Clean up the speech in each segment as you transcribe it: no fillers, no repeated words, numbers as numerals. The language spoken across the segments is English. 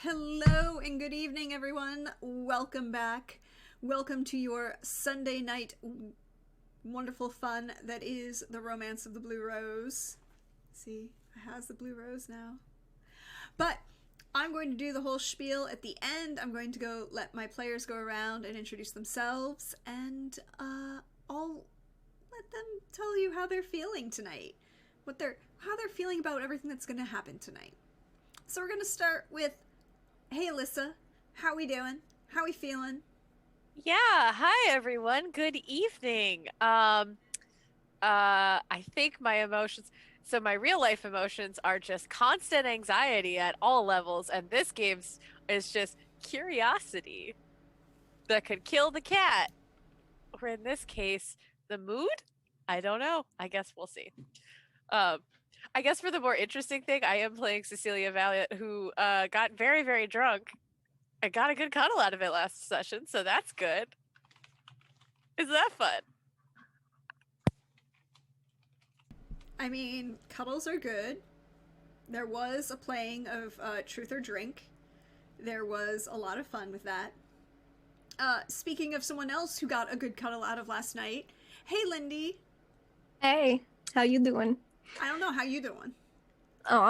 Hello and good evening, everyone. Welcome back. Welcome to your Sunday night wonderful fun that is the Romance of the Blue Rose. See, it has the blue rose now. But I'm going to do the whole spiel at the end. I'm going to go let my players go around and introduce themselves, and I'll let them tell you how they're feeling tonight. How they're feeling about everything that's going to happen tonight. So we're going to start with, hey Alyssa, how we doing? How we feeling? Yeah, hi everyone. Good evening. I think my emotions, so my real life emotions are just constant anxiety at all levels, and this game's is just curiosity that could kill the cat. Or in this case, the mood? I don't know. I guess we'll see. Um, I guess for the more interesting thing, I am playing Cecilia Valiant, who got very, very drunk. I got a good cuddle out of it last session, so that's good. Is that fun? I mean, cuddles are good. There was a playing of Truth or Drink. There was a lot of fun with that. Speaking of someone else who got a good cuddle out of last night, hey Lindy. Hey, how you doing? I don't know how you doing. Oh,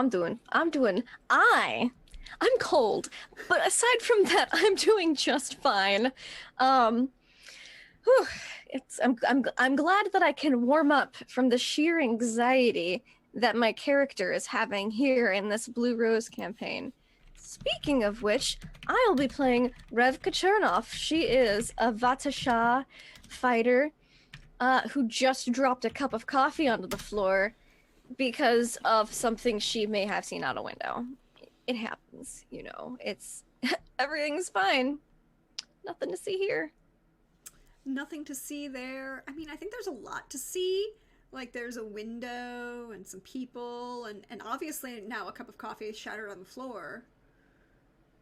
I'm cold, but aside from that, I'm doing just fine. Um, whew, I'm glad that I can warm up from the sheer anxiety that my character is having here in this Blue Rose campaign. Speaking of which, I'll be playing Revka Chernoff. She is a Vatasha fighter who just dropped a cup of coffee onto the floor because of something she may have seen out a window. It happens, you know. It's everything's fine. Nothing to see here. Nothing to see there. I mean, I think there's a lot to see. Like, there's a window and some people, and obviously now a cup of coffee is shattered on the floor.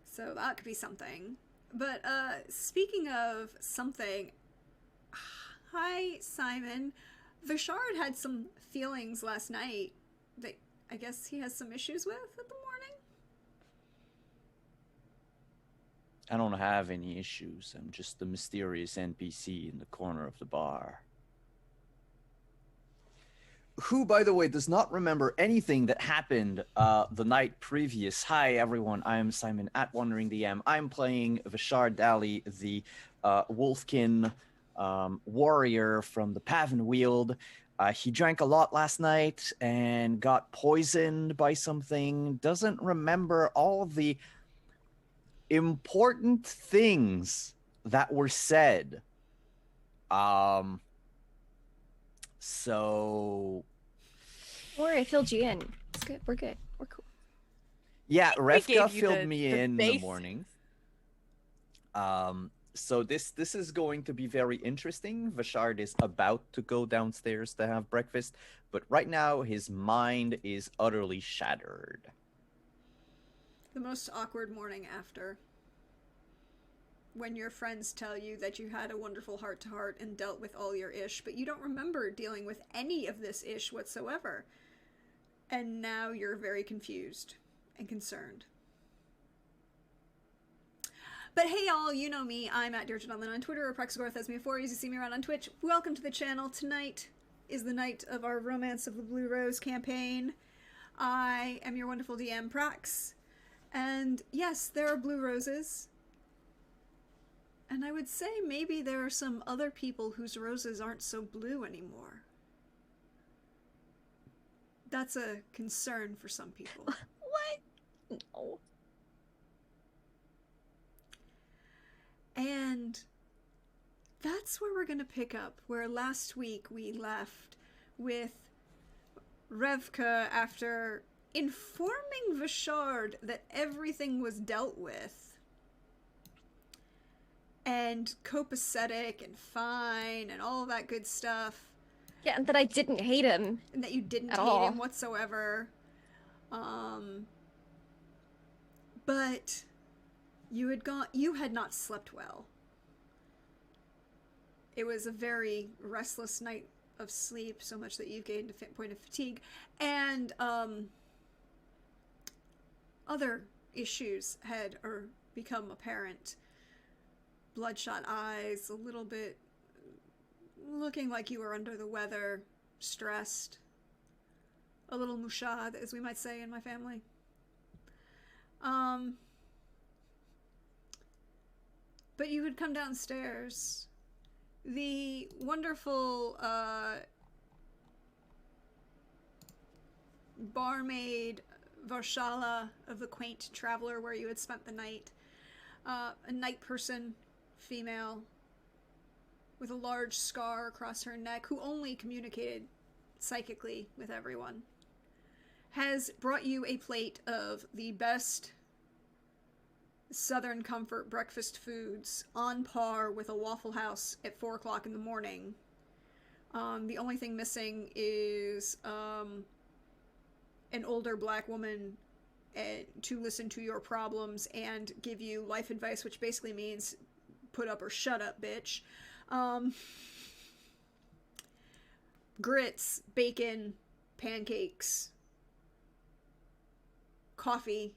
So that could be something. But speaking of something, hi Simon. Vishard had some feelings last night that I guess he has some issues with at the morning. I don't have any issues. I'm just the mysterious NPC in the corner of the bar. Who, by the way, does not remember anything that happened the night previous. Hi, everyone. I am Simon at Wandering DM. I'm playing Vishard Dali, the Wolfkin warrior from the Pavan Weald. He drank a lot last night and got poisoned by something. Doesn't remember all the important things that were said. So Don't worry, I filled you in. It's good. We're good. We're cool. yeah, We Revka gave you filled me in the basics. morning. So this is going to be very interesting. Vishard is about to go downstairs to have breakfast, but right now his mind is utterly shattered. The most awkward morning after. When your friends tell you that you had a wonderful heart to heart and dealt with all your ish, but you don't remember dealing with any of this ish whatsoever. And now you're very confused and concerned. But hey y'all, you know me, I'm at DearJadonlin on Twitter or Prexagorthesme4 as you see me around on Twitch. Welcome to the channel. Tonight is the night of our Romance of the Blue Rose campaign. I am your wonderful DM, Prax. And yes, there are blue roses. And I would say maybe there are some other people whose roses aren't so blue anymore. That's a concern for some people. What? No. And that's where we're going to pick up, where last week we left with Revka after informing Vishard that everything was dealt with and copacetic and fine and all of that good stuff. Yeah, and that I didn't hate him. And that you didn't At hate all. him whatsoever. But you had not slept well. It was a very restless night of sleep, so much that you gained a point of fatigue, and other issues had or become apparent. Bloodshot eyes, a little bit looking like you were under the weather, stressed, a little mushad, as we might say in my family. But you had come downstairs. The wonderful barmaid Varshala of the Quaint Traveler, where you had spent the night, a night person, female, with a large scar across her neck, who only communicated psychically with everyone, has brought you a plate of the best Southern comfort breakfast foods, on par with a Waffle House at 4 o'clock in the morning. The only thing missing is an older black woman to listen to your problems and give you life advice, which basically means put up or shut up, bitch. Grits, bacon, pancakes, coffee,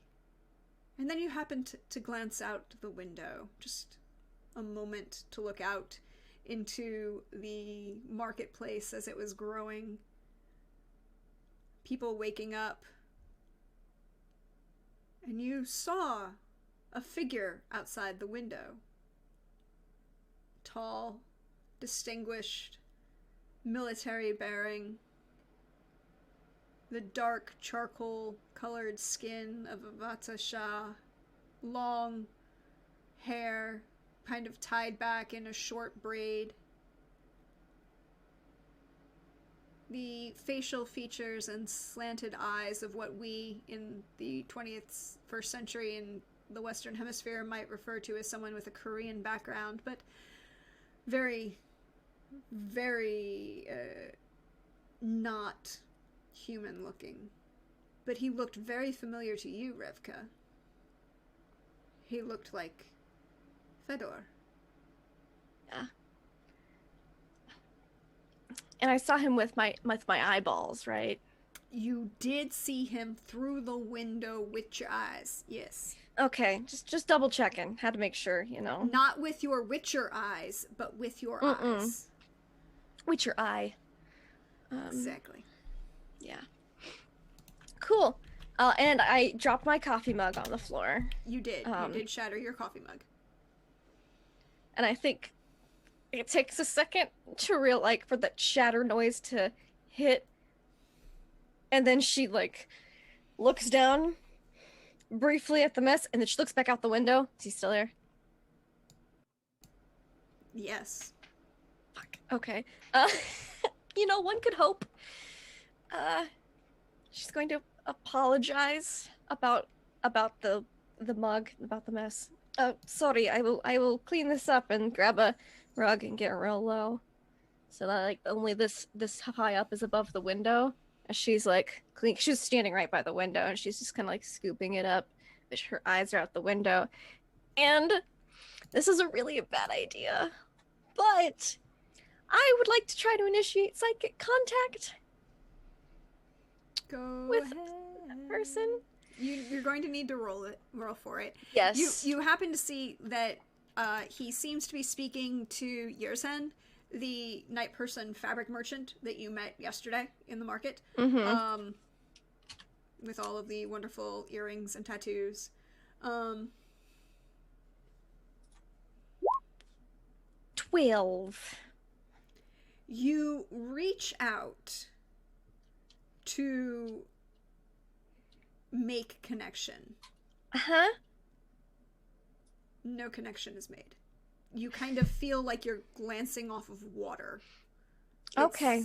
and then you happen to glance out the window, just a moment to look out into the marketplace as it was growing. People waking up. And you saw a figure outside the window. Tall, distinguished, military bearing. The dark charcoal-colored skin of Avata Shah. Long hair, kind of tied back in a short braid. The facial features and slanted eyes of what we in the 21st century in the Western Hemisphere might refer to as someone with a Korean background, but very, very not human looking. But he looked very familiar to you, Revka. He looked like Fedor. Yeah. And I saw him with my eyeballs, right? You did see him through the window with your eyes, yes. Okay, just double checking. Had to make sure, you know. Not with your Witcher eyes, but with your eyes. With your eye. Exactly. Yeah. Cool. And I dropped my coffee mug on the floor. You did. You did shatter your coffee mug. And I think it takes a second to for that shatter noise to hit. And then she, looks down briefly at the mess, and then she looks back out the window. Is he still there? Yes. Fuck. Okay. One could hope. She's going to apologize about the mug, about the mess. Sorry, I will clean this up and grab a rug and get real low, so that only this high up is above the window. And she's she's standing right by the window, and she's just kind of scooping it up, but her eyes are out the window. And this is a really bad idea, but I would like to try to initiate psychic contact. Go with ahead. That person. You're going to need to roll for it. Yes. You happen to see that he seems to be speaking to Yersen, the night person fabric merchant that you met yesterday in the market. Mm-hmm. With all of the wonderful earrings and tattoos. 12. You reach out to make connection. Uh-huh. No connection is made. You kind of feel like you're glancing off of water. Okay.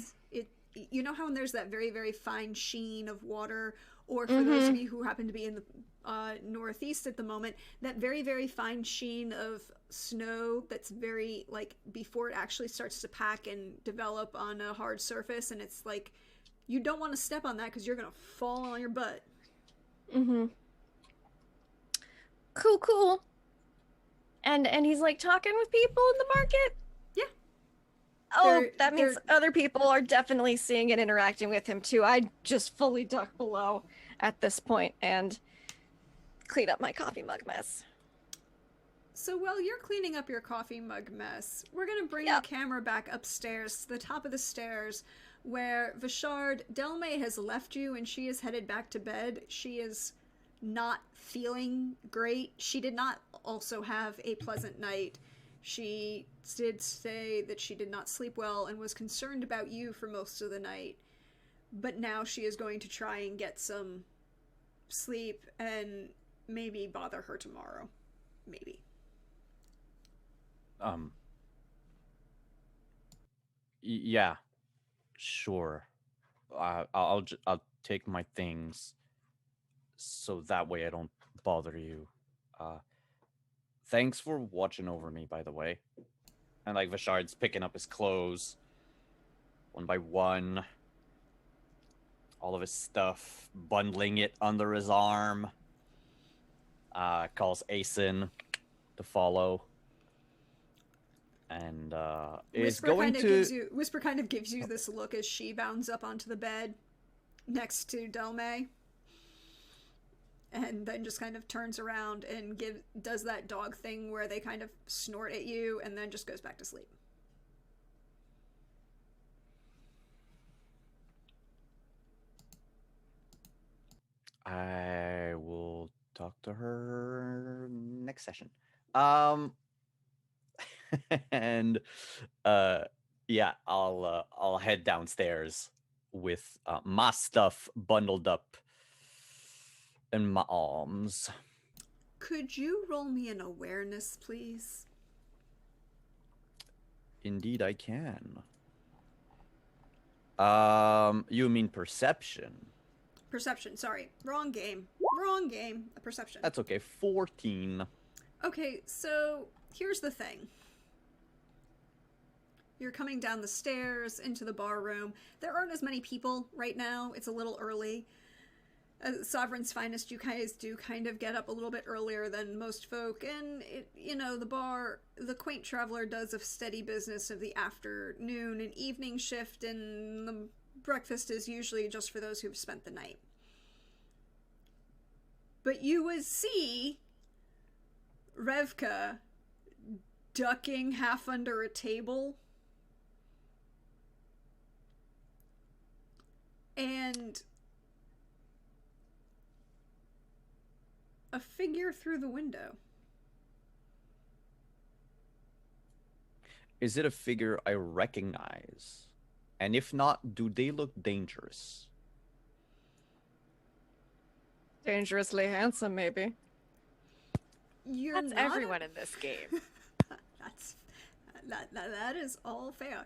You know how when there's that very, very fine sheen of water, or for those of you who happen to be in the northeast at the moment, that very, very fine sheen of snow that's very, before it actually starts to pack and develop on a hard surface, and it's you don't want to step on that because you're going to fall on your butt. Mm-hmm. Cool. And he's talking with people in the market? Yeah. Oh, that means other people are definitely seeing and interacting with him too. I just fully duck below at this point, and clean up my coffee mug mess. So while you're cleaning up your coffee mug mess, we're going to bring Yep. the camera back upstairs to the top of the stairs where Vishard, Delmay has left you and she is headed back to bed. She is not feeling great. She did not also have a pleasant night. She did say that she did not sleep well and was concerned about you for most of the night. But now she is going to try and get some sleep and maybe bother her tomorrow. Maybe. Yeah, sure. I'll take my things so that way I don't bother you. Thanks for watching over me, by the way. And like Vishard's picking up his clothes one by one, all of his stuff, bundling it under his arm. Calls Asen to follow. And is going to Whisper kind of gives you this look as she bounds up onto the bed next to Delmay, and then just kind of turns around and does that dog thing where they kind of snort at you and then just goes back to sleep. I will talk to her next session. And yeah, I'll head downstairs with my stuff bundled up in my arms. Could you roll me an awareness, please? Indeed, I can. You mean perception? Perception, sorry. Wrong game. Perception. That's okay. 14. Okay, so here's the thing. You're coming down the stairs into the bar room. There aren't as many people right now. It's a little early. Sovereign's Finest, you guys do kind of get up a little bit earlier than most folk, and the Quaint Traveler does a steady business of the afternoon and evening shift, and the breakfast is usually just for those who've spent the night. But you would see Revka ducking half under a table, and a figure through the window. Is it a figure I recognize? And if not, do they look dangerous? Dangerously handsome, maybe. That's everyone in this game. That is all fair.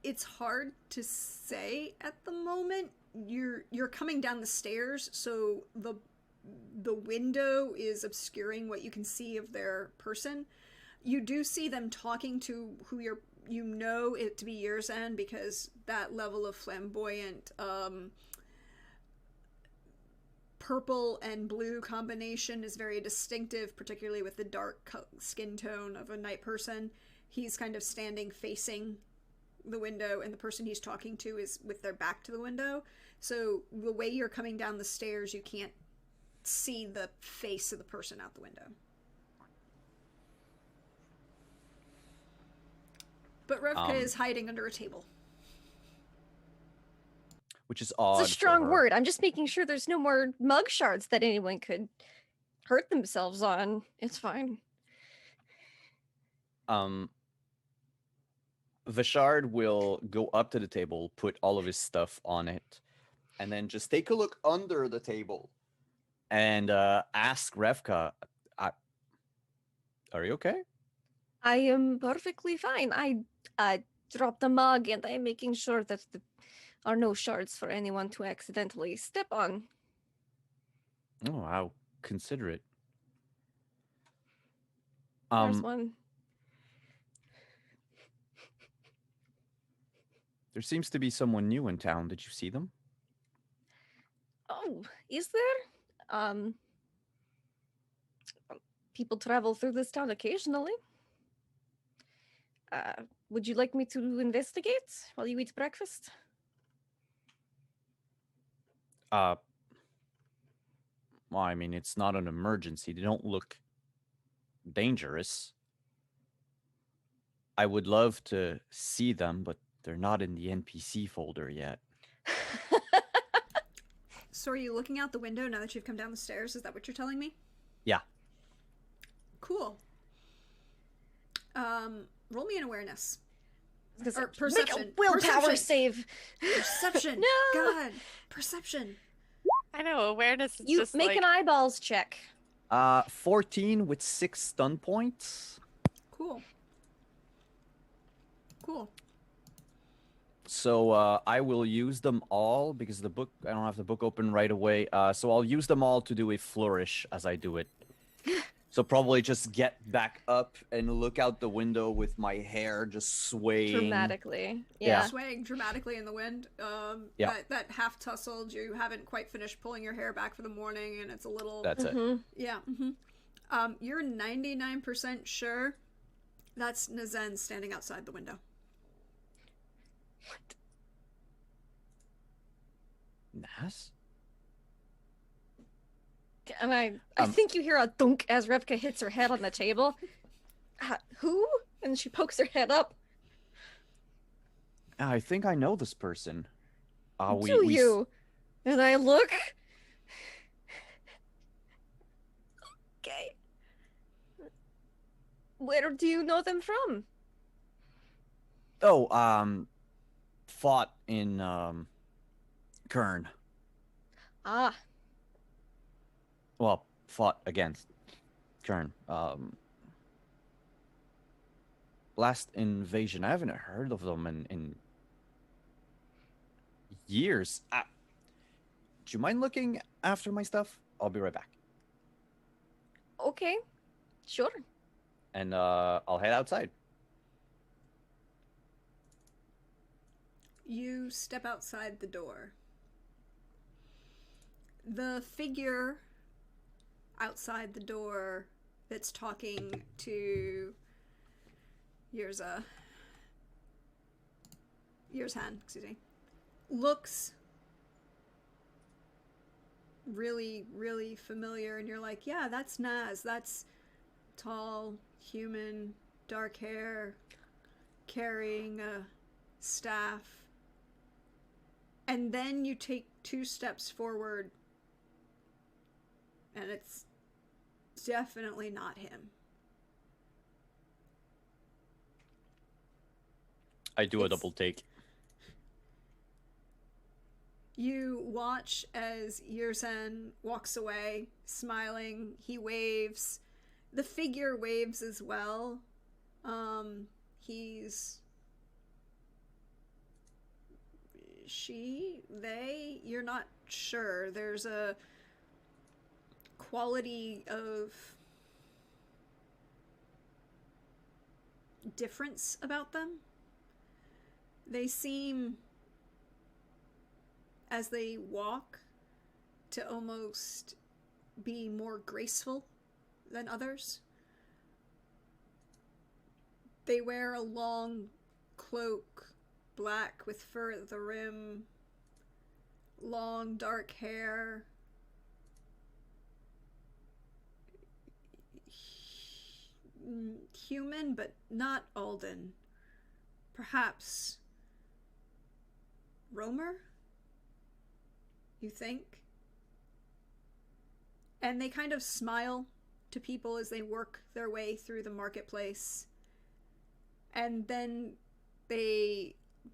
It's hard to say at the moment. You're coming down the stairs, so the window is obscuring what you can see of their person. You do see them talking to who you know it to be Year's End, because that level of flamboyant purple and blue combination is very distinctive, particularly with the dark skin tone of a night person. He's kind of standing facing the window, and the person he's talking to is with their back to the window. So the way you're coming down the stairs, you can't see the face of the person out the window. But Revka is hiding under a table. Which is odd. It's a strong word. I'm just making sure there's no more mug shards that anyone could hurt themselves on. It's fine. Vishard will go up to the table, put all of his stuff on it, and then just take a look under the table and ask Revka, are you okay? I am perfectly fine. I dropped a mug, and I'm making sure that there are no shards for anyone to accidentally step on. Oh, how considerate. There's one. There seems to be someone new in town. Did you see them? Oh, is there? People travel through this town occasionally. Would you like me to investigate while you eat breakfast? Well, I mean, it's not an emergency. They don't look dangerous. I would love to see them, but they're not in the NPC folder yet. So are you looking out the window now that you've come down the stairs? Is that what you're telling me? Yeah. Cool. Roll me an awareness. Or perception. Make a willpower Perception. save. Perception. No. God. Perception. I know, awareness is You just make like... an eyeballs check. 14 with 6 stun points. Cool. Cool. So I will use them all because the book, I don't have the book open right away. So I'll use them all to do a flourish as I do it. So probably just get back up and look out the window with my hair just swaying. Dramatically. Yeah. Swaying dramatically in the wind. Yeah. That half tussled, you haven't quite finished pulling your hair back for the morning, and it's a little... That's it. Yeah. You're 99% sure that's Nazen standing outside the window. Nas? And I think you hear a thunk as Revka hits her head on the table. Who? And she pokes her head up. I think I know this person. Do you? And I look. Okay. Where do you know them from? Oh, fought in Kern. Ah, Well, fought against Kern. Last invasion, I haven't heard of them in years. Do you mind looking after my stuff? I'll be right back. okay. Sure. And I'll head outside. You step outside the door. The figure outside the door that's talking to Yerzhan, excuse me, looks really, really familiar, and you're like, yeah, that's Naz. That's tall, human, dark hair, carrying a staff. And then you take 2 steps forward, and it's definitely not him. I do a double take. You watch as Yerzhan walks away, smiling. He waves. The figure waves as well. They, you're not sure. There's a quality of difference about them. They seem, as they walk, to almost be more graceful than others. They wear a long cloak, black with fur at the rim, long dark hair. Human, but not Alden. Perhaps Romer? You think? And they kind of smile to people as they work their way through the marketplace. And then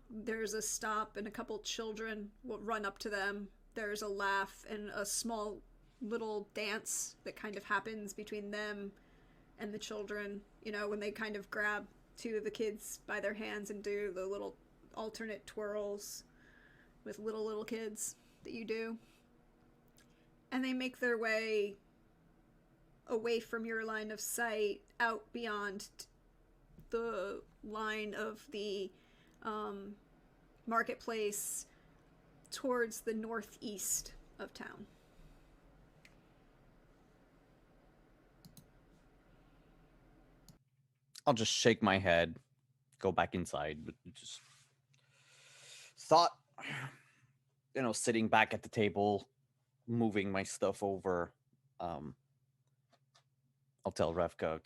there's a stop, and a couple children will run up to them. There's a laugh and a small little dance that kind of happens between them and the children, you know, when they kind of grab 2 of the kids by their hands and do the little alternate twirls with little kids that you do. And they make their way away from your line of sight, out beyond the line of the marketplace, towards the northeast of town. I'll just shake my head, go back inside, but just thought, you know, sitting back at the table, moving my stuff over, I'll tell Revka.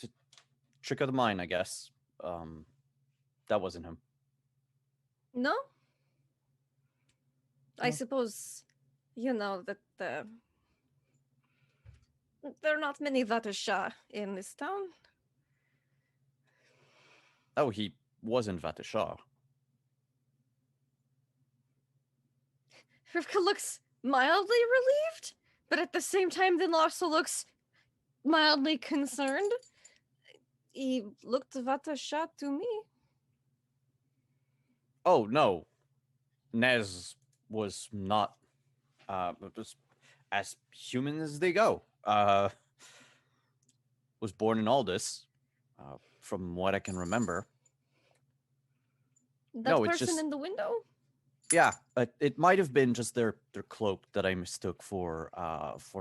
Trick of the mind, I guess. That wasn't him. No? I No. suppose you know that there are not many Vatasha in this town. Oh, he wasn't Vatasha. Rivka looks mildly relieved, but at the same time then also looks mildly concerned. He looked Vatasha to me. Oh, no. Nez was not was as human as they go. Was born in Aldous, from what I can remember. That No, it's person just- in the window? Yeah, it might have been just their cloak that I mistook for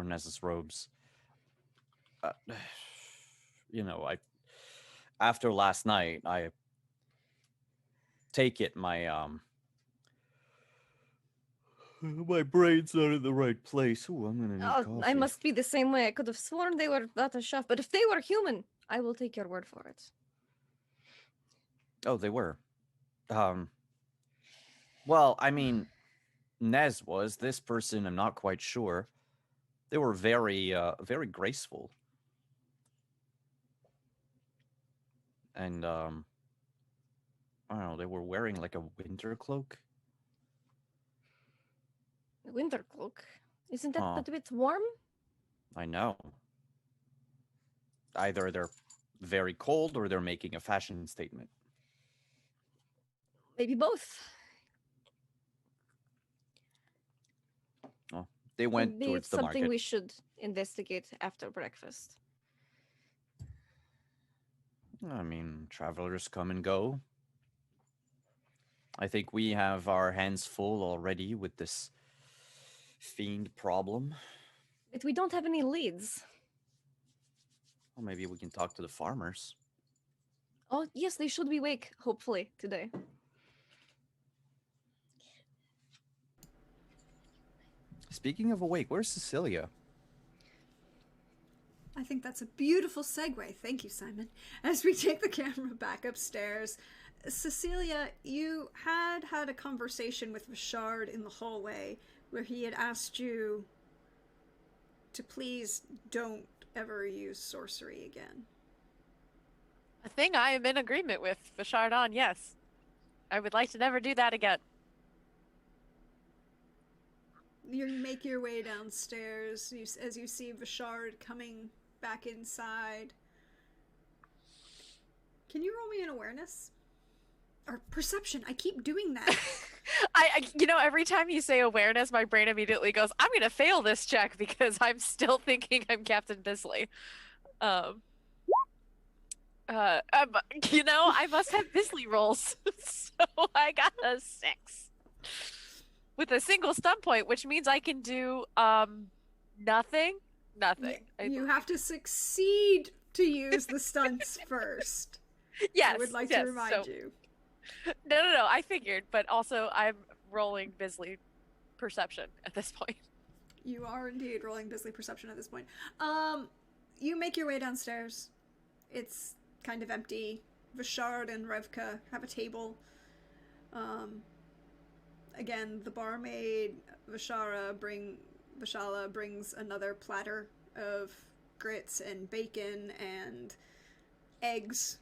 Nez's robes. You know, after last night, I take it my my brain's not in the right place. Ooh, I'm gonna need Oh, coffee. I must be the same way. I could have sworn they were Vatasha, but if they were human, I will take your word for it. Oh, they were. Well, I mean, Nez was. This person, I'm not quite sure. They were very graceful. And, I don't know, they were wearing like a winter cloak. Winter cloak. Isn't that Huh. a bit warm? I know. Either they're very cold or they're making a fashion statement. Maybe both. They went Maybe towards it's the something market. we should investigate after breakfast. I mean, travelers come and go. I think we have our hands full already with this fiend problem. But we don't have any leads. Well, maybe we can talk to the farmers. Oh, yes, they should be awake, hopefully, today. Speaking of awake, where's Cecilia? I think that's a beautiful segue. Thank you, Simon. As we take the camera back upstairs, Cecilia, you had a conversation with Richard in the hallway where he had asked you to please don't ever use sorcery again. A thing I am in agreement with Vishard on, yes. I would like to never do that again. You make your way downstairs as you see Vishard coming back inside. Can you roll me an awareness? Or perception. I keep doing that. You know, every time you say awareness, my brain immediately goes, I'm going to fail this check because I'm still thinking I'm Captain Bisley. You know, I must have Bisley rolls. So I got a 6. With a single stun point, which means I can do, nothing. Nothing. You have to succeed to use the stunts first. Yes, I would like yes, to remind you. No, I figured, but also I'm rolling Bisley perception at this point. You are indeed rolling Bisley perception at this point. You make your way downstairs. It's kind of empty. Vishard and Revka have a table. Again, the barmaid Vishala brings another platter of grits and bacon and eggs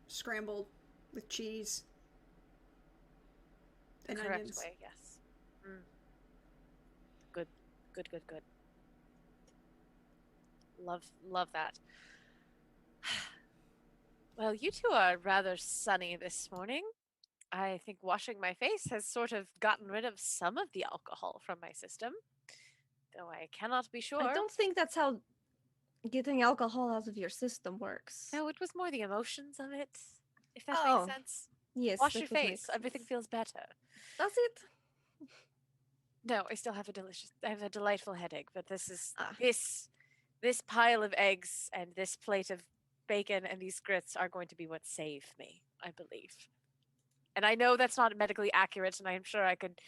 scrambled with cheese and The correct onions. way, yes. Good. Love that. Well, you two are rather sunny this morning. I think washing my face has sort of gotten rid of some of the alcohol from my system, though I cannot be sure. I don't think that's how getting alcohol out of your system works. No, it was more the emotions of it, if that Oh, makes sense. Yes. Wash that your would make face, everything sense. feels better. Does it? No, I still have a delightful headache, but this is Ah. this pile of eggs and this plate of bacon and these grits are going to be what save me, I believe. And I know that's not medically accurate, and I'm sure I could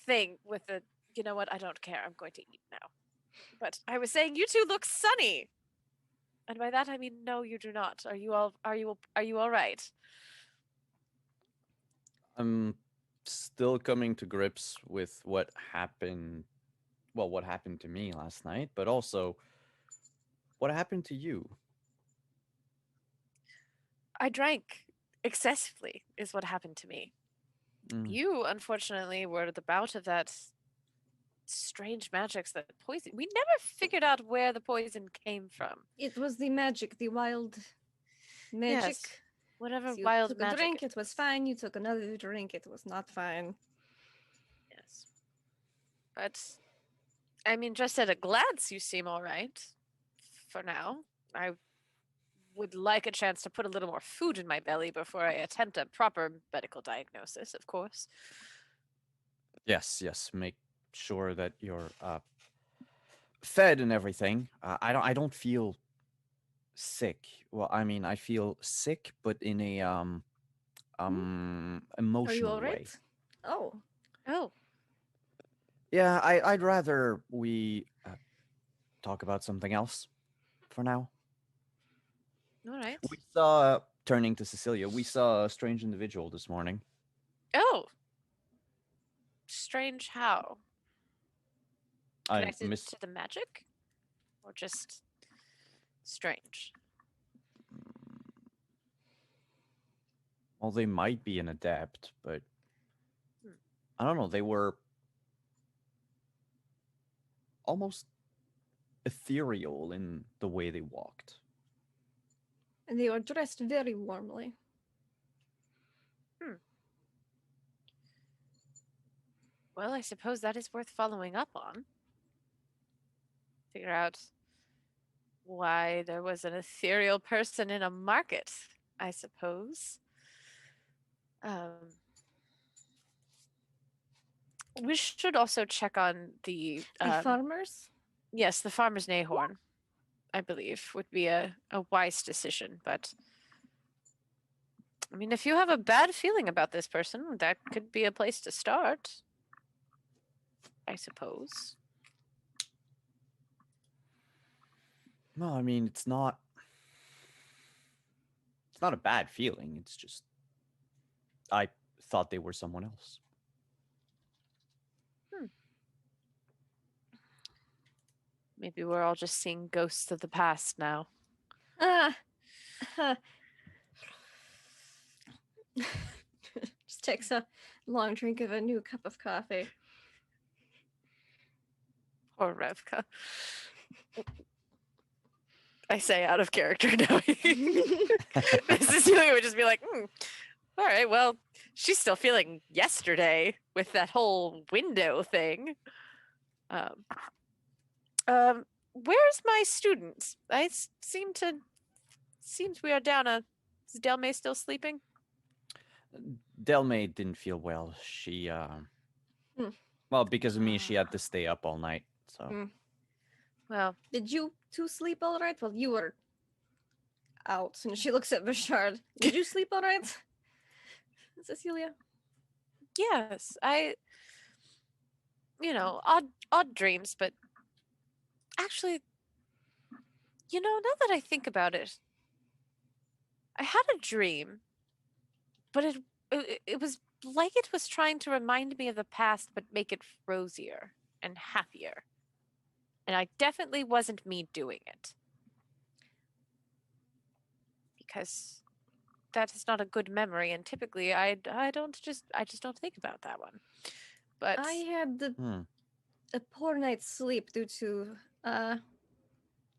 think with the, you know what, I don't care, I'm going to eat now. But I was saying you two look sunny. And by that I mean no, you do not. Are you all right? I'm still coming to grips with what happened. Well, what happened to me last night, but also what happened to you. I drank excessively is what happened to me. Mm. You, unfortunately, were the bout of that strange magics that poison. We never figured out where the poison came from. It was the magic, the wild magic. Yes, whatever So you wild took magic. a drink, it was fine. You took another drink, it was not fine. Yes. But, I mean, just at a glance, you seem all right. For now. I would like a chance to put a little more food in my belly before I attempt a proper medical diagnosis, of course. Yes, make sure that you're fed and everything. I don't feel sick. Well, I mean, I feel sick, but in a Are you emotional all way. right? Oh. Oh, Yeah, I'd rather we talk about something else for now. all right. We saw, turning to Cecilia, we saw a strange individual this morning. Oh, strange how? I Connected miss. to the magic? Or just strange? Well, they might be an adept, but Hmm. I don't know. They were almost ethereal in the way they walked. And they were dressed very warmly. Well, I suppose that is worth following up on. Figure out why there was an ethereal person in a market, I suppose. We should also check on the Farmers? yes, the farmer's Nahorn, I believe, would be a wise decision. But I mean, if you have a bad feeling about this person, that could be a place to start, I suppose. No, I mean it's not a bad feeling. It's just I thought they were someone else. Maybe we're all just seeing ghosts of the past now. Just takes a long drink of a new cup of coffee. Poor Revka. I say out of character knowing. Cecilia would just be like, all right, well, she's still feeling yesterday with that whole window thing. Where's my student? Seems we are down a... Is Delmay still sleeping? Delmay didn't feel well. She well, because of me, she had to stay up all night. So Well, Did you two sleep all right? Well, you were out. And she looks at Bashard. Did you sleep all right? Cecilia? yes, odd dreams, but actually, now that I think about it, I had a dream, but it was like it was trying to remind me of the past, but make it rosier and happier. And I definitely wasn't me doing it. Because that is not a good memory, and typically I just don't think about that one. But I had a poor night's sleep due to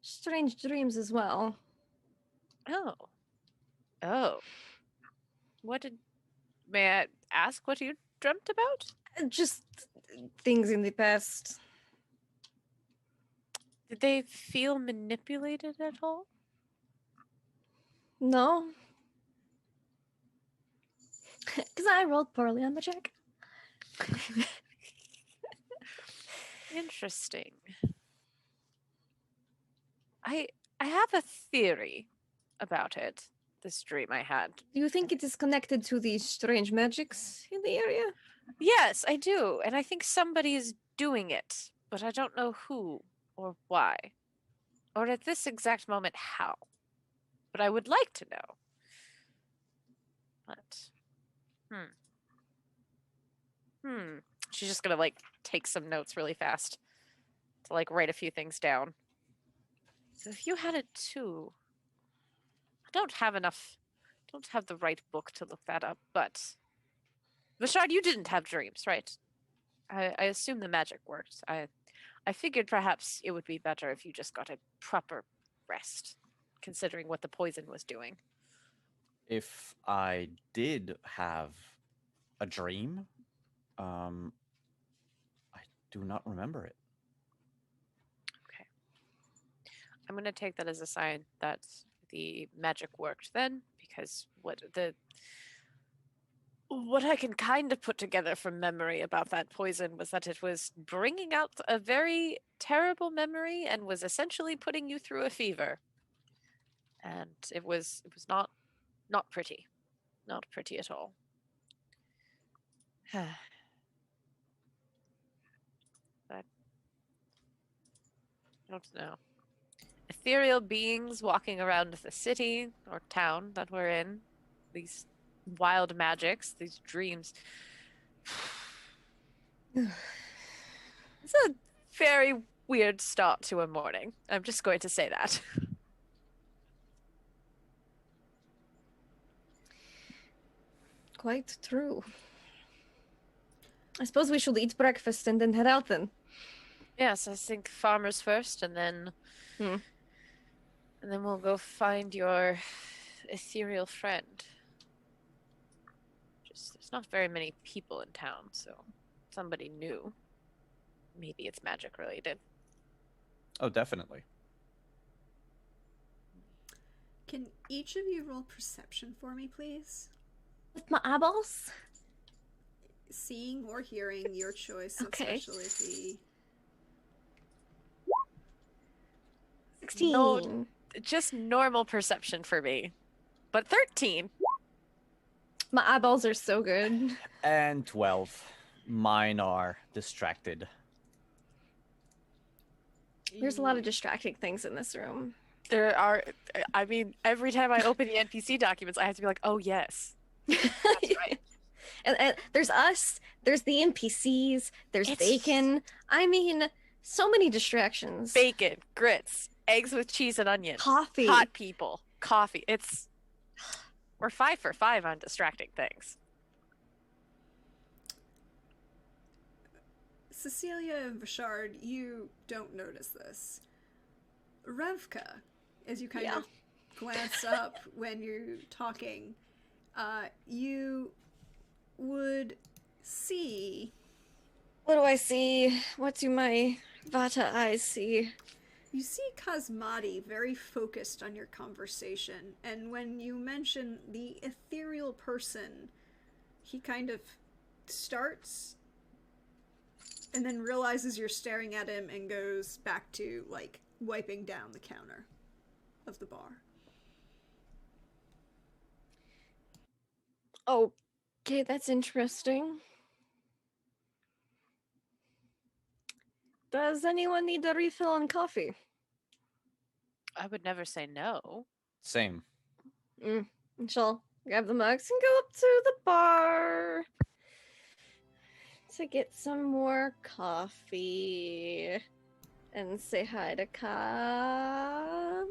strange dreams as well. Oh. May I ask what you dreamt about? Just things in the past. Did they feel manipulated at all? No. Because I rolled poorly on the check. Interesting. I have a theory about it. This dream I had. Do you think it is connected to these strange magics in the area? Yes, I do. And I think somebody is doing it, but I don't know who. or why, or at this exact moment how. But I would like to know. But, she's just gonna like take some notes really fast to like write a few things down. So if you had it too, I don't have the right book to look that up, but Vashard, you didn't have dreams, right? I assume the magic worked. I figured perhaps it would be better if you just got a proper rest, considering what the poison was doing. If I did have a dream, I do not remember it. Okay. I'm going to take that as a sign that the magic worked then, because what I can kind of put together from memory about that poison was that it was bringing out a very terrible memory and was essentially putting you through a fever. And it was not pretty. Not pretty at all. But I don't know. Ethereal beings walking around the city or town that we're in, these wild magics, these dreams. It's a very weird start to a morning. I'm just going to say that. Quite true. I suppose we should eat breakfast and then head out then. Yes, I think farmers first, and then we'll go find your ethereal friend. There's not very many people in town, so somebody new. Maybe it's magic related. Oh, definitely. Can each of you roll perception for me, please? With my eyeballs? Seeing or hearing, your choice of Okay. specialty. 16. No, just normal perception for me. But 13. My eyeballs are so good. And 12. Mine are distracted. There's a lot of distracting things in this room. There are, I mean, every time I open the NPC documents, I have to be like, oh, yes. That's right. And there's us, there's the NPCs, there's It's- bacon. I mean, so many distractions. Bacon, grits, eggs with cheese and onion, Coffee. hot people, coffee. We're 5 for 5 on distracting things. Cecilia and Vashard, you don't notice this. Revka, as you kind of glance up when you're talking, you would see... What do I see? What do my Vata eyes see? You see Cosmati very focused on your conversation, and when you mention the ethereal person, he kind of starts and then realizes you're staring at him and goes back to, like, wiping down the counter of the bar. Okay, that's interesting. Does anyone need a refill on coffee? I would never say no. Same. She'll grab the mugs and go up to the bar to get some more coffee and say hi to Kamzadi.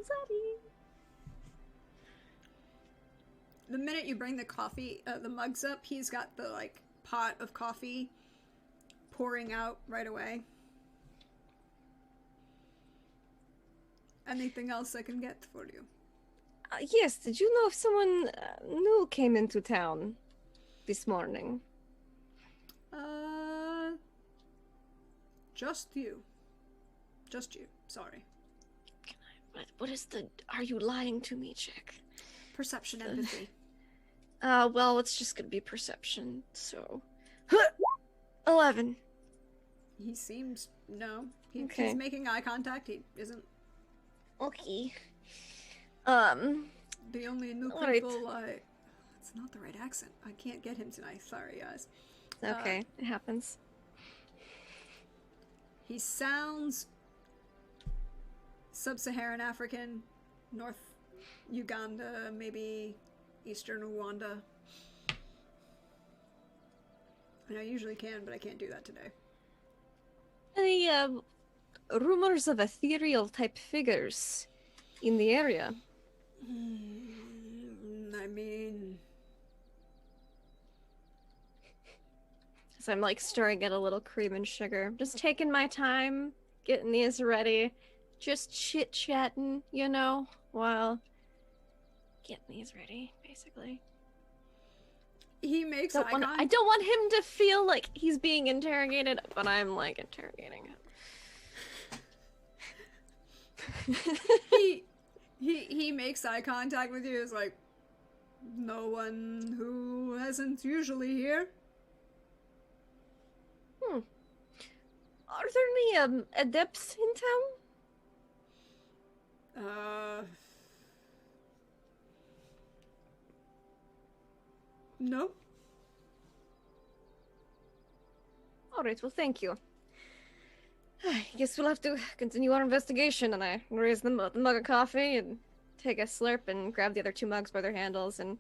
The minute you bring the coffee, the mugs up, he's got the, like, pot of coffee pouring out right away. Anything else I can get for you? Yes, did you know if someone new came into town this morning? Just you. Just you. Sorry. What is the are you lying to me check? Perception, empathy. Well, it's just gonna be perception, so... 11. He seems... No. Okay. He's making eye contact. He isn't... Okay. The only new All right. people, it's not the right accent. I can't get him tonight. Sorry, guys. Okay, it happens. He sounds Sub-Saharan African, North Uganda, maybe Eastern Rwanda. And I usually can, but I can't do that today. Any rumors of ethereal type figures in the area? I mean, So I'm like stirring it a little cream and sugar. Just taking my time, getting these ready. Just chit-chatting, you know, while getting these ready, basically. he makes I don't want him to feel like he's being interrogated, but I'm like interrogating him. He makes eye contact with you. Is like, no one who isn't usually here. Are there any adepts in town? No. Alright, well thank you. I guess we'll have to continue our investigation, and I raise the mug of coffee and take a slurp and grab the other 2 mugs by their handles and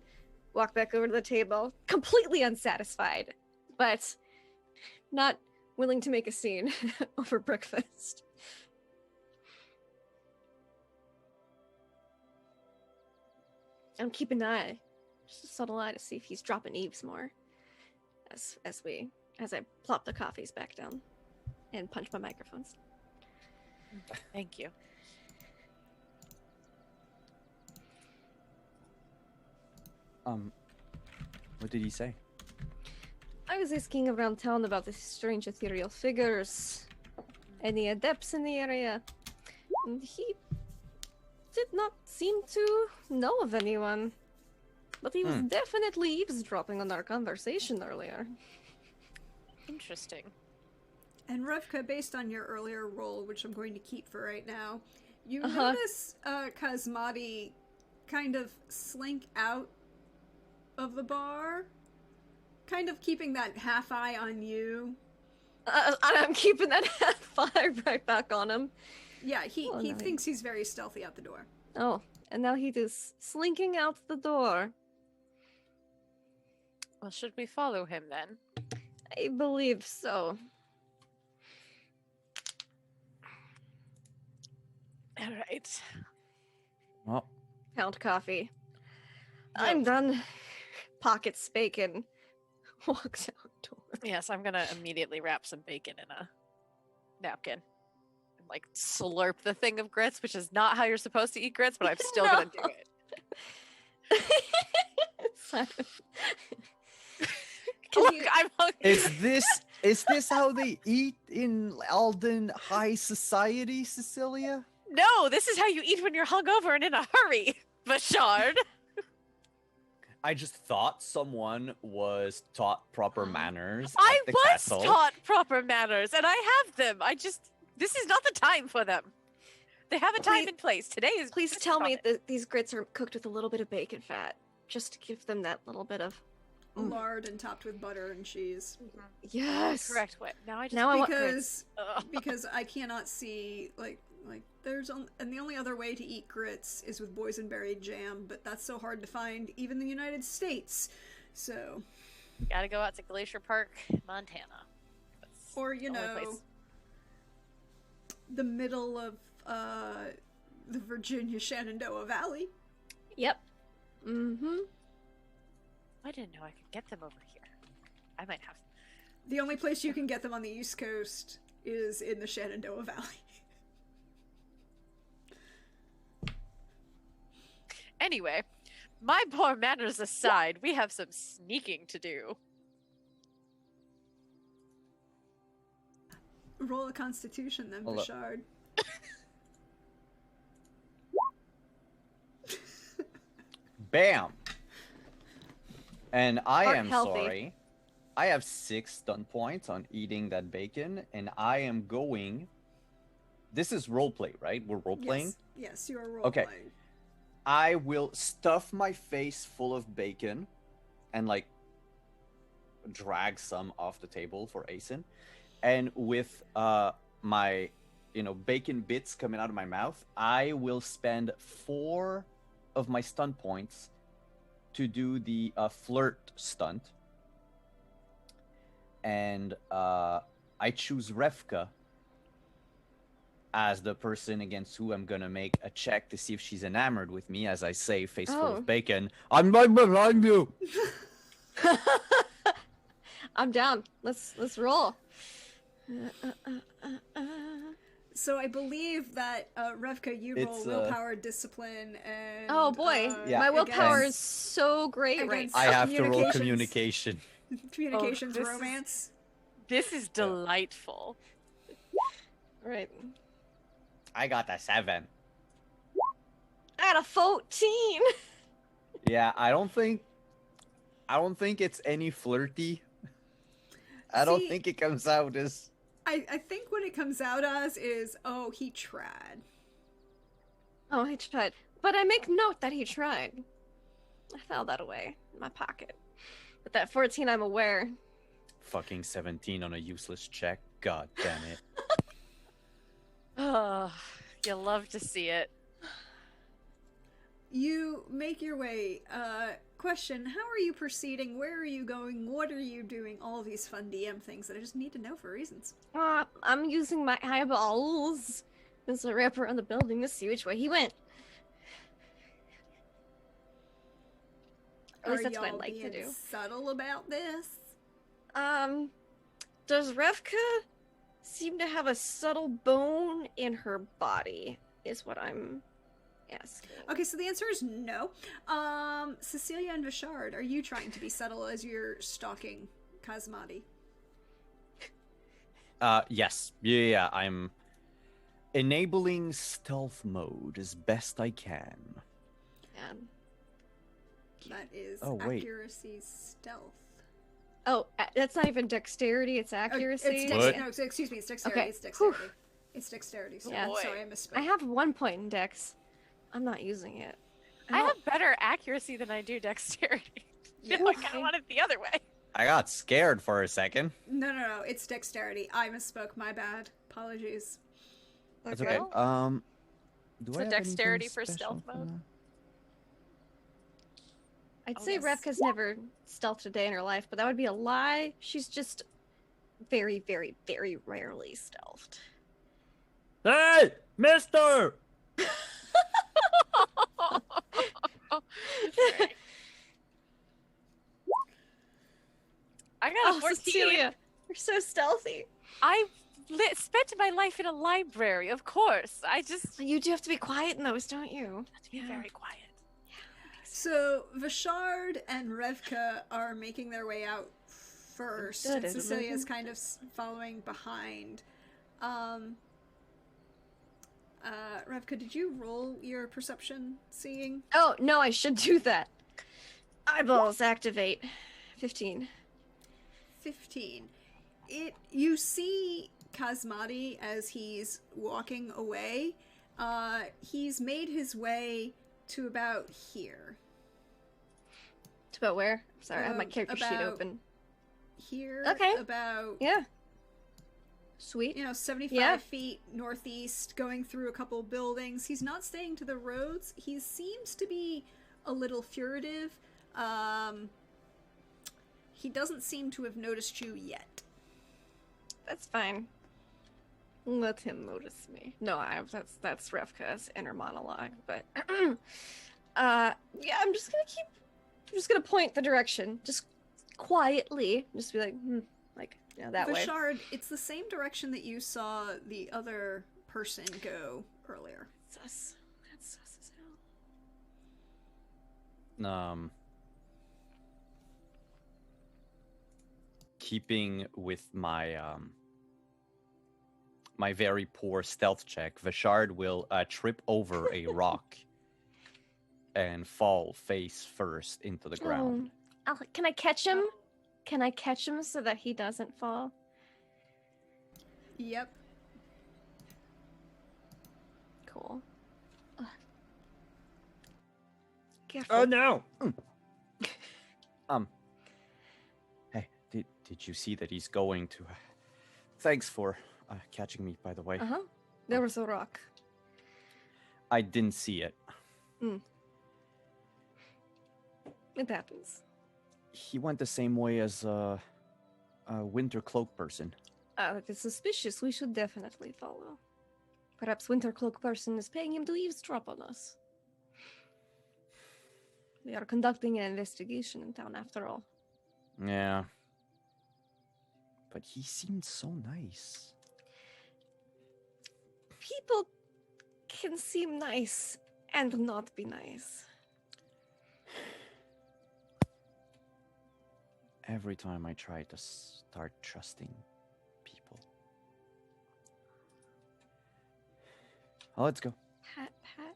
walk back over to the table, completely unsatisfied, but not willing to make a scene over breakfast. I'm keeping an eye, just a subtle eye, to see if he's dropping eaves more as I plop the coffees back down and punch my microphones. Thank you. What did he say? I was asking around town about the strange ethereal figures, any adepts in the area, and he did not seem to know of anyone. But he was definitely eavesdropping on our conversation earlier. Interesting. And Revka, based on your earlier roll, which I'm going to keep for right now, you notice Kazmati kind of slink out of the bar, kind of keeping that half eye on you. And I'm keeping that half eye right back on him. Yeah, he nice. thinks he's very stealthy out the door. Oh, and now he is slinking out the door. Well, should we follow him then? I believe so. All right. Well, Count coffee. I'm done. Pockets bacon. Walks outdoors. Yes, I'm gonna immediately wrap some bacon in a napkin. And like slurp the thing of grits, which is not how you're supposed to eat grits, but I'm still gonna do it. Look, I'm hungry. Is this how they eat in Alden High Society, Cecilia? No, this is how you eat when you're hungover and in a hurry, Bashard. I just thought someone was taught proper manners. I at the was castle. taught proper manners, and I have them. This is not the time for them. They have a time and place. Today is. Please tell me that these grits are cooked with a little bit of bacon fat, just to give them that little bit of Lard and topped with butter and cheese. yes. Correct. What? Now I just. Now I want grits. Because I cannot see like and the only other way to eat grits is with boysenberry jam, but that's so hard to find even in the United States. So Gotta go out to Glacier Park, Montana. That's or the only place. the middle of the Virginia Shenandoah Valley. Yep. Mm-hmm. I didn't know I could get them over here. I might have. The only place you can get them on the East Coast is in the Shenandoah Valley. Anyway, my poor manners aside, we have some sneaking to do. Roll a Constitution then, Hold up. Bouchard. Bam! And I Heart am healthy. sorry. I have 6 stun points on eating that bacon, and I am going. This is roleplay, right? We're roleplaying? Yes, you are role Okay. playing. I will stuff my face full of bacon and like drag some off the table for Asen. And with my bacon bits coming out of my mouth, I will spend 4 of my stunt points to do the flirt stunt. And I choose Revka as the person against who I'm gonna make a check to see if she's enamored with me, as I say, face full Oh. of bacon. I'm right behind you. I'm down. Let's roll. So I believe that Revka, you roll It's, willpower, discipline, and Oh boy, Yeah. my willpower against- is so great right against- now. I have to roll Communications. communication. communications, this is- romance. This is delightful. Right. I got a 7. I got a 14. Yeah, I don't think it's any flirty. I don't See- think it comes out as. I think what it comes out as is, oh, he tried. Oh, he tried. But I make note that he tried. I filed that away in my pocket. But that 14, I'm aware. Fucking 17 on a useless check. God damn it. Oh, you love to see it. You make your way. Question, how are you proceeding? Where are you going? What are you doing? All these fun DM things that I just need to know for reasons. I'm using my eyeballs as I wrap around the building to see which way he went. At least Are that's what I y'all like to being do. subtle about this? Does Revka seem to have a subtle bone in her body? Is what I'm asking. Okay, so the answer is no. Cecilia and Vishard, are you trying to be subtle as you're stalking Kazmati? Yes. Yeah, I'm enabling stealth mode as best I can. Yeah. That is Oh, wait. accuracy stealth. Oh, that's not even dexterity, it's accuracy. What? No, excuse me, it's dexterity. Okay. It's dexterity. It's dexterity. So Yeah. sorry, I misspoke. I have 1 point in dex. I'm not using it. I have better accuracy than I do dexterity. Yeah. I kind of want it the other way. I got scared for a second. No, it's dexterity. I misspoke. My bad. Apologies. That's Okay. okay. Do So I have dexterity anything for special stealth mode? that? I'd Oh, say yes. Revka's never stealthed a day in her life, but that would be a lie. She's just very, very, very rarely stealthed. Hey, mister! Right. I got a 14. Cecilia, you're so stealthy. I spent my life in a library, of course. I just You do have to be quiet in those, don't you? have to be very quiet. So Vishard and Revka are making their way out first, and Cecilia's kind of following behind. Revka, did you roll your perception seeing? Oh, no, I should do that. Eyeballs activate. 15. 15. You see Kazmati as he's walking away. He's made his way to about here. To about where? Sorry, I have my character sheet about- open. Here, Okay. about Yeah. Sweet. 75 Yeah. feet northeast, going through a couple buildings. He's not staying to the roads. He seems to be a little furtive. He doesn't seem to have noticed you yet. That's fine. Let him notice me. No, that's Revka's inner monologue, but yeah, I'm just gonna point the direction. Just quietly. Just be like, that way. Vishard, it's the same direction that you saw the other person go earlier. Sus. That's sus as hell. Keeping with my my very poor stealth check, Vishard will trip over a rock and fall face first into the ground. Can I catch him? Can I catch him so that he doesn't fall? Yep. Cool. Ugh. Careful. No! Hey, did you see that he's going to? Thanks for catching me, by the way. Uh-huh. There was a rock. I didn't see it. It happens. He went the same way as a winter cloak person. That is suspicious. We should definitely follow. Perhaps Winter Cloak person is paying him to eavesdrop on us. We are conducting an investigation in town after all. Yeah. But he seemed so nice. People can seem nice and not be nice. Every time I try to start trusting people. Oh, let's go. Pat, pat.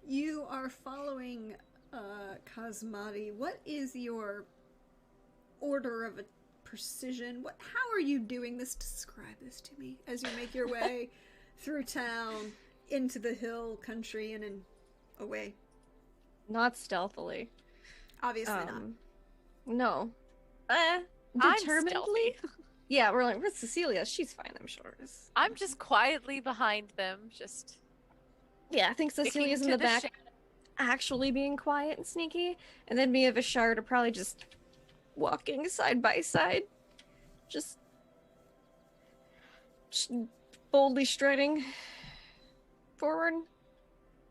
You are following Kazmati. What is your order of a precision? How are you doing this? Describe this to me as you make your way through town, into the hill country, and away. Not stealthily. Obviously not. No. I'm Determinedly? stealthy. Yeah, we're like, where's Cecilia? She's fine, I'm sure. I'm just quietly behind them, just Yeah, I think sticking Cecilia's in to the back, shadow. actually being quiet and sneaky, and then me and Vishard are probably just walking side by side, just boldly striding forward.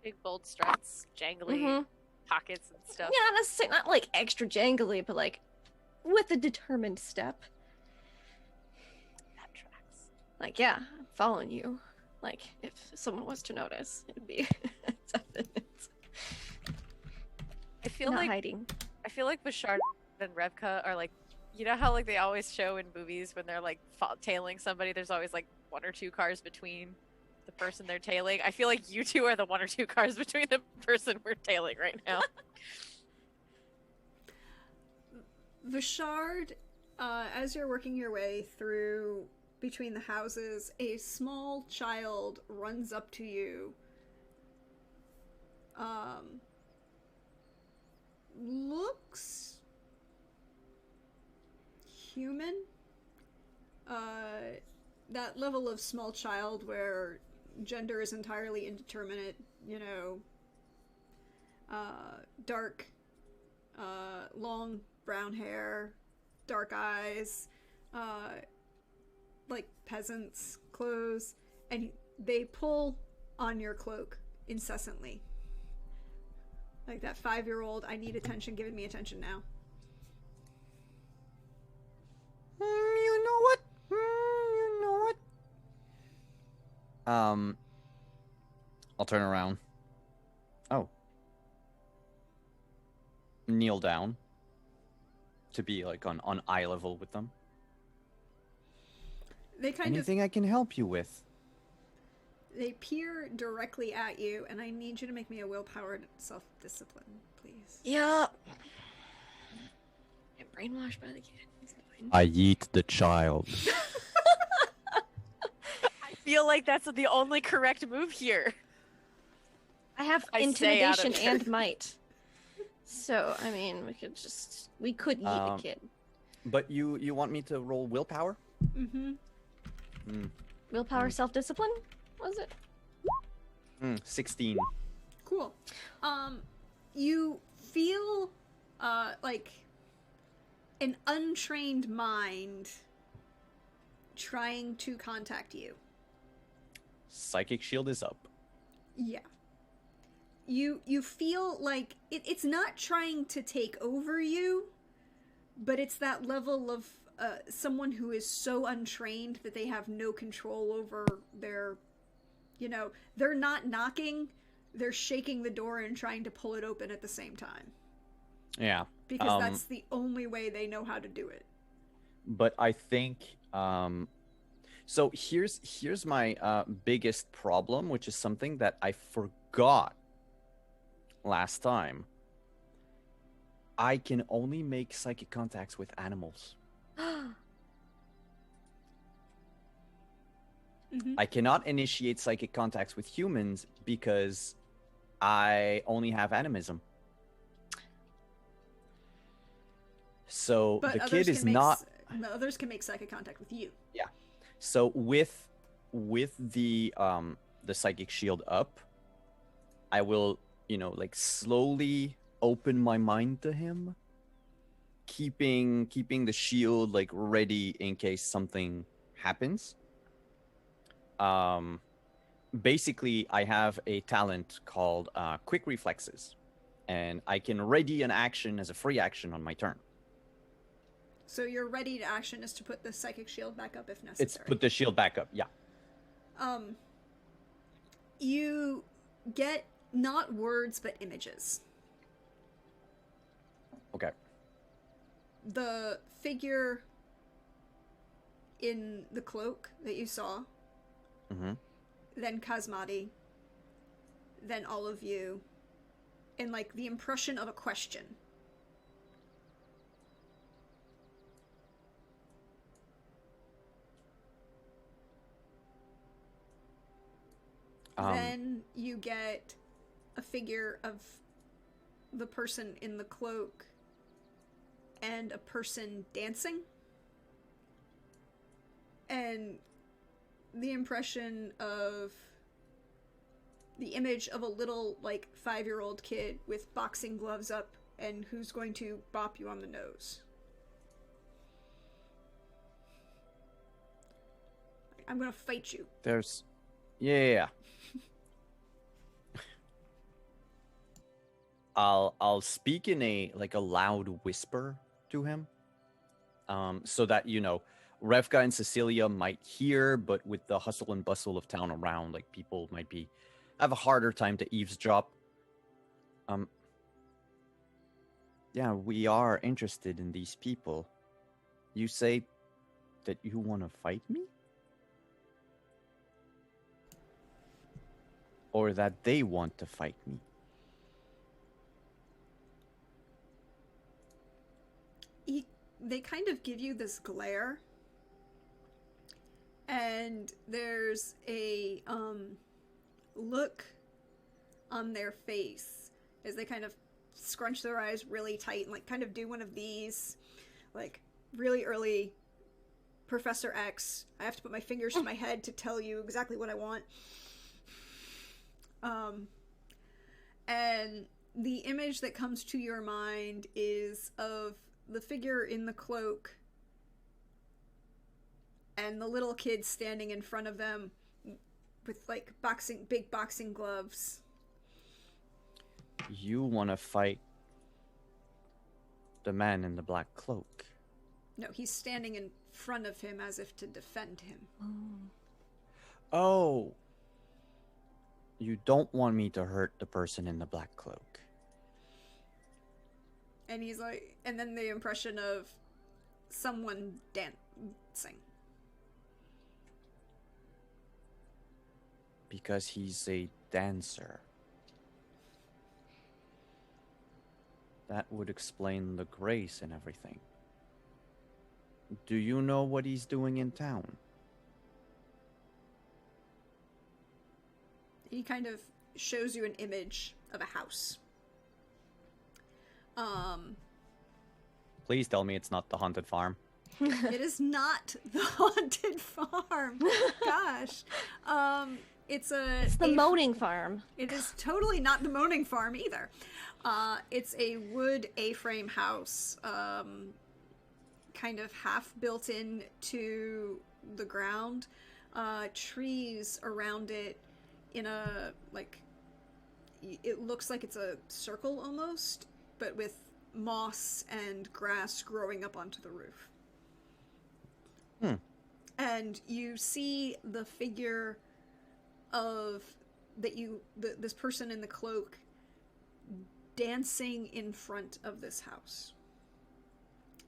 Big bold struts, jangly Mhm. pockets and stuff. Yeah, not necessarily not like extra jangly, but like with a determined step. That tracks. Like, yeah, I'm following you. Like, if someone was to notice, it'd be definite. I feel Not like hiding. Bashard and Revka are like, you know how like they always show in movies when they're like tailing somebody, there's always like one or two cars between the person they're tailing. I feel like you two are the one or two cars between the person we're tailing right now. Vishard, as you're working your way through between the houses, a small child runs up to you. Looks human. That level of small child where gender is entirely indeterminate, you know, dark, long brown hair, dark eyes, like peasants' clothes, and they pull on your cloak incessantly. Like that 5-year-old, I need attention, giving me attention now. You know what? You know what? I'll turn around. Oh. Kneel down. To be like on eye level with them. They kind Anything I can help you with? They peer directly at you, and I need you to make me a willpower self-discipline, please. Yeah. I'm brainwashed by the kid. He's fine. I eat the child. I feel like that's the only correct move here. I have I stay out of intimidation there. and might. So, I mean, we could eat a kid. But you want me to roll willpower? Mm-hmm. Willpower self-discipline? Was it? 16. Cool. You feel, like an untrained mind trying to contact you. Psychic shield is up. Yeah. You feel like it's not trying to take over you, but it's that level of someone who is so untrained that they have no control over their, you know, they're not knocking, they're shaking the door and trying to pull it open at the same time. Yeah. Because that's the only way they know how to do it. But I think so here's my biggest problem, which is something that I forgot last time. I can only make psychic contacts with animals. Mm-hmm. I cannot initiate psychic contacts with humans because I only have animism. So But the others kid is can make not. others can make psychic contact with you. So with the psychic shield up, I will, like slowly open my mind to him, keeping the shield like ready in case something happens. Basically, I have a talent called Quick Reflexes, and I can ready an action as a free action on my turn. So your ready to action is to put the psychic shield back up if necessary. It's put the shield back up, yeah. You get not words but images. Okay. The figure in the cloak that you saw, then Kazmati, then all of you, and like the impression of a question. Then you get a figure of the person in the cloak and a person dancing. And the impression of the image of a little, like, 5-year-old kid with boxing gloves up and who's going to bop you on the nose. I'm gonna fight you. There's... Yeah. I'll speak in a loud whisper to him, so that Revka and Cecilia might hear, but with the hustle and bustle of town around, like people might have a harder time to eavesdrop. Yeah, we are interested in these people. You say that you want to fight me? Or that they want to fight me? They kind of give you this glare, and there's a look on their face as they kind of scrunch their eyes really tight and like kind of do one of these like really early Professor X, I have to put my fingers to my head to tell you exactly what I want. And the image that comes to your mind is of the figure in the cloak and the little kid standing in front of them with like big boxing gloves. You want to fight the man in the black cloak? No, he's standing in front of him as if to defend him. Oh. You don't want me to hurt the person in the black cloak. And he's like, and then the impression of someone dancing. Because he's a dancer. That would explain the grace and everything. Do you know what he's doing in town? He kind of shows you an image of a house. Please tell me it's not the haunted farm. It is not the haunted farm. Gosh. It's the moaning farm. It is totally not the moaning farm either. It's a wood A-frame house, kind of half built in to the ground. Trees around it in a, like, it looks like it's a circle almost, but with moss and grass growing up onto the roof. And you see the figure of this person in the cloak dancing in front of this house.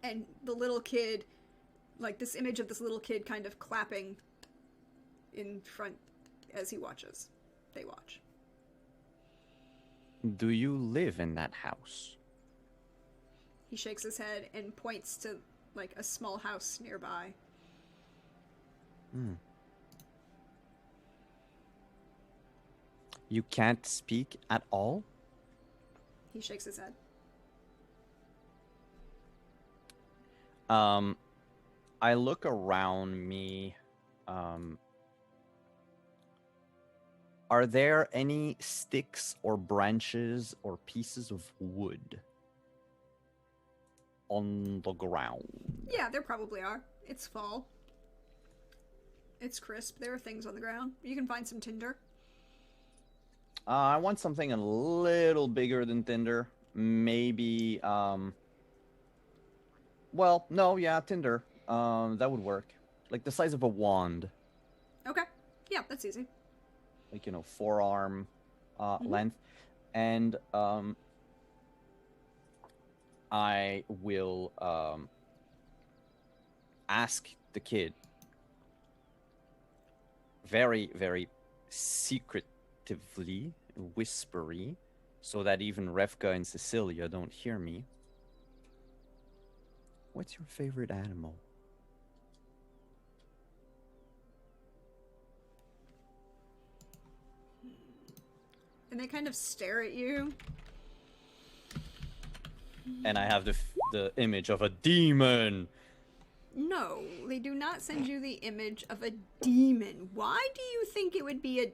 And the little kid, like this image of this little kid kind of clapping in front as he watches. They watch. Do you live in that house? He shakes his head and points to like a small house nearby. You can't speak at all? He shakes his head. I look around me. Are there any sticks or branches or pieces of wood on the ground? Yeah, there probably are. It's fall. It's crisp. There are things on the ground. You can find some tinder. I want something a little bigger than tinder. Maybe, well, no, yeah, tinder. That would work. Like the size of a wand. Okay. Yeah, that's easy. Like, forearm length. And I will ask the kid very, very secretively, whispery, so that even Revka and Cecilia don't hear me. What's your favorite animal? And they kind of stare at you. And I have the image of a demon. No, they do not send you the image of a demon. Why do you think it would be a...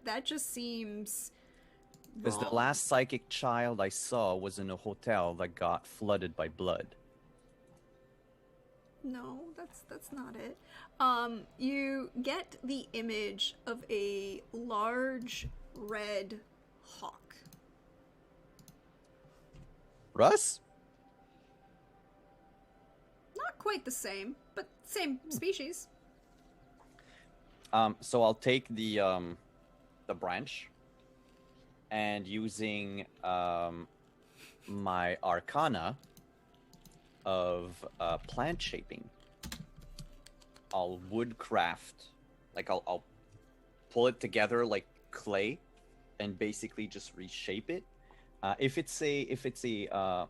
That just seems... Because the wrong. last psychic child I saw was in a hotel that got flooded by blood. No, that's not it. You get the image of a large red hawk. Russ? Not quite the same, but same species. So I'll take the branch, and using my arcana of plant shaping, I'll woodcraft, like I'll pull it together like clay, and basically just reshape it. If it's a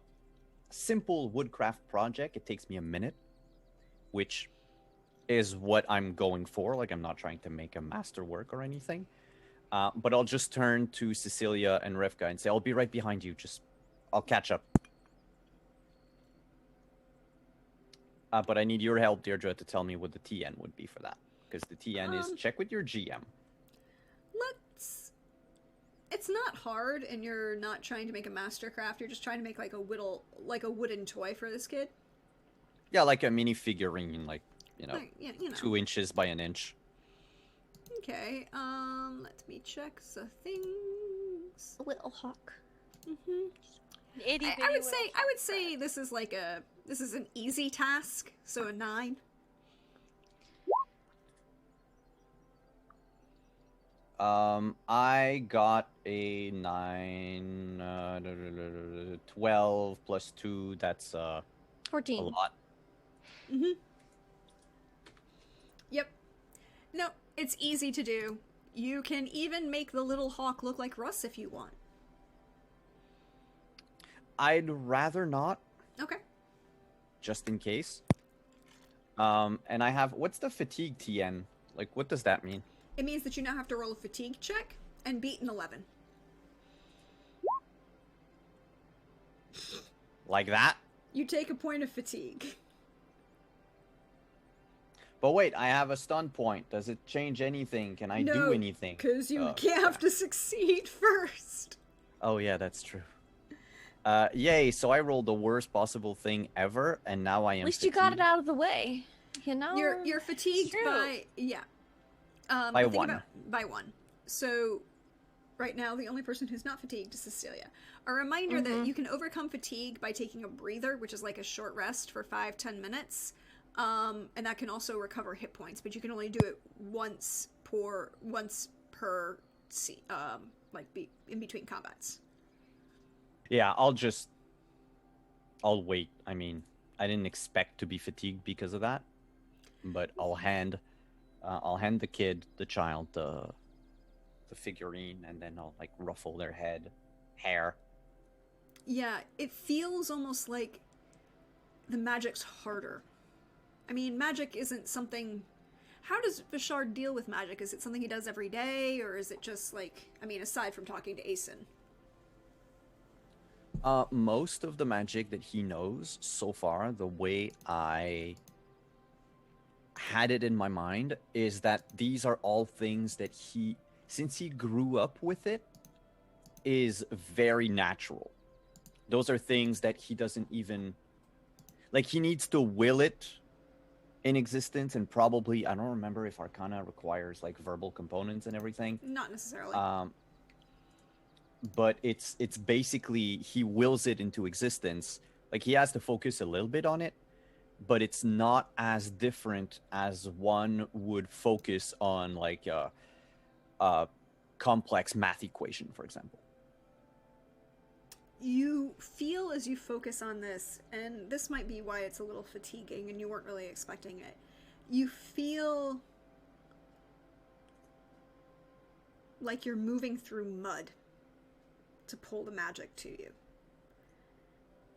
simple woodcraft project, it takes me a minute, which is what I'm going for. Like, I'm not trying to make a masterwork or anything. But I'll just turn to Cecilia and Rivka and say, I'll be right behind you. I'll catch up. But I need your help, Deirdre, to tell me what the TN would be for that. Because the TN is check with your GM. It's not hard, and you're not trying to make a mastercraft. You're just trying to make like a wooden toy for this kid. Yeah, like a mini figurine, like, Like, yeah, 2 inches by an inch. Okay, let me check the things. A little hawk. I would say this is an easy task, so a 9. I got a 9, 12 plus 2, that's 14. a lot. Yep. No, it's easy to do. You can even make the little hawk look like Russ if you want. I'd rather not, Okay. just in case. And I have, what's the fatigue TN? Like, what does that mean? It means that you now have to roll a fatigue check and beat an 11. Like that? You take a point of fatigue. But wait, I have a stun point. Does it change anything? Can I do anything? Because you Oh, have to succeed first. Oh yeah, that's true. Yay, so I rolled the worst possible thing ever, and now I am At least you got it fatigued. out of the way. You're fatigued true. by By think 1. by 1. So right now the only person who's not fatigued is Cecilia. A reminder that you can overcome fatigue by taking a breather, which is like a short rest for 5-10 minutes. And that can also recover hit points, but you can only do it once per in between combats. Yeah, I'll wait. I mean, I didn't expect to be fatigued because of that, but I'll hand the child, the figurine, and then I'll like ruffle their hair. Yeah, it feels almost like the magic's harder. I mean, magic isn't something... How does Vishard deal with magic? Is it something he does every day, or is it just like... I mean, aside from talking to Asen. Most of the magic that he knows so far, the way I had it in my mind, is that these are all things that he, since he grew up with it, is very natural. Those are things that he doesn't even, like, he needs to will it in existence, and probably, I don't remember if Arcana requires, like, verbal components and everything. Not necessarily. But it's basically, he wills it into existence. Like, he has to focus a little bit on it, but it's not as different as one would focus on, like, a complex math equation, for example. You feel as you focus on this, and this might be why it's a little fatiguing and you weren't really expecting it. You feel like you're moving through mud to pull the magic to you.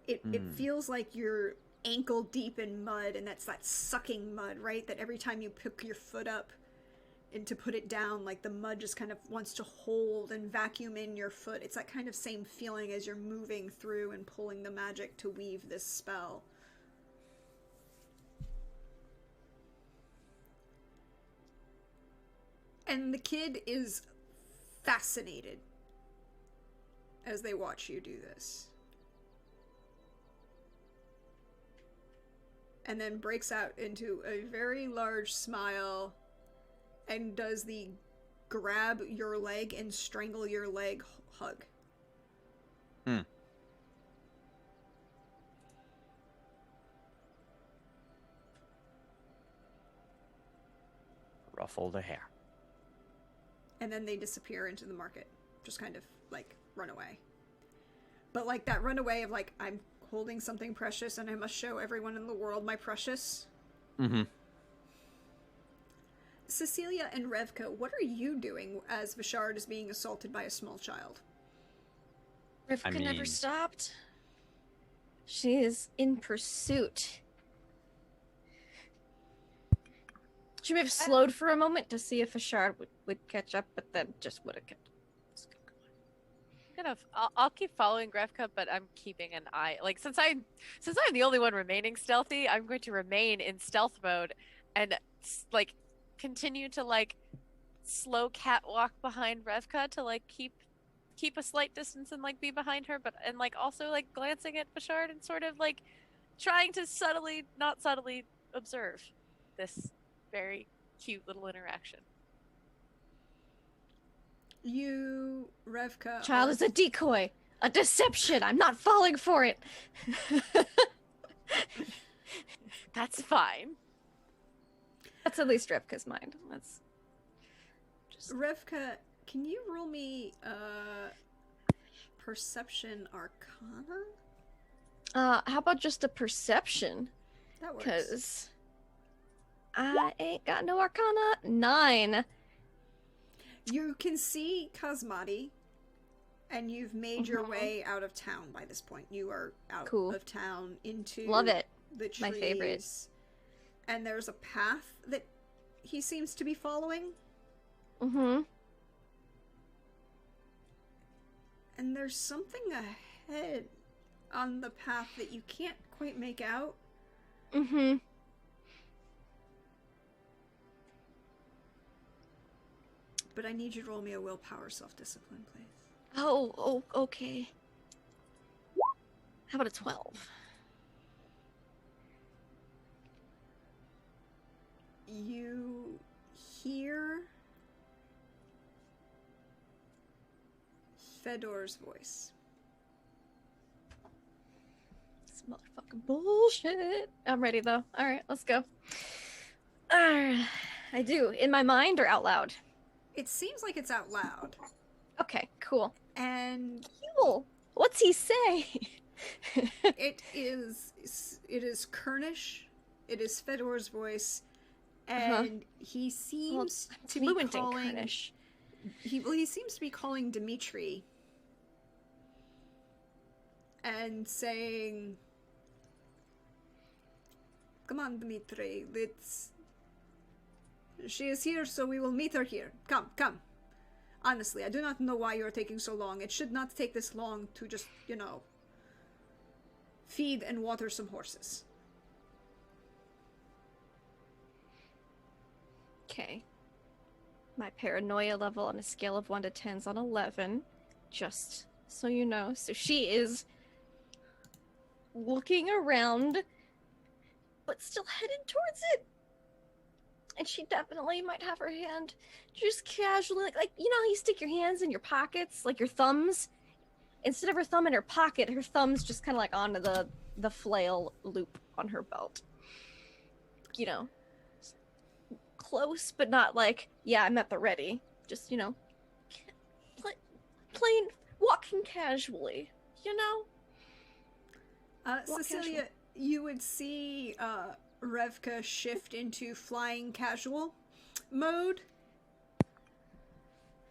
It feels like you're ankle deep in mud, and that's that sucking mud, right? That every time you pick your foot up and to put it down, like the mud just kind of wants to hold and vacuum in your foot. It's that kind of same feeling as you're moving through and pulling the magic to weave this spell. And the kid is fascinated as they watch you do this. And then breaks out into a very large smile and does the grab your leg and strangle your leg hug. Ruffle the hair. And then they disappear into the market. Just kind of, like, run away. But, like, that run away of, like, I'm holding something precious and I must show everyone in the world my precious. Mm-hmm. Cecilia and Revka, what are you doing as Vishard is being assaulted by a small child? Rivka never stopped. She is in pursuit. She may have slowed for a moment to see if Vishard would catch up, but then just would have kept. I'll keep following Grefka, but I'm keeping an eye. Like, since I'm the only one remaining stealthy, I'm going to remain in stealth mode and, like, continue to, like, slow catwalk behind Revka to, like, keep a slight distance and, like, be behind her, but and, like, also, like, glancing at Bashard and sort of, like, trying to not subtly observe this very cute little interaction. You, Revka... Child is a decoy. A deception. I'm not falling for it. That's fine. That's at least Revka's mind. That's just... Revka, can you roll me perception arcana? How about just a perception? That works. Because I ain't got no arcana. 9. You can see Kazmati, and you've made your way out of town by this point. You are out of town into Love it. The trees. My favorite. And there's a path that he seems to be following. Mm-hmm. And there's something ahead on the path that you can't quite make out. Mm-hmm. But I need you to roll me a willpower self-discipline, please. Oh, okay. How about a 12? You hear Fedor's voice. This motherfucking bullshit. I'm ready, though. Alright, let's go. I do. In my mind or out loud? It seems like it's out loud. Okay, cool. And Cool. What's he say? it is Kernish. It is Fedor's voice, and he seems to be calling. He seems to be calling Dimitri and saying, "Come on, Dimitri. She is here, so we will meet her here. Come. Honestly, I do not know why you are taking so long. It should not take this long to just, feed and water some horses. Okay. My paranoia level on a scale of 1 to 10 is on 11. Just so you know. So she is looking around, but still headed towards it. And she definitely might have her hand just casually, like you know how you stick your hands in your pockets, like your thumbs? Instead of her thumb in her pocket, her thumb's just kind of like onto the flail loop on her belt. You know, close, but not like, yeah, I'm at the ready. Just, you know, plain walking casually, you know? Cecilia, you would see Revka shift into flying casual mode.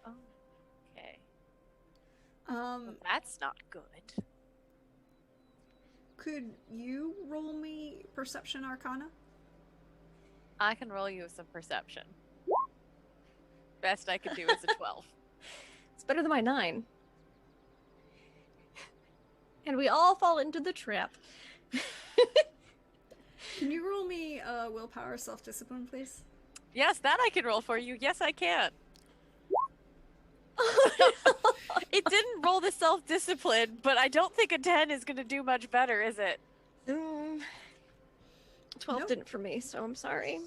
Oh, okay. Well, that's not good. Could you roll me Perception Arcana? I can roll you some perception. Best I can do is a 12. It's better than my 9. And we all fall into the trap. Can you roll me willpower self-discipline, please? Yes, that I can roll for you. Yes, I can. It didn't roll the self-discipline, but I don't think a 10 is going to do much better, is it? 12 Nope. didn't for me, so I'm sorry.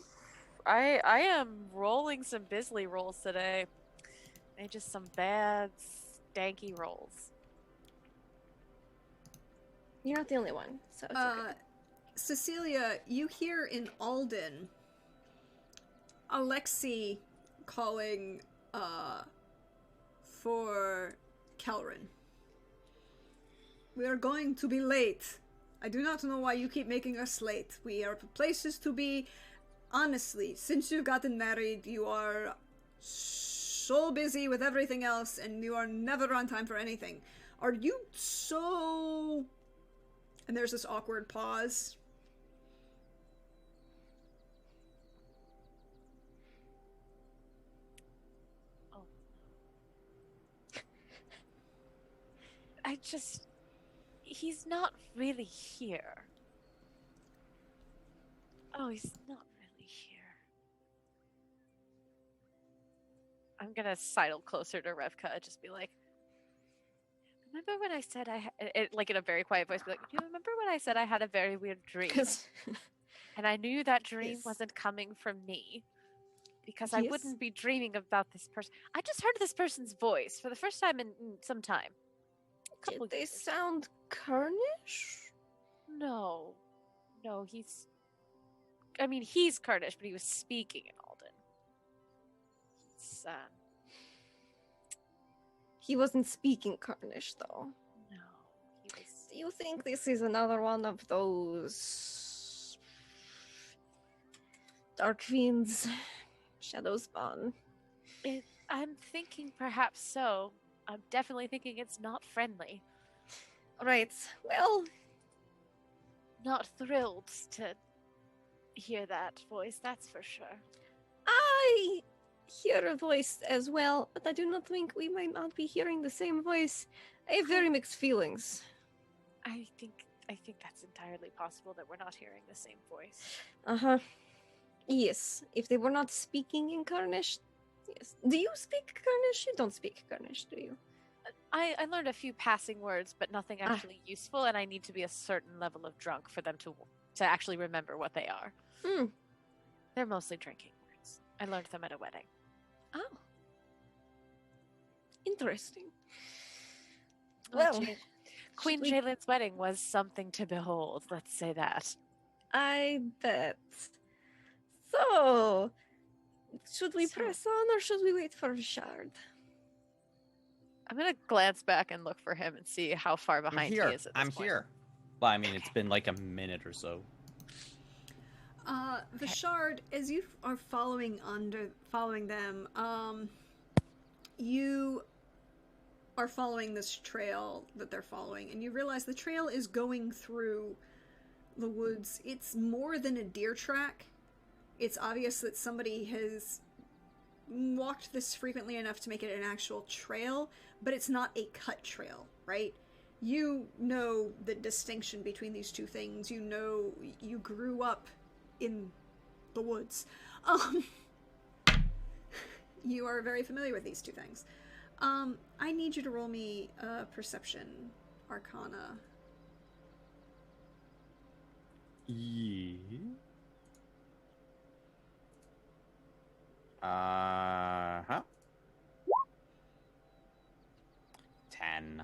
I am rolling some Bisley rolls today. They're just some bad, stanky rolls. You're not the only one, so it's okay. Cecilia, you hear in Alden Alexei calling for Kelrin. We are going to be late. I do not know why you keep making us late. We are places to be. Honestly, since you've gotten married, you are so busy with everything else and you are never on time for anything. Are you so... And there's this awkward pause. Oh. He's not really here. Oh, he's not really here. I'm gonna sidle closer to Revka and just be like, remember when I said like in a very quiet voice, be like, do you remember when I said I had a very weird dream? And I knew that dream Yes. wasn't coming from me. Because I Yes. wouldn't be dreaming about this person. I just heard this person's voice for the first time in some time. Did they years. sound Carnish? No. No, he's... I mean, he's Kurdish, but he was speaking in Alden. It's, He wasn't speaking Carnish, though. no. He was... Do you think this is another one of those dark fiends, shadow spawn? I'm thinking perhaps so. I'm definitely thinking it's not friendly. Right. Well, Not thrilled to hear that voice, that's for sure. I hear a voice as well, but I do not think we might not be hearing the same voice. I have very mixed feelings. I think that's entirely possible that we're not hearing the same voice. Uh-huh. Yes. If they were not speaking in Carnish, yes. Do you speak Carnish? You don't speak Carnish, do you? I learned a few passing words, but nothing actually useful, and I need to be a certain level of drunk for them to actually remember what they are. Hmm. They're mostly drinking words. I learned them at a wedding. Oh. Interesting. Well, Well, Queen we- Jalen's wedding was something to behold, let's say that. I bet. So, should we So- press on or should we wait for Richard? I'm gonna glance back and look for him and see how far I'm behind here. he is at this I'm point. here. Well, I mean, it's been like a minute or so. Vishard, as you are following them, you are following this trail that they're following, and you realize the trail is going through the woods. It's more than a deer track. It's obvious that somebody has walked this frequently enough to make it an actual trail, but it's not a cut trail, right? You know the distinction between these two things. You know, you grew up in the woods. You are very familiar with these two things. I need you to roll me a perception arcana. Yeah. Huh? 10.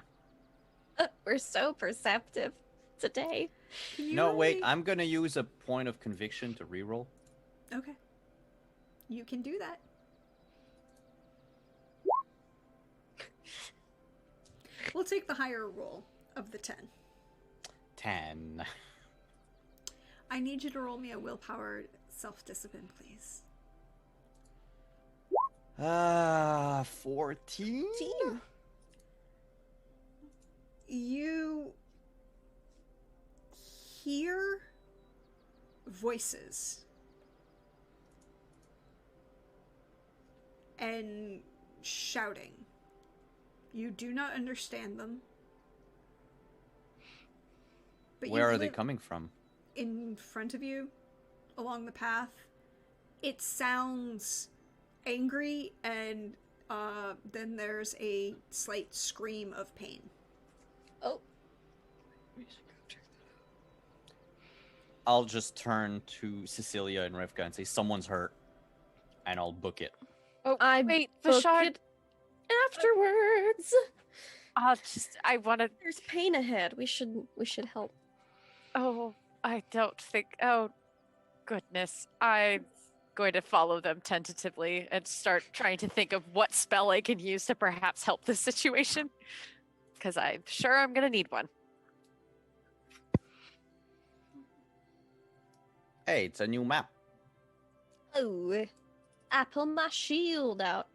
We're so perceptive today. Can you No, roll wait. me- I'm gonna use a point of conviction to reroll. Okay. You can do that. We'll take the higher roll of the 10. 10. I need you to roll me a willpower self-discipline, please. 14? You hear voices and shouting. You do not understand them. But Where you are they live coming from? in front of you, along the path. It sounds angry, and then there's a slight scream of pain. Oh. I'll just turn to Cecilia and Rivka and say, someone's hurt. And I'll book it. Oh, I wait, book Vashard. it afterwards. I want to. There's pain ahead. We should help. Oh, I don't think. Oh, goodness. I'm going to follow them tentatively and start trying to think of what spell I can use to perhaps help this situation. Because I'm sure I'm going to need one. Hey, it's a new map. Oh, I pull my shield out.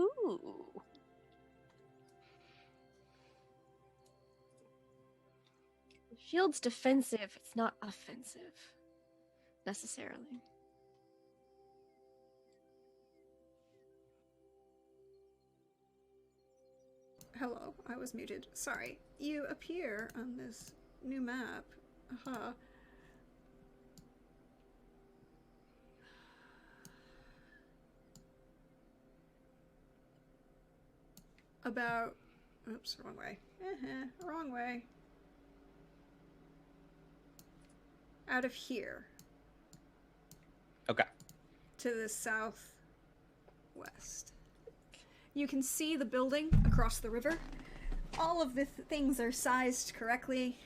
Ooh. The shield's defensive. It's not offensive, necessarily. Hello, I was muted. Sorry. You appear on this new map. About... Oops, wrong way. Wrong way. Out of here. Okay. To the southwest. You can see the building across the river. All of the things are sized correctly.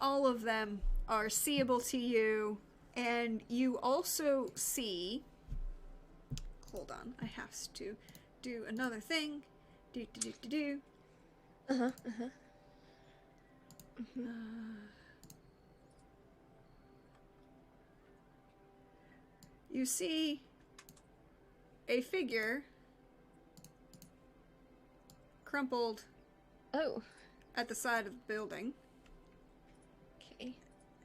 All of them are seeable to you. And you also see... Hold on, I have to do another thing. You see a figure crumpled Oh, at the side of the building. okay.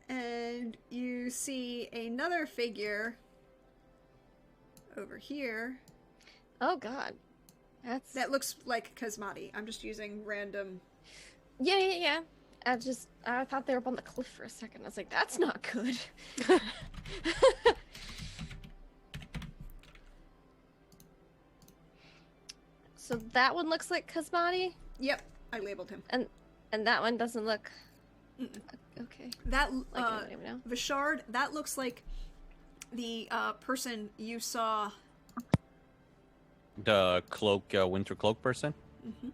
And you see another figure over here Oh God, that's that looks like Kazmati. I'm just using random... yeah. I thought they were up on the cliff for a second. I was like, that's not good. So that one looks like Kazmati, Yep, I labeled him. and that one doesn't look okay. That, Like anybody now? Vashard, that looks like the person you saw. The cloak, winter cloak person? Mhm.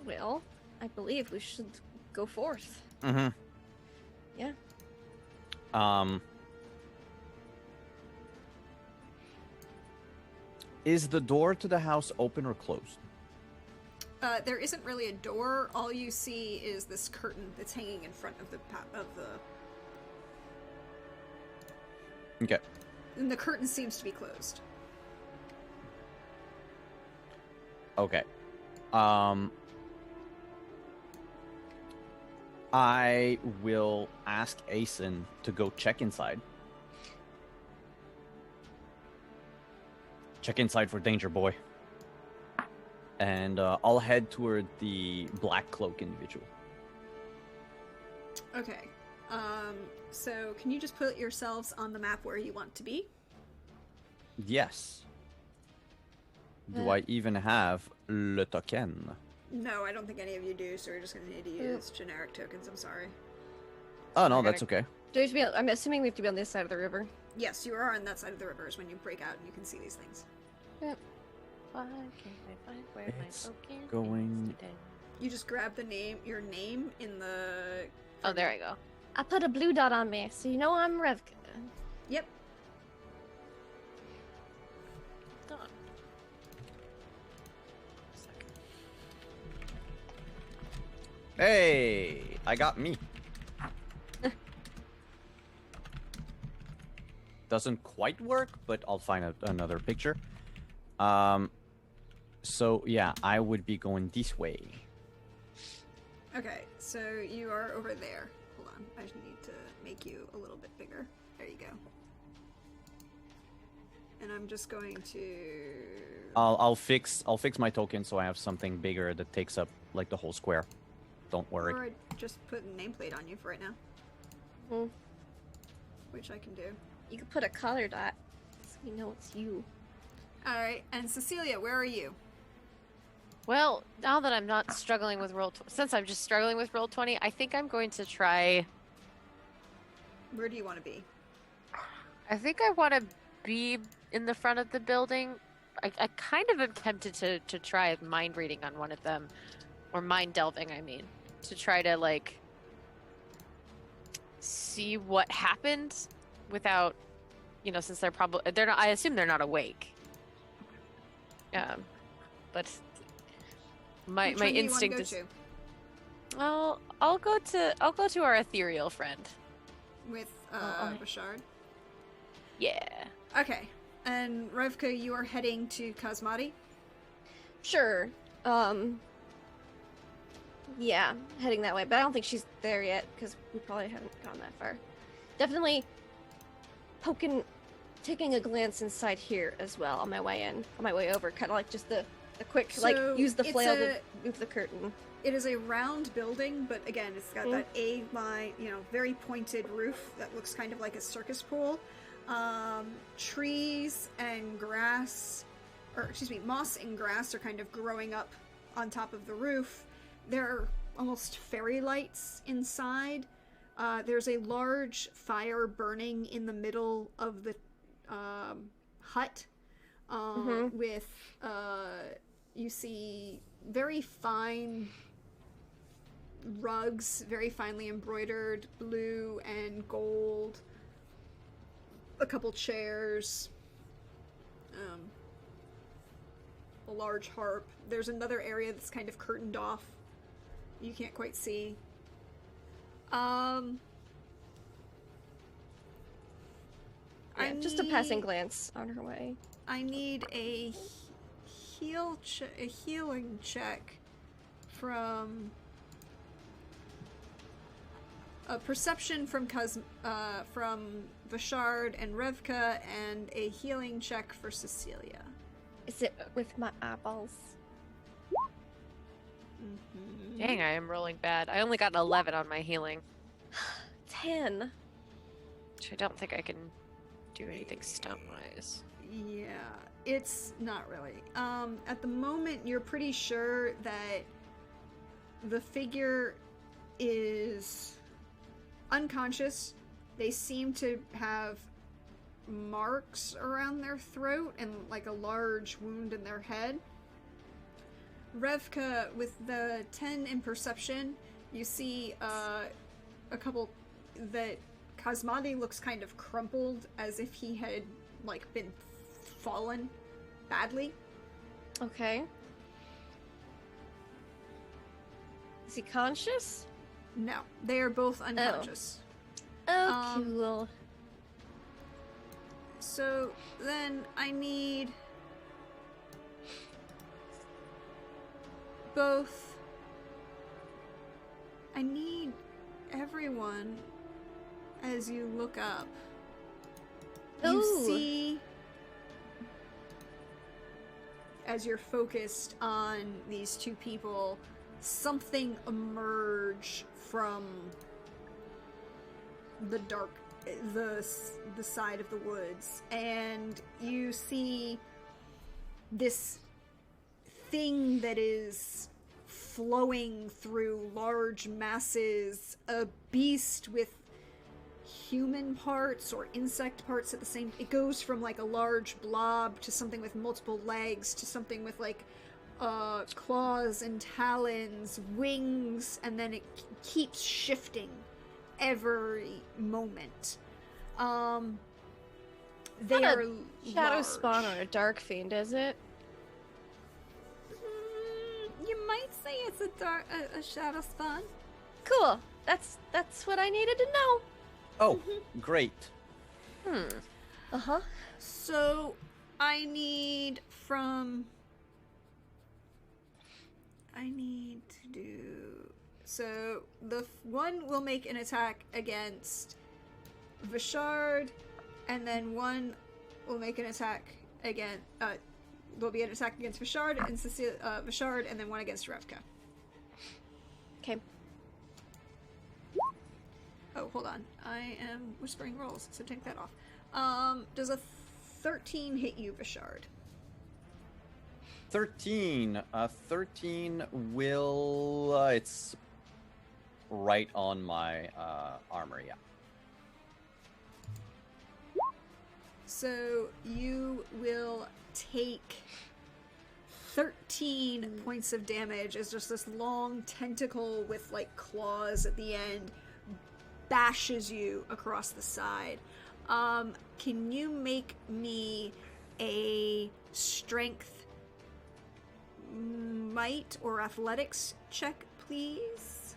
Well, I believe we should go forth. Mm-hmm. Yeah. Is the door to the house open or closed? There isn't really a door. All you see is this curtain that's hanging in front of the Okay. And the curtain seems to be closed. Okay. I will ask Asen to go check inside. Check inside for danger, boy. And I'll head toward the black cloak individual. Okay. So can you just put yourselves on the map where you want to be? Yes. Do I even have le token? No, I don't think any of you do, so we're just gonna need to use generic tokens, I'm sorry. Oh, no, that's okay. Do we have to be on, I'm assuming we have to be on this side of the river. Yes, you are on that side of the river is when you break out and you can see these things. Yep. Why can't I find where It's my token going- is today? You just grab your name in the... Oh, there I go. I put a blue dot on me, so you know I'm Revka. Yep. Done. Second. Hey, I got me. Doesn't quite work, but I'll find another picture. So yeah, I would be going this way. Okay, so you are over there. Hold on, I just need to make you a little bit bigger. There you go. And I'm just going to... I'll fix my token so I have something bigger that takes up like the whole square. Don't worry. Or I just put a nameplate on you for right now. Hmm. Which I can do. You could put a color dot, so we know it's you. Alright, and Cecilia, where are you? Well, now that I'm not struggling with since I'm just struggling with Roll20, I think I'm going to try. Where do you want to be? I think I want to be in the front of the building. I kind of am tempted to try mind reading on one of them, or mind delving. I mean, to try to like see what happened without, since they're not. I assume they're not awake. But my Which one do you wanna instinct go is. to? Well, I'll go to our ethereal friend. With okay. Bashard? Yeah. Okay. And Revka, you are heading to Kazmati? Sure. Yeah, heading that way, but I don't think she's there yet, because we probably haven't gone that far. Definitely taking a glance inside here as well on my way over, kind of like just the quick, So use the it's flail to move the curtain. It is a round building, but again, it's got that A-line, very pointed roof that looks kind of like a circus pole. Trees and grass, moss and grass are kind of growing up on top of the roof. There are almost fairy lights inside. There's a large fire burning in the middle of the hut with, you see very fine rugs, very finely embroidered, blue and gold. A couple chairs. A large harp. There's another area that's kind of curtained off. You can't quite see. Just a passing glance on her way. I need a healing check from a perception from Vashard and Revka, and a healing check for Cecilia. Is it with my eyeballs? Dang, I am rolling bad. I only got an 11 on my healing. 10. Which I don't think I can do anything stunt-wise. Yeah, it's not really. At the moment, you're pretty sure that the figure is unconscious. They seem to have marks around their throat and like a large wound in their head. Revka, with the 10 in perception, you see a couple that Kazmati looks kind of crumpled, as if he had like been fallen badly. Okay. Is he conscious? No, they are both unconscious. Oh, cool. So then I need both. I need everyone, as you look up, you Ooh. see, as you're focused on these two people, something emerge from the dark, the side of the woods, and you see this thing that is flowing through large masses, a beast with human parts or insect parts at the same. It goes from like a large blob to something with multiple legs to something with like claws and talons, wings, and then it keeps shifting every moment. They Not are a shadow large. spawn or a dark fiend, is it? You might say it's a shadow spawn. Cool. That's what I needed to know. Oh, great. Uh-huh. So I need to do. So the one will make an attack against Vishard, and then one will make an attack against. There'll be an attack against Vishard and Vishard, and then one against Revka. Okay. Oh, hold on. I am whispering rolls, so take that off. Does a 13 hit you, Vishard? 13. 13 will. It's right on my armor, yeah. So you will take 13 points of damage as just this long tentacle with like claws at the end bashes you across the side. Can you make me a strength, might, or athletics check, please?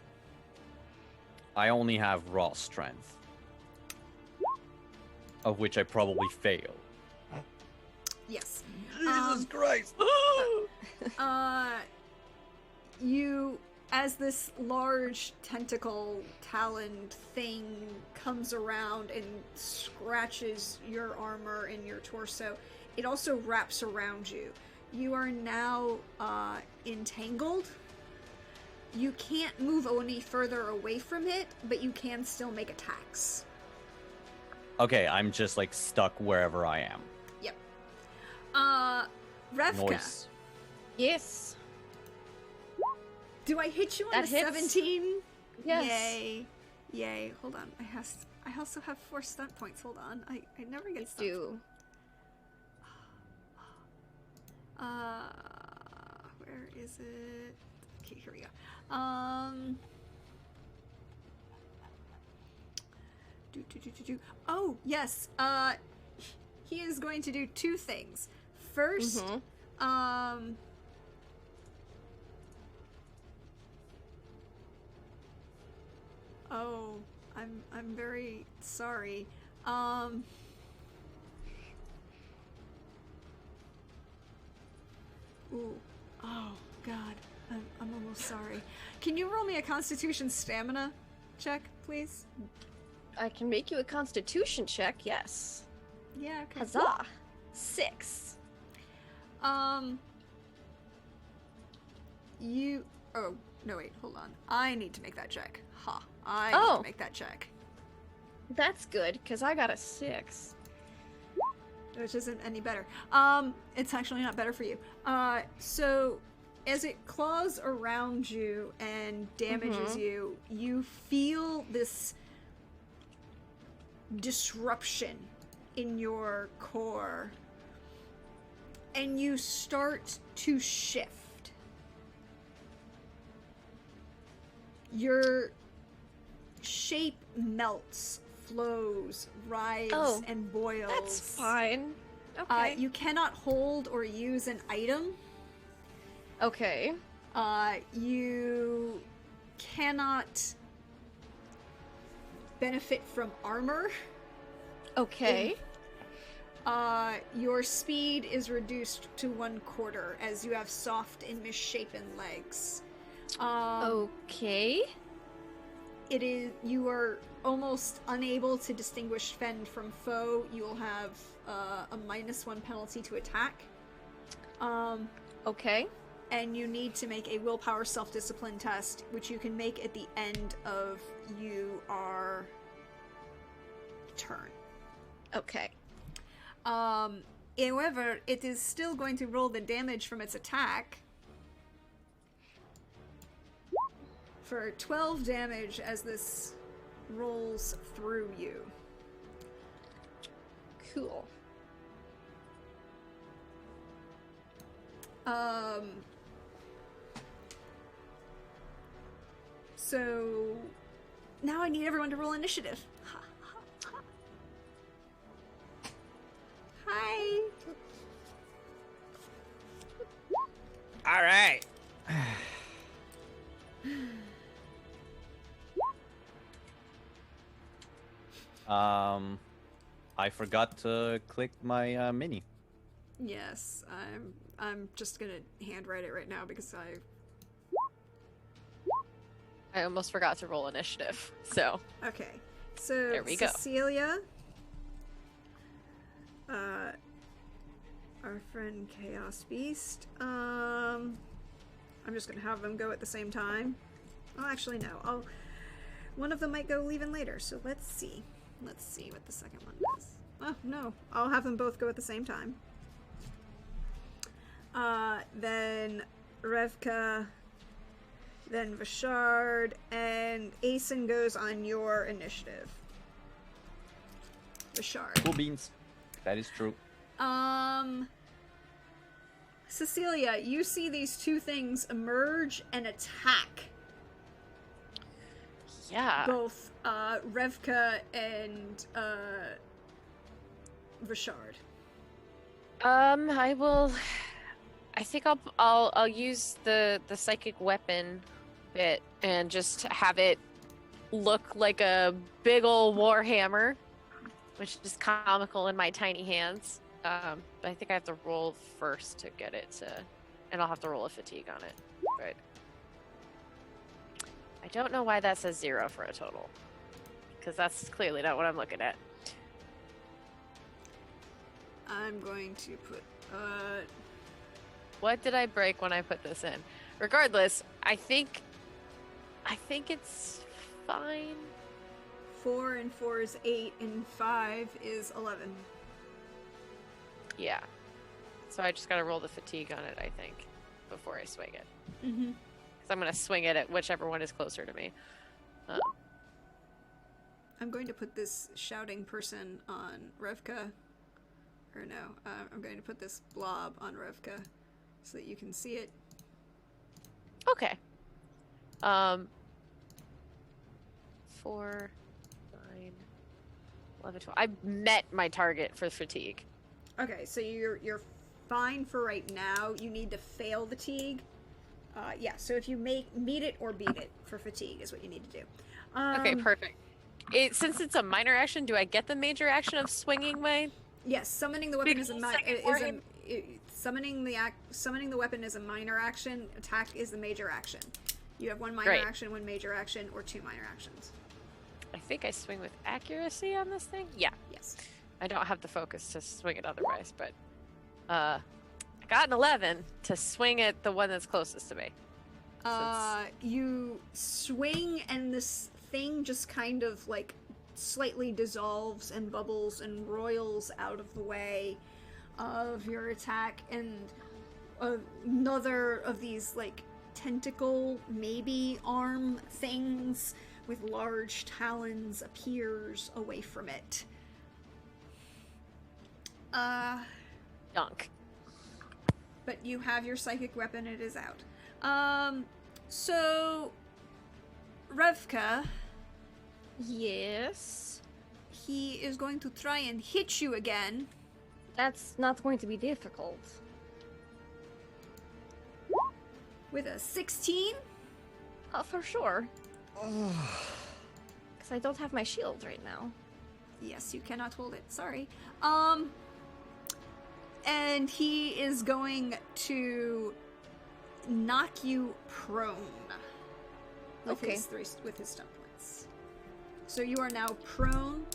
I only have raw strength, of which I probably fail. Yes. Jesus Christ! You, as this large tentacle taloned thing comes around and scratches your armor and your torso, it also wraps around you. You are now entangled. You can't move any further away from it, but you can still make attacks. Okay, I'm just like stuck wherever I am. Yep. Revka, Noise. Yes. do I hit you on That a hits. 17? Yes. Yay. Yay. Hold on. I also have 4 stunt points. Hold on. I never get stunt. Do. Where is it? Okay, here we go. Oh, yes. He is going to do 2 things. First, oh, I'm very sorry. Ooh. Oh, God. I'm almost sorry. Can you roll me a Constitution Stamina check, please? I can make you a Constitution check, yes. Yeah, okay. Huzzah! 6. You... Oh, no, wait, hold on. I need to make that check. Ha. I need to make that check. That's good, because I got a 6. Which isn't any better. It's actually not better for you. So, as it claws around you and damages you, you feel this disruption in your core. And you start to shift. Your shape melts, flows, writhes, and boils. That's fine. Okay. You cannot hold or use an item. Okay. You cannot benefit from armor. Okay. Your speed is reduced to 1/4 as you have soft and misshapen legs. Okay. you are almost unable to distinguish friend from foe. You will have a -1 penalty to attack. Okay. And you need to make a willpower self-discipline test, which you can make at the end of your turn. Okay. However, it is still going to roll the damage from its attack for 12 damage as this rolls through you. Cool. So now I need everyone to roll initiative. Hi. All right. I forgot to click my mini. Yes, I'm just gonna handwrite it right now because I almost forgot to roll initiative. So okay. So there we go. Cecilia, our friend Chaos Beast. I'm just gonna have them go at the same time. Oh, actually no. One of them might go even later. So let's see. Let's see what the second one is. Oh no, I'll have them both go at the same time. Then Revka, then Vishard, and Asen goes on your initiative. Vishard. Cool beans. That is true. Cecilia, you see these two things emerge and attack yeah. both Revka and Vishard. I think I'll use the psychic weapon bit and just have it look like a big ol' warhammer, which is comical in my tiny hands. But I think I have to roll first to get it to, and I'll have to roll a fatigue on it. Right. I don't know why that says 0 for a total, because that's clearly not what I'm looking at. I'm going to put What did I break when I put this in? Regardless, I think it's fine. 4 and 4 is 8 and 5 is 11. Yeah. So I just gotta roll the fatigue on it, I think, before I swing it. Mm-hmm. Because I'm gonna swing it at whichever one is closer to me. I'm going to put this shouting person on Revka. Or no, I'm going to put this blob on Revka so that you can see it. Okay. 4, 9, 11, 12. I met my target for fatigue. Okay, so you're fine for right now. You need to fail fatigue. Yeah, so if you meet it or beat it for fatigue is what you need to do. Okay, perfect. Since it's a minor action, do I get the major action of swinging my? Yes, summoning the weapon Because summoning the weapon is a minor action. Attack is the major action. You have one minor Great. action, one major action, or 2 minor actions. I think I swing with accuracy on this thing. Yeah, Yes. I don't have the focus to swing it otherwise, but I got an 11 to swing at the one that's closest to me. You swing and this thing just kind of like slightly dissolves and bubbles and roils out of the way of your attack, and another of these like tentacle, maybe arm things with large talons appears away from it. Dunk. But you have your psychic weapon, it is out. So Revka, Yes. he is going to try and hit you again. That's not going to be difficult. With a 16? For sure. Because I don't have my shield right now. Yes, you cannot hold it. Sorry. And he is going to knock you prone with Okay. his stun points. So you are now prone.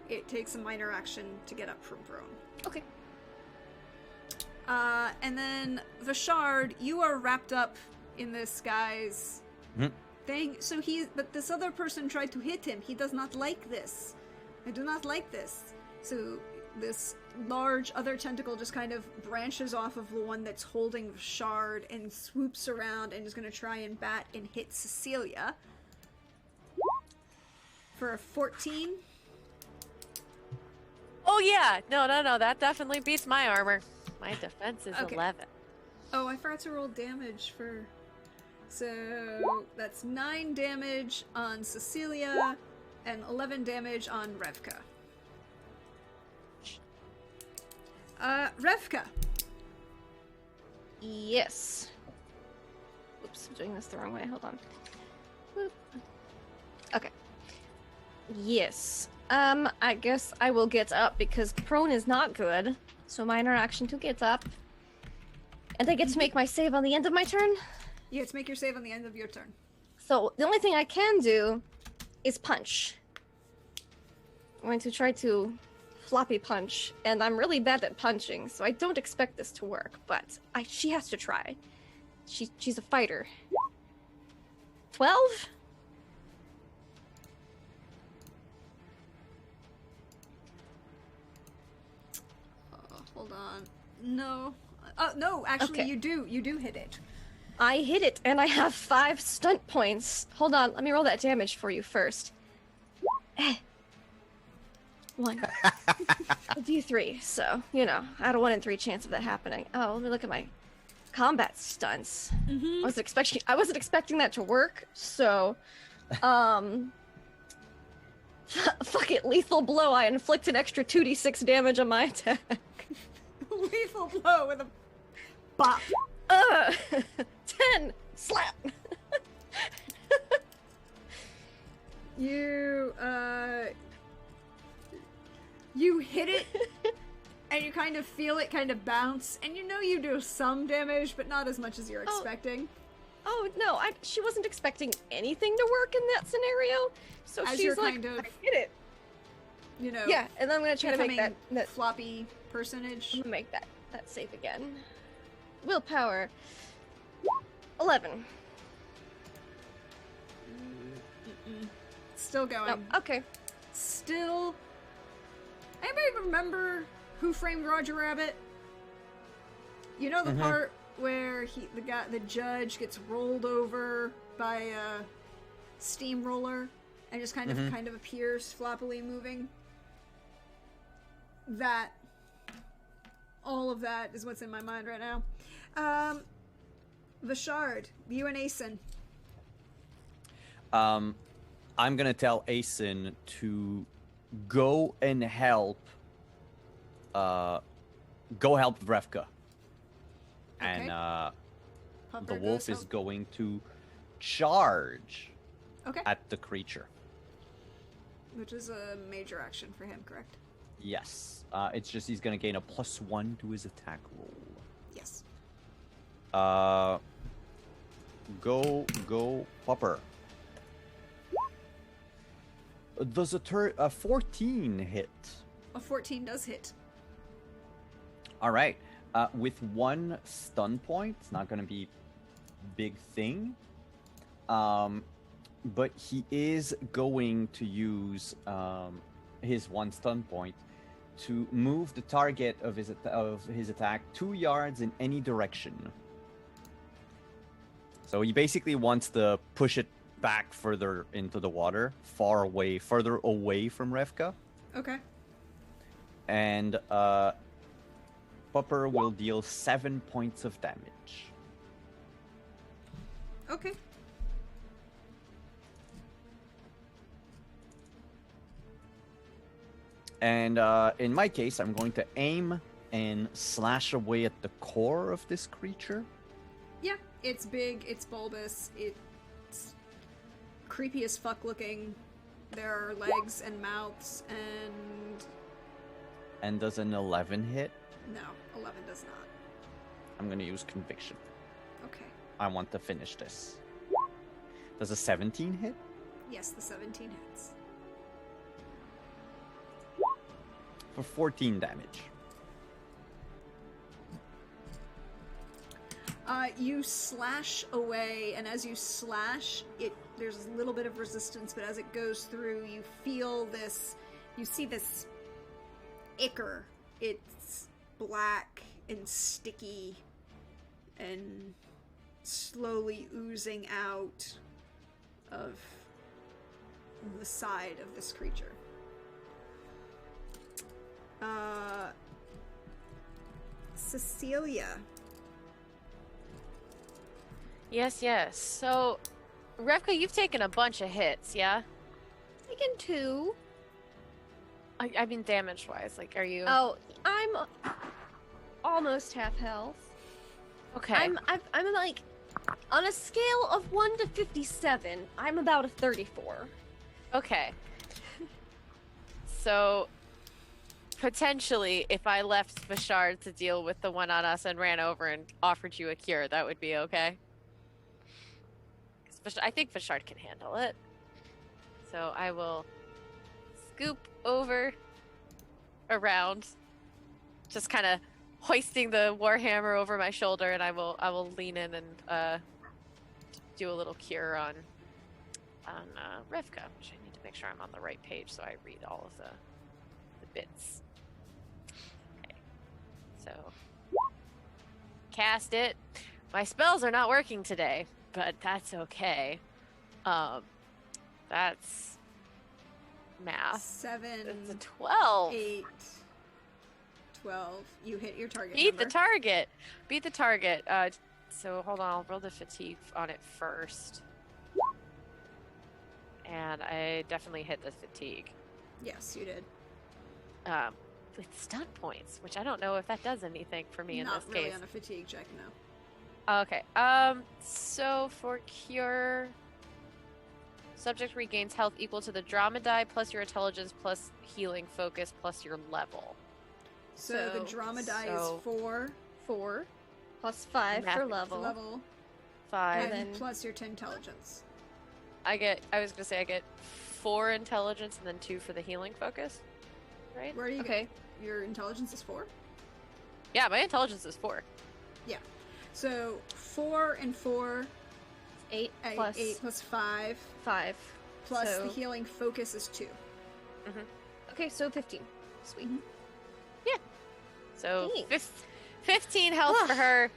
It takes a minor action to get up from prone. Okay. And then Vishard, you are wrapped up in this guy's thing. So but this other person tried to hit him. He does not like this. I do not like this. So this large other tentacle just kind of branches off of the one that's holding Vishard and swoops around and is going to try and bat and hit Cecilia for a 14. Oh yeah, no, that definitely beats my armor. My defense is Okay. 11. Oh, I forgot to roll damage for... So, that's 9 damage on Cecilia and 11 damage on Revka. Revka. Yes. Oops, I'm doing this the wrong way. Hold on. Whoop. Okay. Yes. I guess I will get up because prone is not good. So minor action to get up. And I get to make my save on the end of my turn. You get to make your save on the end of your turn. So the only thing I can do is punch. I'm going to try to floppy punch, and I'm really bad at punching, so I don't expect this to work, but she has to try. She's a fighter. 12? Hold on. No. No, actually Okay. you do hit it. I hit it, and I have 5 stunt points. Hold on, let me roll that damage for you first. 1. A D3, so, I had a 1 in 3 chance of that happening. Oh, let me look at my combat stunts. Mm-hmm. I wasn't expecting that to work, so, fuck it, lethal blow. I inflict an extra 2d6 damage on my attack. Lethal blow with a bop. 10! Slap! You hit it, and you kind of feel it kind of bounce, and you do some damage, but not as much as you're expecting. Oh, no, she wasn't expecting anything to work in that scenario, so As she's you're like, kind of- I hit it. Yeah, and then I'm gonna try to make becoming that floppy personage. I'm gonna make that save again. Willpower. 11. Still going. Oh, okay. Still. Anybody remember Who Framed Roger Rabbit? You know the part where the judge gets rolled over by a steamroller and just kind of appears floppily moving? All of that is what's in my mind right now. Vishard, you and Asen. I'm gonna tell Asen to go and help. Go help Vrevka. And Pupper the goes wolf is help. going to charge Okay. at the creature. Which is a major action for him, correct? Yes. It's just he's gonna gain a +1 to his attack roll. Yes. Go, Pupper. Does a 14 hit? A 14 does hit. All right. With 1 stun point, it's not going to be big thing. But he is going to use his 1 stun point to move the target of his attack 2 yards in any direction. So he basically wants to push it back further into the water, further away from Revka. Okay. And Pupper will deal 7 points of damage. Okay. And in my case, I'm going to aim and slash away at the core of this creature. Yeah, it's big, it's bulbous, it's creepy as fuck looking. There are legs and mouths and... And does an 11 hit? No, 11 does not. I'm going to use Conviction. Okay. I want to finish this. Does a 17 hit? Yes, the 17 hits. for 14 damage. You slash away, and as you slash, there's a little bit of resistance, but as it goes through, you feel this, you see this ichor. It's black and sticky and slowly oozing out of the side of this creature. Cecilia. Yes. So, Revka, you've taken a bunch of hits, yeah? Taken 2. I mean, damage-wise, like, are you... Oh, I'm almost half health. Okay. I'm like, on a scale of 1 to 57, I'm about a 34. Okay. So, potentially, if I left Vashard to deal with the one on us and ran over and offered you a cure, that would be okay? 'Cause I think Vashard can handle it. So I will scoop over around, just kind of hoisting the warhammer over my shoulder, and I will lean in and do a little cure on Rivka, which I need to make sure I'm on the right page so I read all of the bits. Okay, so cast it. My spells are not working today, but that's okay. That's math. 7, It's a 12. 8, 12. You hit your target Beat number. the target. Beat the target. So hold on, I'll roll the fatigue on it first. And I definitely hit the fatigue. Yes, you did. With stun points, which I don't know if that does anything for me in Not this really case. on a fatigue check, no. Okay. So for cure, subject regains health equal to the dromedai plus your intelligence plus healing focus plus your level. So the dromedai is 4 4 plus 5 Math for is level. level, 5. and then- plus your 10 intelligence. I was gonna say I get 4 intelligence and then 2 for the healing focus. Right? Where are you? Okay. Your intelligence is 4? Yeah, my intelligence is 4. So 4 and 4, 8 8 plus plus 5, 5. plus So- the healing focus is 2. Okay, so 15. Sweet. So Thanks. 15 health for her,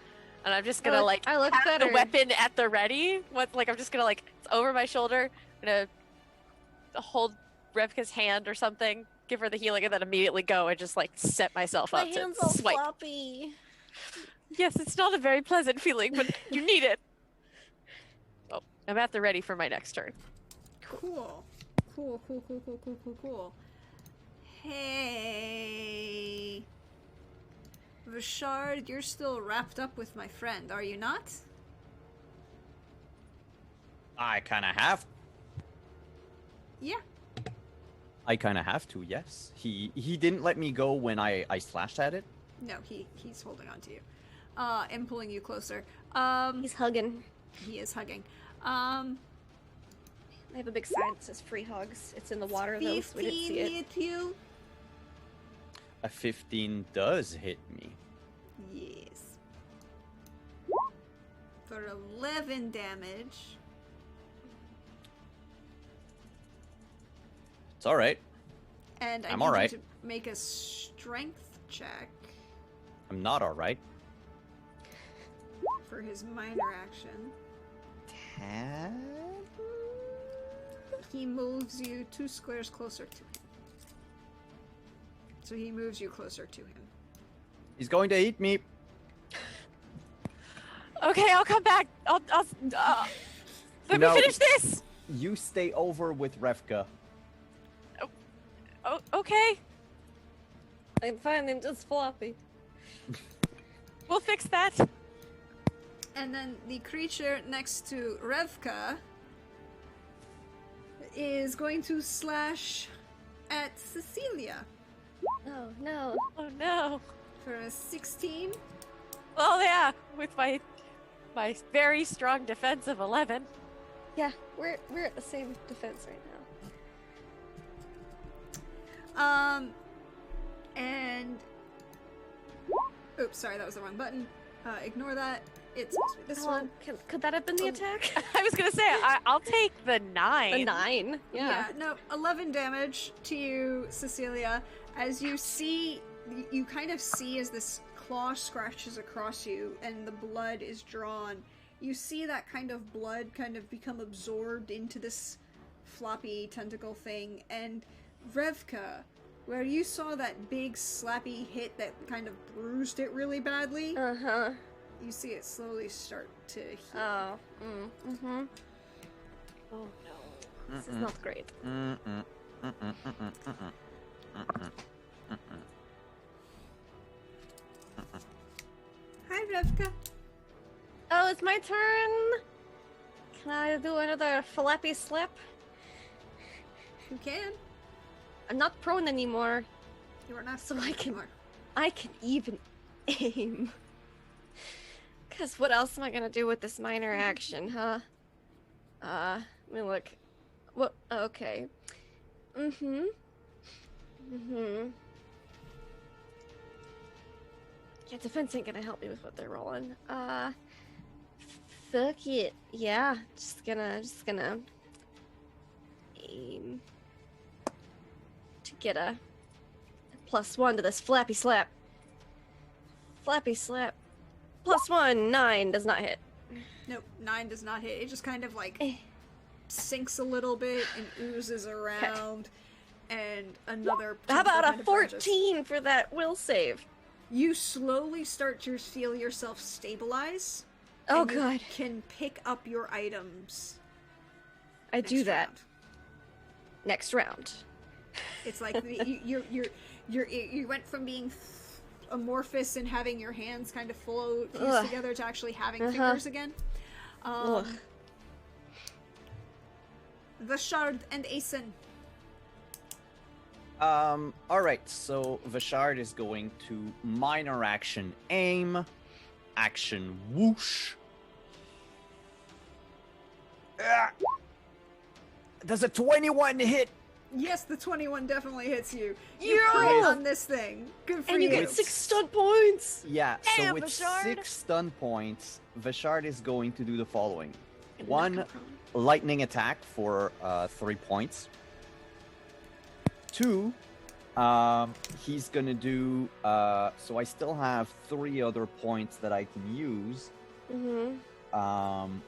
and I'm just gonna I look have better. the weapon at the ready. I'm just gonna it's over my shoulder. I'm gonna hold Revka's hand or something, give her the healing, and then immediately go and just set myself My up hands to all swipe. floppy. Yes, it's not a very pleasant feeling, but you need it. Oh, I'm at the ready for my next turn. Cool. Cool. Hey. Vashard, you're still wrapped up with my friend, are you not? I kind of have. Yeah. I kind of have to, yes. He didn't let me go when I slashed at it. No, he's holding on to you. And pulling you closer. He's hugging. He is hugging. I have a big sign that says free hugs. It's in the water though, so we didn't see it. hit you? A 15 does hit me. Yes. For 11 damage. It's all right. And I I'm need all right. you to make a strength check I'm not all right. for his minor action. He moves you 2 squares closer to him. So he moves you closer to him. He's going to eat me. Okay, I'll come back. Let me No. finish this. You stay over with Revka. Oh, okay. I'm fine, I'm just floppy. We'll fix that. And then the creature next to Revka is going to slash at Cecilia Oh no. Oh no. for a 16. Oh yeah, with my very strong defense of 11. Yeah, we're at the same defense right now. And oops, sorry, that was the wrong button. Ignore that. It's supposed to be this one. Could that have been the attack? I was gonna say I'll take the 9. The 9. Yeah. No, 11 damage to you, Cecilia. As you see, you kind of see as this claw scratches across you and the blood is drawn. You see that kind of blood kind of become absorbed into this floppy tentacle thing. And Revka, where you saw that big slappy hit that kind of bruised it really badly, you see it slowly start to heal. Oh. Mm-hmm. Oh no. This is not great. Hi, Revka. Oh, it's my turn. Can I do another flappy slap? You can. I'm not prone anymore. You are not So prone I can- anymore. I can even aim. Cause what else am I gonna do with this minor action, huh? Let me look. What? Okay. Yeah, defense ain't gonna help me with what they're rolling. Fuck it. Yeah, just gonna aim to get a +1 to this flappy slap. Flappy slap. +1, 9 does not hit. Nope, 9 does not hit. It just kind of like Eh. sinks a little bit and oozes around. And another. How about kind a of emerges. 14 for that will save? You slowly start to feel yourself stabilize. Oh and you god. can pick up your items. I do next that round. next round. It's like you went from being amorphous and having your hands kind of fused Ugh. together to actually having Uh-huh. fingers again. Ugh. Vashard and Asen. Alright, so Vashard is going to minor action aim, action whoosh. Ah! Does a 21 hit? Yes, the 21 definitely hits you. Yeah! You crit on this thing. Good for And you you. get 6 stun points. Yeah, so Damn, with Vashard! 6 stun points, Vashard is going to do the following. And One knock him lightning attack for 3 points. 2, he's gonna do, so I still have 3 other points that I can use. prone.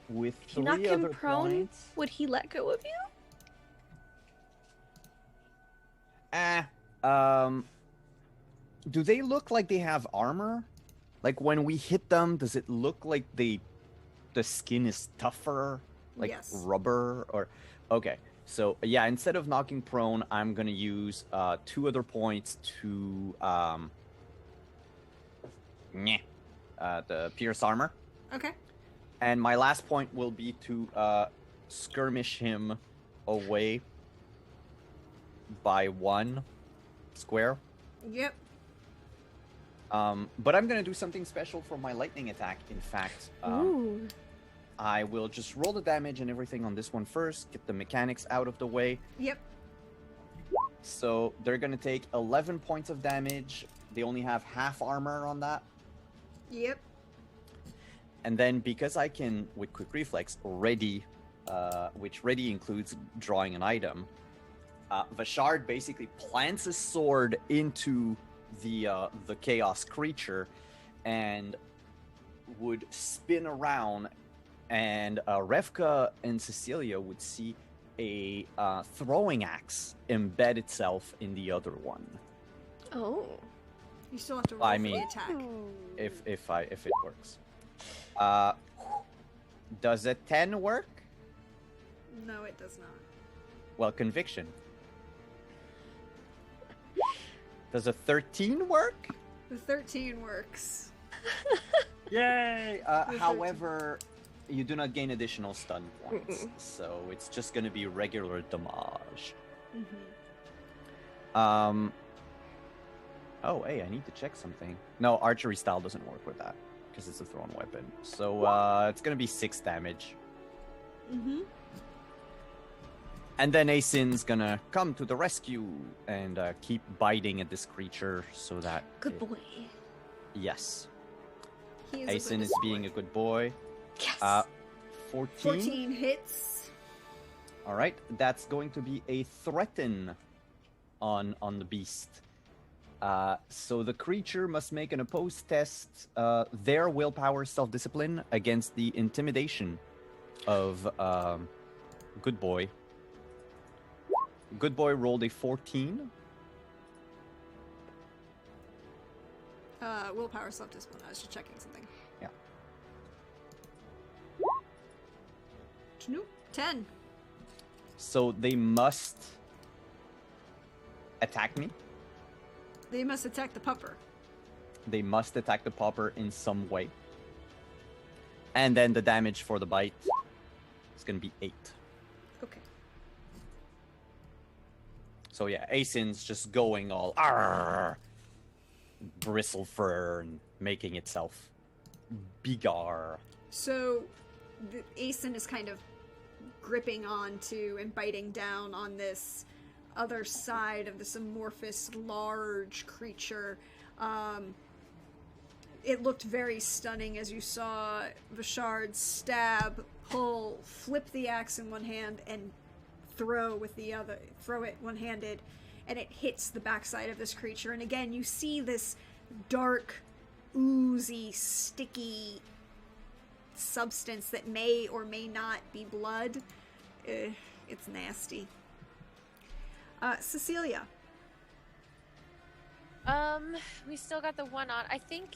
With If you knock 3 him other prone, points. would he let go of you? Do they look like they have armor? Like when we hit them, does it look like the skin is tougher? Like Yes. rubber or okay. So yeah, instead of knocking prone, I'm gonna use 2 other points to the pierce armor. Okay. And my last point will be to skirmish him away by 1 square. Yep. But I'm gonna do something special for my lightning attack. In fact, Ooh. I will just roll the damage and everything on this one first, get the mechanics out of the way. Yep. So they're gonna take 11 points of damage. They only have half armor on that. Yep. And then because I can, with quick reflex, ready, which ready includes drawing an item, Vashard basically plants his sword into the chaos creature and would spin around, and Revka and Cecilia would see a throwing axe embed itself in the other one. Oh. You still have to roll I for mean- the attack. If it works. Does a 10 work? No, it does not. Well, conviction. Does a 13 work? The 13 works. Yay! The However, you do not gain additional stun points, so it's just going to be regular damage. Mm-hmm. Oh, hey, I need to check something. No, archery style doesn't work with that because it's a thrown weapon. So it's going to be 6 damage. Mm-hmm. And then Asin's gonna come to the rescue and keep biting at this creature so that. Good boy. Yes. He is a Asin good is being boy. a good boy. Yes. 14. 14 hits. All right, that's going to be a threaten on the beast. So the creature must make an opposed test, their willpower self-discipline against the intimidation of Good Boy. Good Boy rolled a 14. Willpower self-discipline. I was just checking something. Yeah. Nope. 10. So they must attack me. They must attack the pupper. They must attack the popper in some way. And then the damage for the bite is going to be 8. Okay. So yeah, Asin's just going all "Arr!" bristle fur and making itself bigar. So, the Asen is kind of gripping onto and biting down on this other side of this amorphous, large creature. It looked very stunning as you saw Vishard stab, pull, flip the axe in one hand, and throw with the other. Throw it one-handed, and it hits the backside of this creature. And again, you see this dark, oozy, sticky substance that may or may not be blood. It's nasty. Cecilia. We still got the one on. I think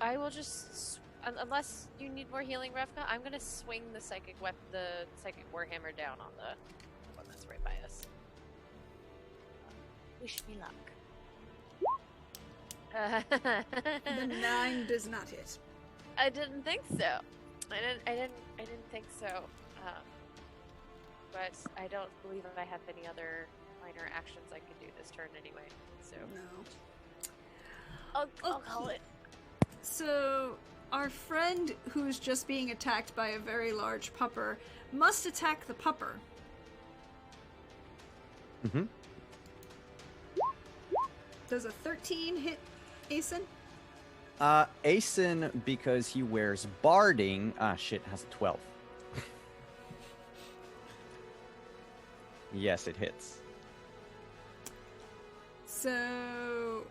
I will just, unless you need more healing, Revka, I'm gonna swing the psychic the psychic warhammer down on the one that's right by us. Wish me luck. The 9 does not hit. I didn't think so. I didn't think so. But I don't believe I have any other minor actions I can do this turn anyway. So No. I'll call it. So, our friend who is just being attacked by a very large pupper must attack the pupper. Mm-hmm. Does a 13 hit Asen? Asin, because he wears barding, has a 12. Yes, it hits. So,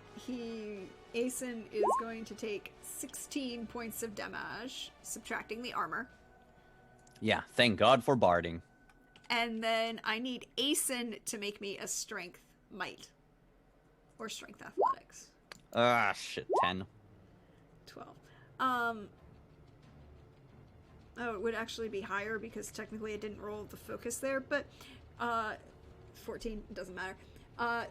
Asen is going to take 16 points of damage, subtracting the armor. Yeah, thank God for barding. And then I need Asen to make me a strength might. Or strength athletics. Shit, 10. 12. Oh, it would actually be higher because technically I didn't roll the focus there, but 14, doesn't matter.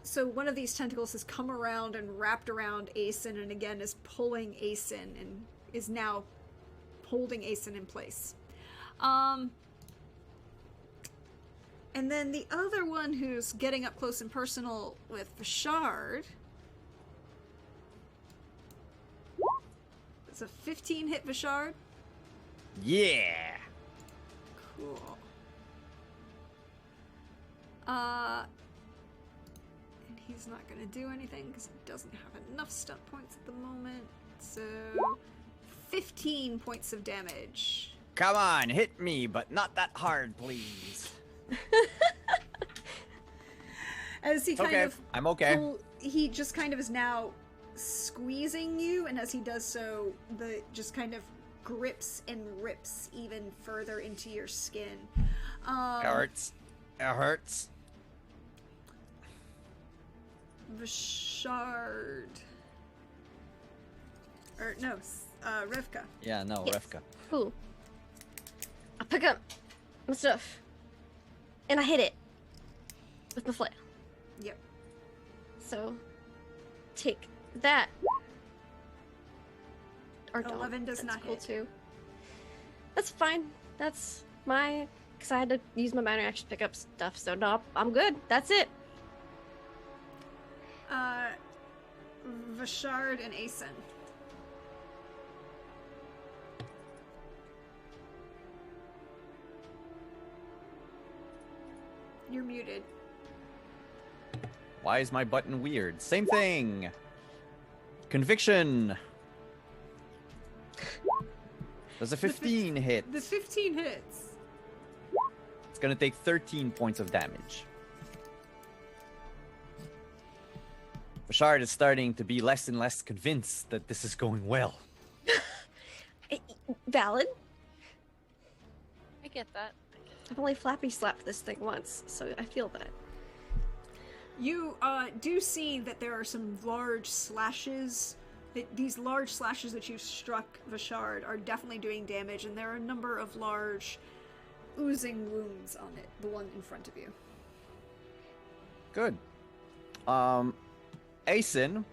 So one of these tentacles has come around and wrapped around Asen and again is pulling Asen and is now holding Asen in place. And then the other one who's getting up close and personal with Vishard. It's a 15 hit Vishard. Yeah! Cool. And he's not gonna do anything because he doesn't have enough stunt points at the moment. So 15 points of damage. Come on, hit me, but not that hard, please. As he kind of I'm okay. he just kind of is now squeezing you, and as he does so, the just kind of grips and rips even further into your skin. It hurts. It hurts. Vishard. Or no, Rivka. Yeah, no, Yes. Revka. Cool. I pick up my stuff and I hit it with my flail. Yep. So take that. Or don't. 11 does That's not cool hit. too. That's fine. That's my, because I had to use my minor action to pick up stuff. So no, I'm good. That's it. Vishard and Asen. You're muted. Why is my button weird? Same thing. Conviction. Does a 15 hit? The 15 hits. It's gonna take 13 points of damage. Bashard is starting to be less and less convinced that this is going well. Valid. I get that. I've only flappy slapped this thing once, so I feel that. You do see that there are some large slashes. These large slashes that you've struck Vashard are definitely doing damage, and there are a number of large oozing wounds on it, the one in front of you. Good. Asen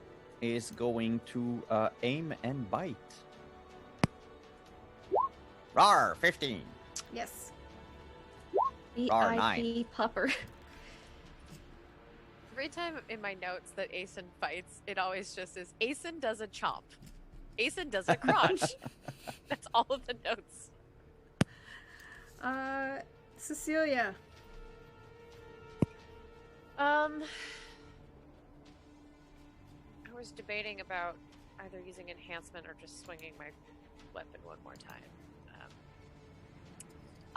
is going to aim and bite. Rawr, 15. Yes. VIP pupper. Every time in my notes that Asen fights, it always just is Asen does a chomp. Asen does a crunch. That's all of the notes. Cecilia. I was debating about either using enhancement or just swinging my weapon one more time.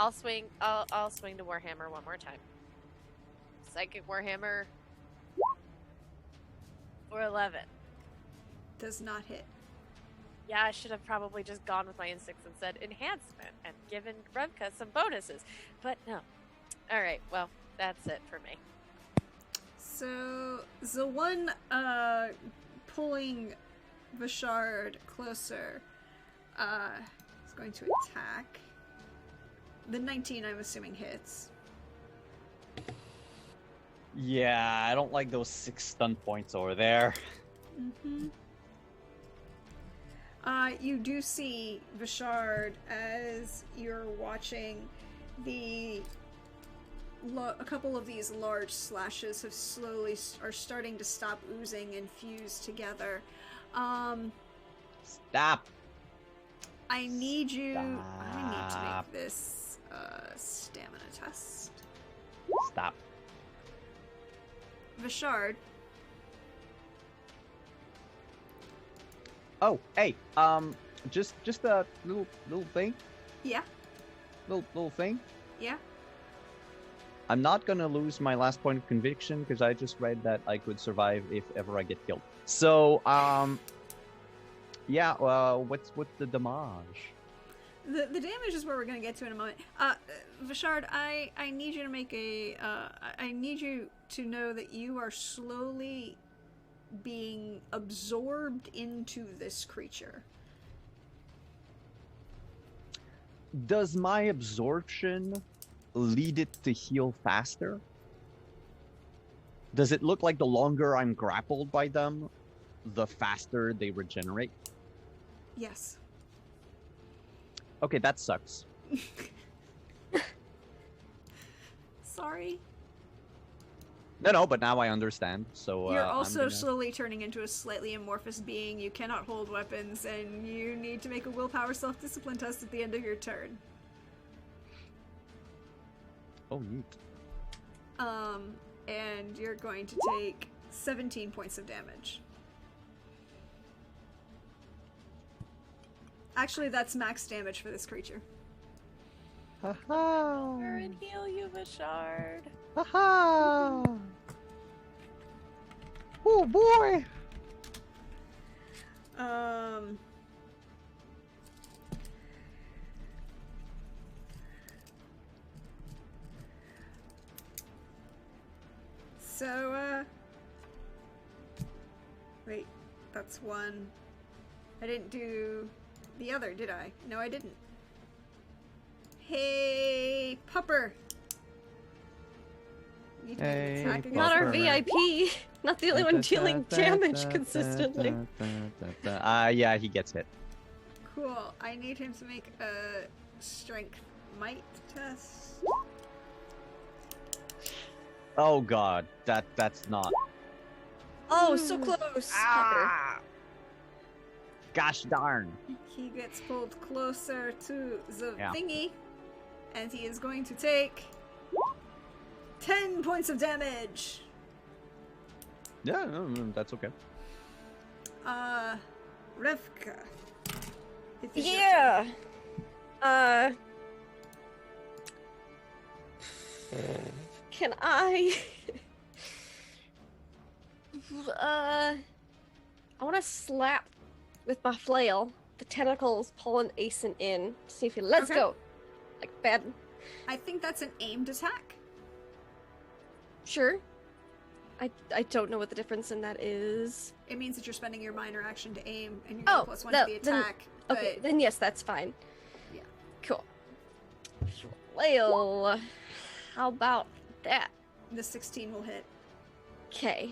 I'll swing the Warhammer one more time. Psychic Warhammer for 11. Does not hit. Yeah, I should have probably just gone with my instincts and said enhancement and given Revka some bonuses. But no. Alright, well, that's it for me. So, the one pulling Vashard closer is going to attack. The 19, I'm assuming, hits. Yeah, I don't like those 6 stun points over there. Mm-hmm. You do see Vashard as you're watching a couple of these large slashes are starting to stop oozing and fuse together. Stop. I need to Stop. make this stamina test. Stop. Vashard. Oh, hey, just a little thing. Yeah. Little thing. Yeah. I'm not gonna lose my last point of conviction because I just read that I could survive if ever I get killed. So, yeah. What's the damage? The damage is where we're gonna get to in a moment. Vashard, I need you to make I need you to know that you are slowly being absorbed into this creature. Does my absorption lead it to heal faster? Does it look like the longer I'm grappled by them, the faster they regenerate? Yes. Okay, that sucks. Sorry. No, but now I understand. So You're also slowly turning into a slightly amorphous being. You cannot hold weapons, and you need to make a willpower self-discipline test at the end of your turn. Oh, neat. And you're going to take 17 points of damage. Actually, that's max damage for this creature. Ha-ha! Turn and heal you, Vashard. Ha-ha! Oh boy! So, wait, that's one. I didn't do the other, did I? No, I didn't. Hey, Pupper! You need to Hey, attack against Not our Pupper. VIP. Not the only one dealing damage consistently. Yeah, he gets hit. Cool. I need him to make a strength might test. Oh god, that's not. Oh, so close. Ah! Gosh darn. He gets pulled closer to the Yeah. thingy, and he is going to take 10 points of damage. Yeah, no, that's okay. Rivka. It is your Yeah. Can I? I want to slap with my flail the tentacles, pulling Asen in. See if he lets Okay. go. Like bad. I think that's an aimed attack. Sure. I don't know what the difference in that is. It means that you're spending your minor action to aim, and you're getting Oh, +1 to no, the then- attack. Okay, but then yes, that's fine. Yeah. Cool. Flail. How about that? the 16 will hit. Okay.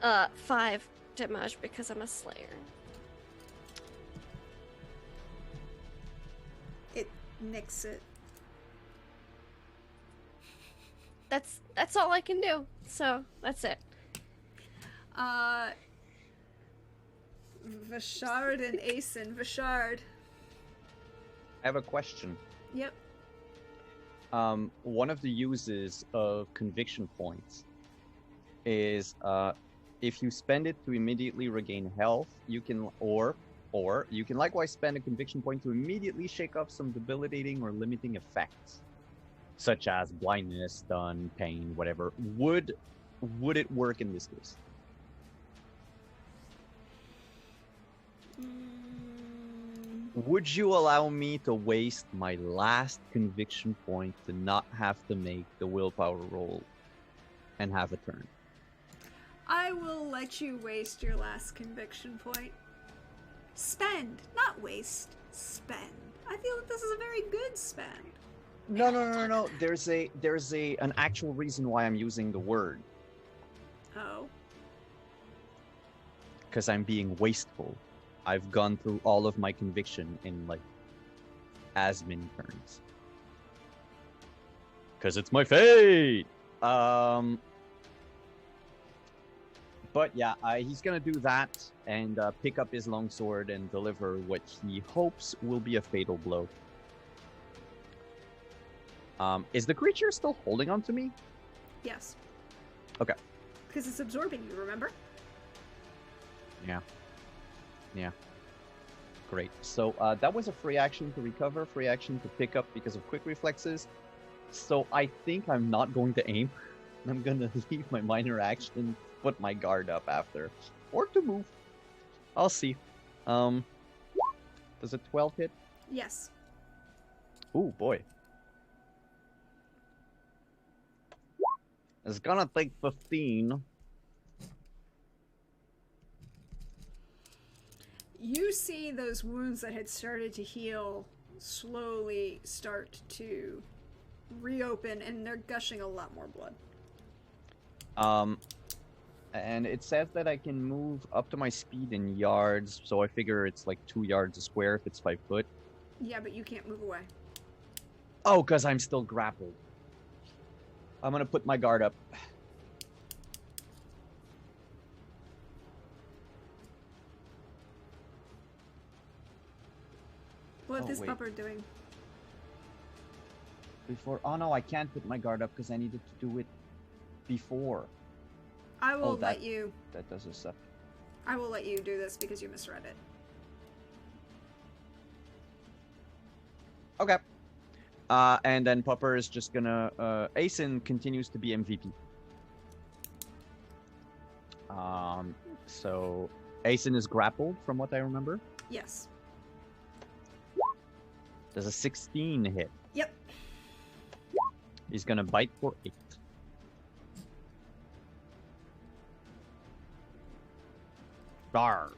5 damage because I'm a slayer. It nicks it. That's all I can do. So that's it. Vishard and Asen. Vishard. I have a question. Yep. One of the uses of conviction points is if you spend it to immediately regain health, you can or you can likewise spend a conviction point to immediately shake off some debilitating or limiting effects, such as blindness, stun, pain, whatever. Would it work in this case? Would you allow me to waste my last conviction point to not have to make the willpower roll and have a turn? I will let you waste your last conviction point. Spend, not waste. Spend. I feel that this is a very good spend. No. There's an actual reason why I'm using the word, Oh. because I'm being wasteful. I've gone through all of my conviction in like as many turns. Because it's my fate. But yeah, he's gonna do that and pick up his longsword and deliver what he hopes will be a fatal blow. Is the creature still holding on to me? Yes. Okay. Because it's absorbing you, remember? Yeah. Great. So that was a free action to recover, free action to pick up because of quick reflexes. So I think I'm not going to aim. I'm gonna leave my minor action, put my guard up after, or to move. I'll see. Does a 12 hit? Yes. Ooh, boy. It's gonna take 15. You see those wounds that had started to heal slowly start to reopen, and they're gushing a lot more blood. And it says that I can move up to my speed in yards, so I figure it's like 2 yards a square if it's 5 foot. Yeah, but you can't move away. Oh, because I'm still grappled. I'm gonna put my guard up. What Oh, is wait. pupper doing? Before, oh no, I can't put my guard up because I needed to do it before. I will that- let you. That doesn't suck. I will let you do this because you misread it. Okay. And then Pupper is just gonna. Asen continues to be MVP. So Asen is grappled, from what I remember. Yes. There's a 16 hit. Yep. He's gonna bite for 8. Darn.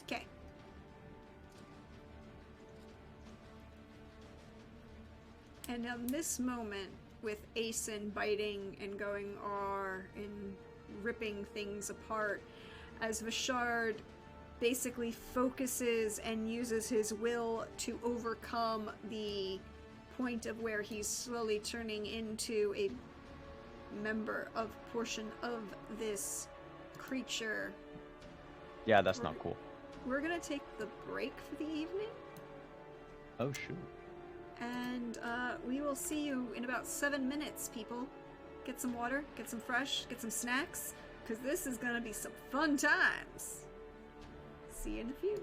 Okay. And in this moment, with Asen biting and going R and ripping things apart, as Vishard basically focuses and uses his will to overcome the point of where he's slowly turning into a portion of this creature. Yeah, that's not cool. We're gonna take the break for the evening. Oh shoot. And we will see you in about 7 minutes, people. Get some water, get some fresh, get some snacks, because this is going to be some fun times. See you in a few.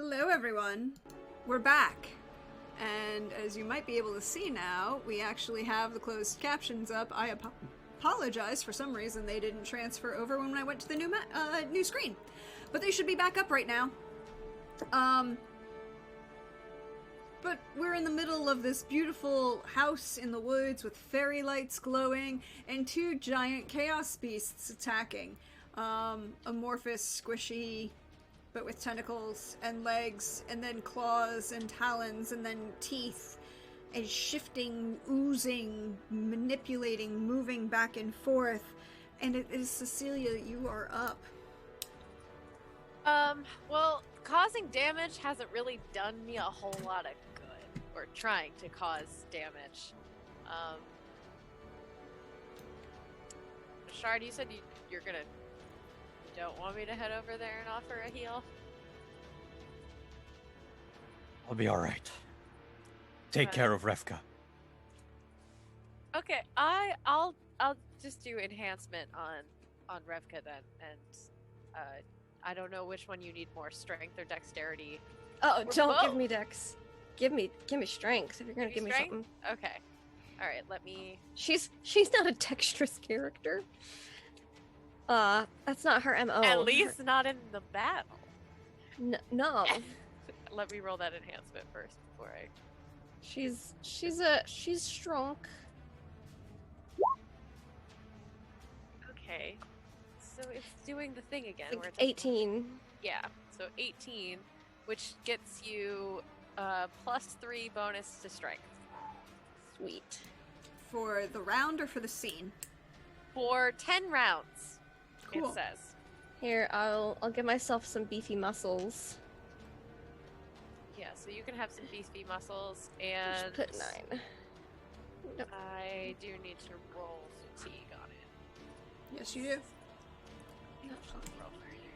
Hello, everyone. We're back. And as you might be able to see now, we actually have the closed captions up. I apologize. For some reason, they didn't transfer over when I went to the new screen. But they should be back up right now. But we're in the middle of this beautiful house in the woods with fairy lights glowing and two giant chaos beasts attacking. Amorphous, squishy, but with tentacles and legs, and then claws and talons, and then teeth, and shifting, oozing, manipulating, moving back and forth. And it is Cecilia, you are up. Well, causing damage hasn't really done me a whole lot of good, or trying to cause damage. Shard, you said you don't want me to head over there and offer a heal? I'll be alright. Take care of Revka. Okay, I'll just do enhancement on Revka then, and I don't know which one you need more, strength or dexterity. Oh, Or don't give both. me dex. Give me strength if you're gonna give me Strength? something. Okay. All right, let me. She's not a dexterous character. That's not her MO. At least not in the battle. No. Let me roll that enhancement first before I. She's strong. Okay. So it's doing the thing again. Like where it's 18. Yeah. So 18, which gets you +3 bonus to strength Sweet. For the round or for the scene? for 10 rounds. Cool. It says. Here, I'll give myself some beefy muscles. Yeah. So you can have some beefy muscles, Just and put 9. Nope. I do need to roll fatigue on it. Yes, you do. Roll for you.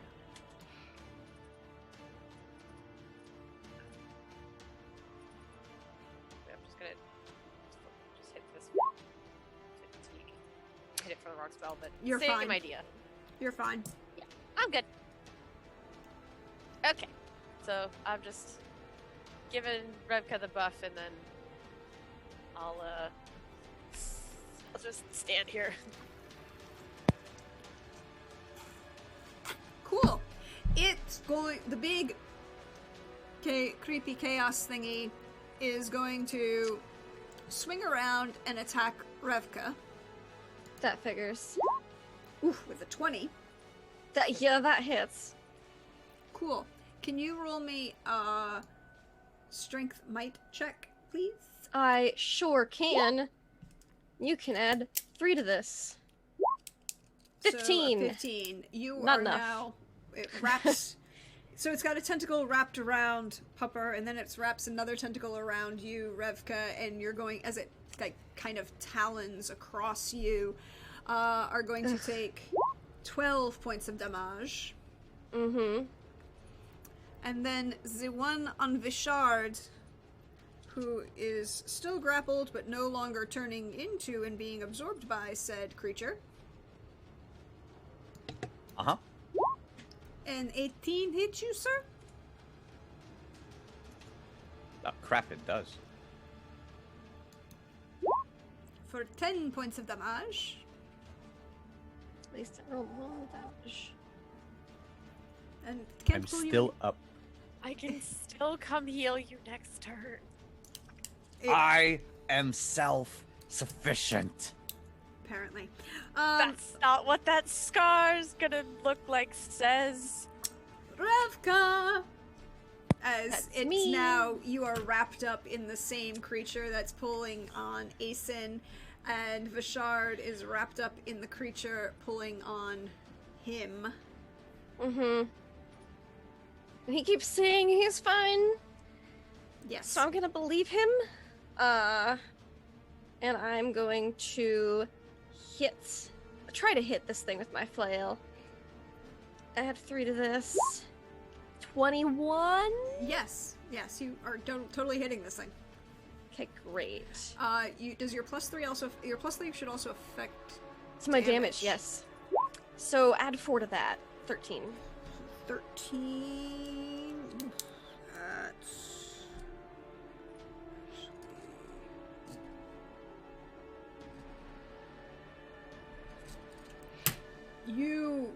I'm just gonna just hit this. Fatigue. Hit it for the wrong spell, but You're same fine. idea. You're fine. I'm good. Okay, so I'm just giving Revka the buff, and then I'll just stand here. Cool. It's going. The big, creepy chaos thingy is going to swing around and attack Revka. That figures. Oof, with a 20. That hits. Cool. Can you roll me a strength might check, please? I sure can. You can add 3 to this. 15. So, 15. You Not are enough. now. It wraps. So it's got a tentacle wrapped around Pupper, and then it wraps another tentacle around you, Revka, and you're going, as it like kind of talons across you, are going to take 12 points of damage. Mm-hmm. And then the one on Vishard, who is still grappled but no longer turning into and being absorbed by said creature. Uh-huh. An 18 hit you, sir? Crap, it does. For 10 points of damage. At least I rolled 1 damage. And I'm can't believe still up. I can still come heal you next turn. I am self-sufficient. Apparently. That's not what that scar's gonna look like, says. Revka! As That's it's me. now, you are wrapped up in the same creature that's pulling on Asen, and Vishard is wrapped up in the creature pulling on him. Mm-hmm. And he keeps saying he's fine, Yes. so I'm gonna believe him. And I'm going to try to hit this thing with my flail. Add 3 to this. 21? Yes. Yes, you are totally hitting this thing. Okay, great. Does your +3 also, your +3 should also affect It's my damage, damage. yes. So add 4 to that. 13. 13. You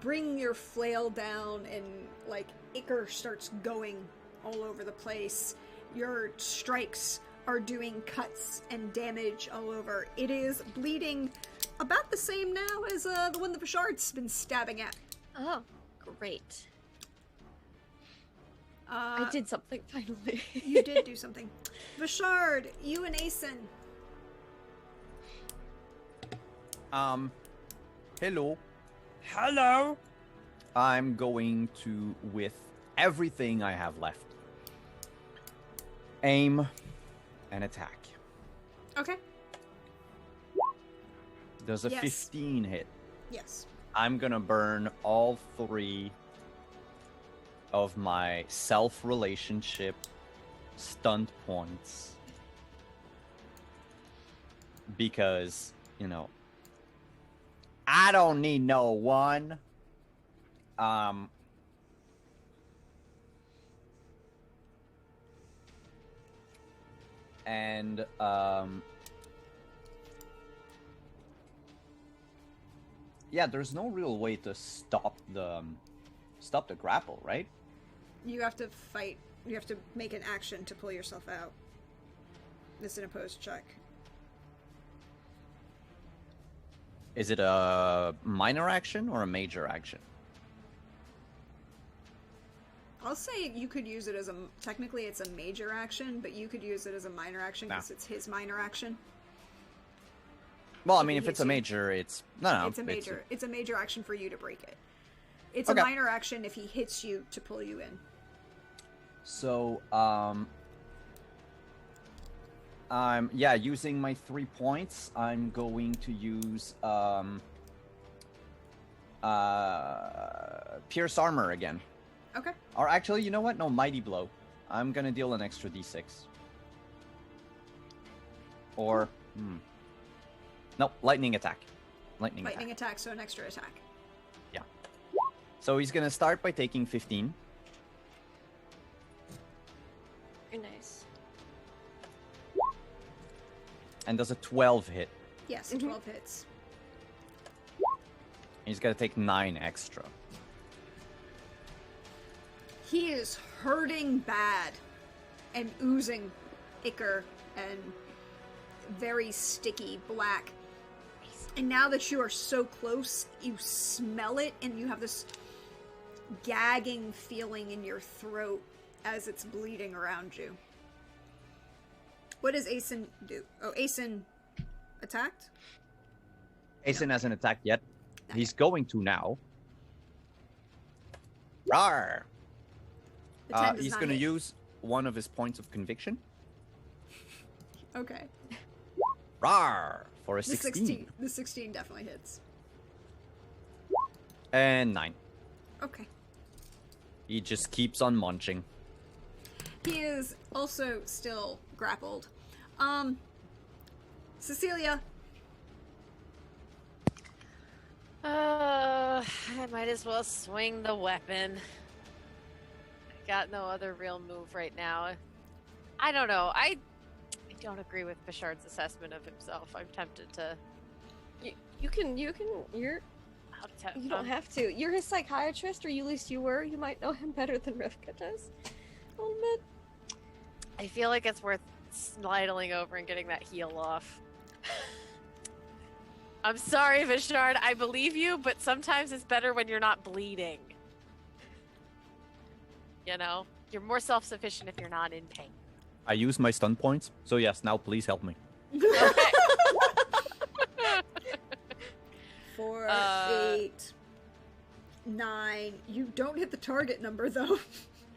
bring your flail down, and like ichor starts going all over the place. Your strikes are doing cuts and damage all over. It is bleeding about the same now as the one that Bashard's been stabbing at. Oh, great. I did something finally. You did do something. Bashard, you and Asen. Hello. Hello. I'm going to, with everything I have left, aim and attack. Okay. Does a Yes. 15 hit? Yes. I'm gonna burn all 3 of my self-relationship stunt points. Because, you know, I don't need no one. And yeah, there's no real way to stop the grapple, right? You have to fight. You have to make an action to pull yourself out. It's an opposed check. Is it a minor action or a major action? I'll say you could use it as a... Technically, it's a major action, but you could use it as a minor action because it's his minor action. Well, I If mean, he if it's hits a you. major, it's... No, It's a major. It's a major action for you to break it. It's Okay. a minor action if he hits you to pull you in. So, yeah, using my 3 points, I'm going to use, Pierce Armor again. Okay. Or actually, you know what? No, Mighty Blow. I'm gonna deal an extra d6. Or, no, Lightning Attack. Lightning Attack, so an extra attack. Yeah. So he's gonna start by taking 15. Very nice. And does a 12 hit. Yes, Mhm. 12 hits. He's gonna take 9 extra. He is hurting bad and oozing ichor and very sticky black. And now that you are so close, you smell it and you have this gagging feeling in your throat as it's bleeding around you. What does Asen do? Oh, Asen attacked? Asen hasn't attacked yet. Not He's going to now. Rawr! The 10 does He's not going to hit. use one of his points of conviction. Okay. Rawr! For a The 16. The 16 definitely hits. And 9. Okay. He just keeps on munching. He is also still grappled. Cecilia. I might as well swing the weapon. I got no other real move right now. I don't know. I don't agree with Bashard's assessment of himself. I'm tempted to. You don't have to. You're his psychiatrist, or at least you were. You might know him better than Rivka does. A little bit. I feel like it's worth sliding over and getting that heal off. I'm sorry, Vishard. I believe you, but sometimes it's better when you're not bleeding. You know? You're more self-sufficient if you're not in pain. I use my stun points, so yes, now please help me. Okay. 4, 8, 9. You don't hit the target number, though.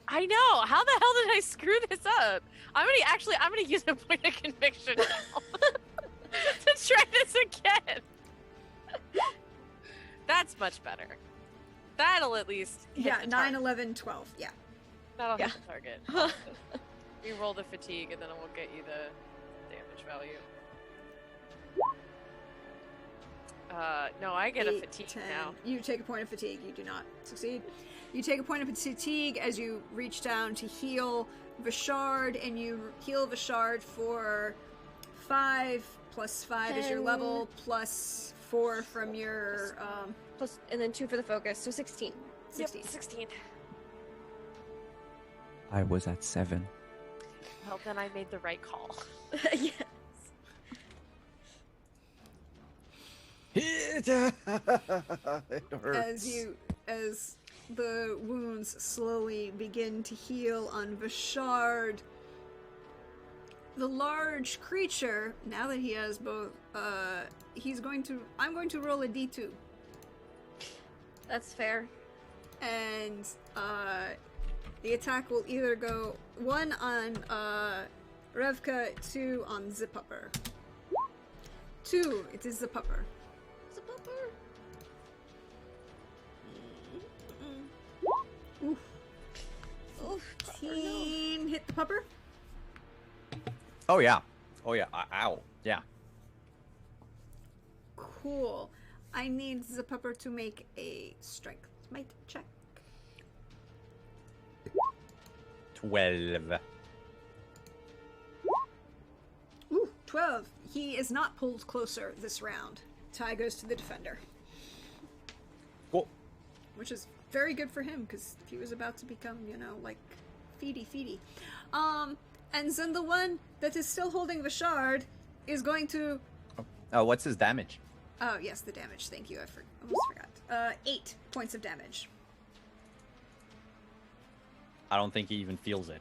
I know. How the hell did I screw this up? I'm gonna use a point of conviction now to try this again. That's much better. That'll at least hit Yeah, the 9, target. 11, 12. Yeah. That'll Yeah. hit the target. You roll the fatigue, and then it will get you the damage value. No, I get a 8, fatigue 10. now. You take a point of fatigue. You do not succeed. You take a point of fatigue as you reach down to heal Vishard, and you heal Vishard for 5 plus 5 is your 10. level, plus 4 from your Plus, and then 2 for the focus, so 16. 16. Yep, 16. I was at 7. Well, then I made the right call. Yes. It hurts. As the wounds slowly begin to heal on Vishard, the large creature, now that he has both, I'm going to roll a d2. That's fair. And the attack will either go 1 on Revka, 2 on Zipupper. 2, it is Zipupper. It's a bumper. Oof. Oof. 15 hit the pupper. Oh yeah. Oh yeah. Ow. Yeah. Cool. I need Zipupper to make a strength might check. 12. Ooh, 12. He is not pulled closer this round. Tie goes to the defender, Cool. which is very good for him because he was about to become, like feedy. And then the one that is still holding the shard is going to. Oh, what's his damage? Oh yes, the damage. Thank you. I almost forgot. 8 points of damage. I don't think he even feels it.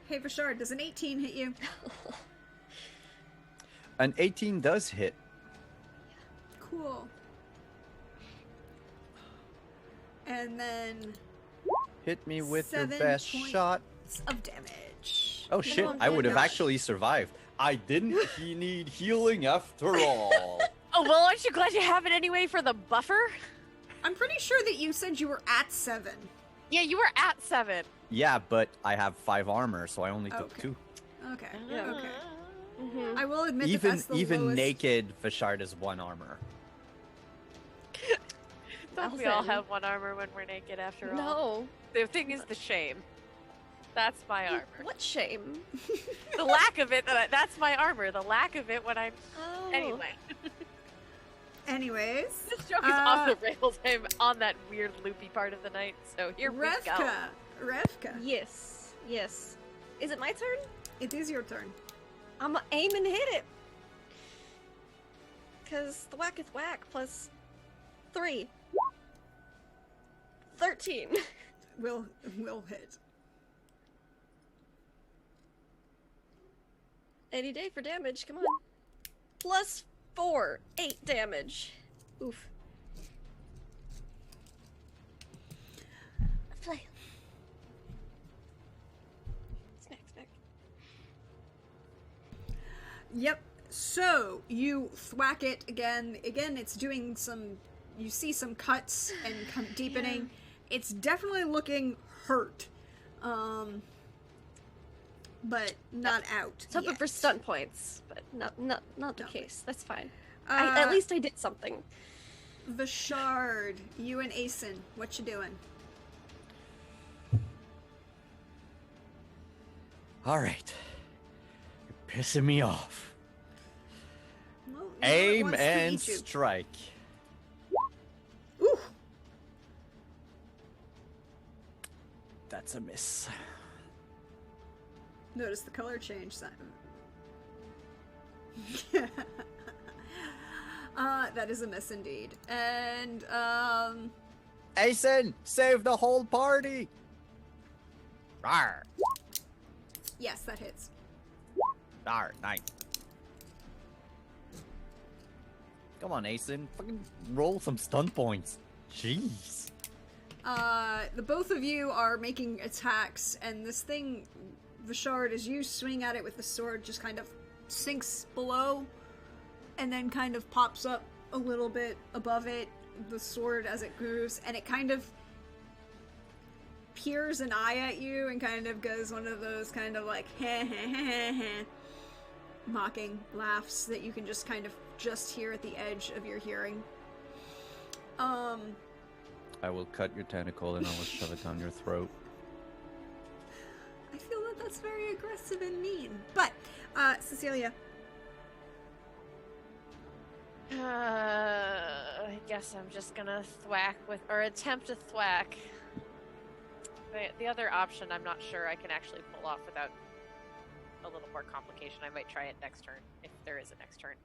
Hey Vashard, does an 18 hit you? An 18 does hit. Cool. And then Hit me with your 7 best points shot. of damage. Oh shit, Oh, I would have gosh. actually survived. I didn't need healing after all. Oh, well, aren't you glad you have it anyway for the buffer? I'm pretty sure that you said you were at 7. Yeah, you were at 7. Yeah, but I have 5 armor, so I only took Okay. 2. Okay. Yeah. Okay. Mm-hmm. I will admit that Even that's the even lowest. naked, Vashard is 1 armor. Don't we all Alvin. have 1 armor when we're naked after all? No. The thing is the shame. That's my armor. What shame? The lack of it, that's my armor. The lack of it when I'm... Oh. Anyway. Anyways, This joke is off the rails. I'm on that weird loopy part of the night, so here we go. Revka, Yes. Yes. Is it my turn? it is your turn. I'ma aim and hit it. Cause the whacketh whack plus 3. 13. Will hit. Any day for damage, come on. Plus 4, 8 damage. Oof. Flail. Smack, smack. Yep. So you thwack it again. Again, it's doing some. You see some cuts and deepening. It's definitely looking hurt, but not out. It's hoping yet. for stunt points, but not the No. case. That's fine. Uh, At least I did something. Vashard, you and Asen, what you doing? Alright. You're pissing me off. Well, you know it Aim wants to and eat you. strike. Ooh. That's a miss. Notice the color change, Simon. That is a miss indeed. And, Asen, save the whole party! Rawr. yes, that hits. Rawr, nice. Come on, Asen. Fucking roll some stun points. Jeez. The both of you are making attacks, and this thing, Vashard, as you swing at it with the sword, just kind of sinks below, and then kind of pops up a little bit above it, the sword as it moves, and it kind of peers an eye at you and kind of goes one of those kind of like heh heh heh heh heh. mocking laughs that you can just kind of just hear at the edge of your hearing. I will cut your tentacle and I will shove it down your throat. I feel that that's very aggressive and mean. But, Cecilia. I guess I'm just gonna thwack with, or attempt to thwack. The other option, I'm not sure I can actually pull off without a little more complication. I might try it next turn, if there is a next turn.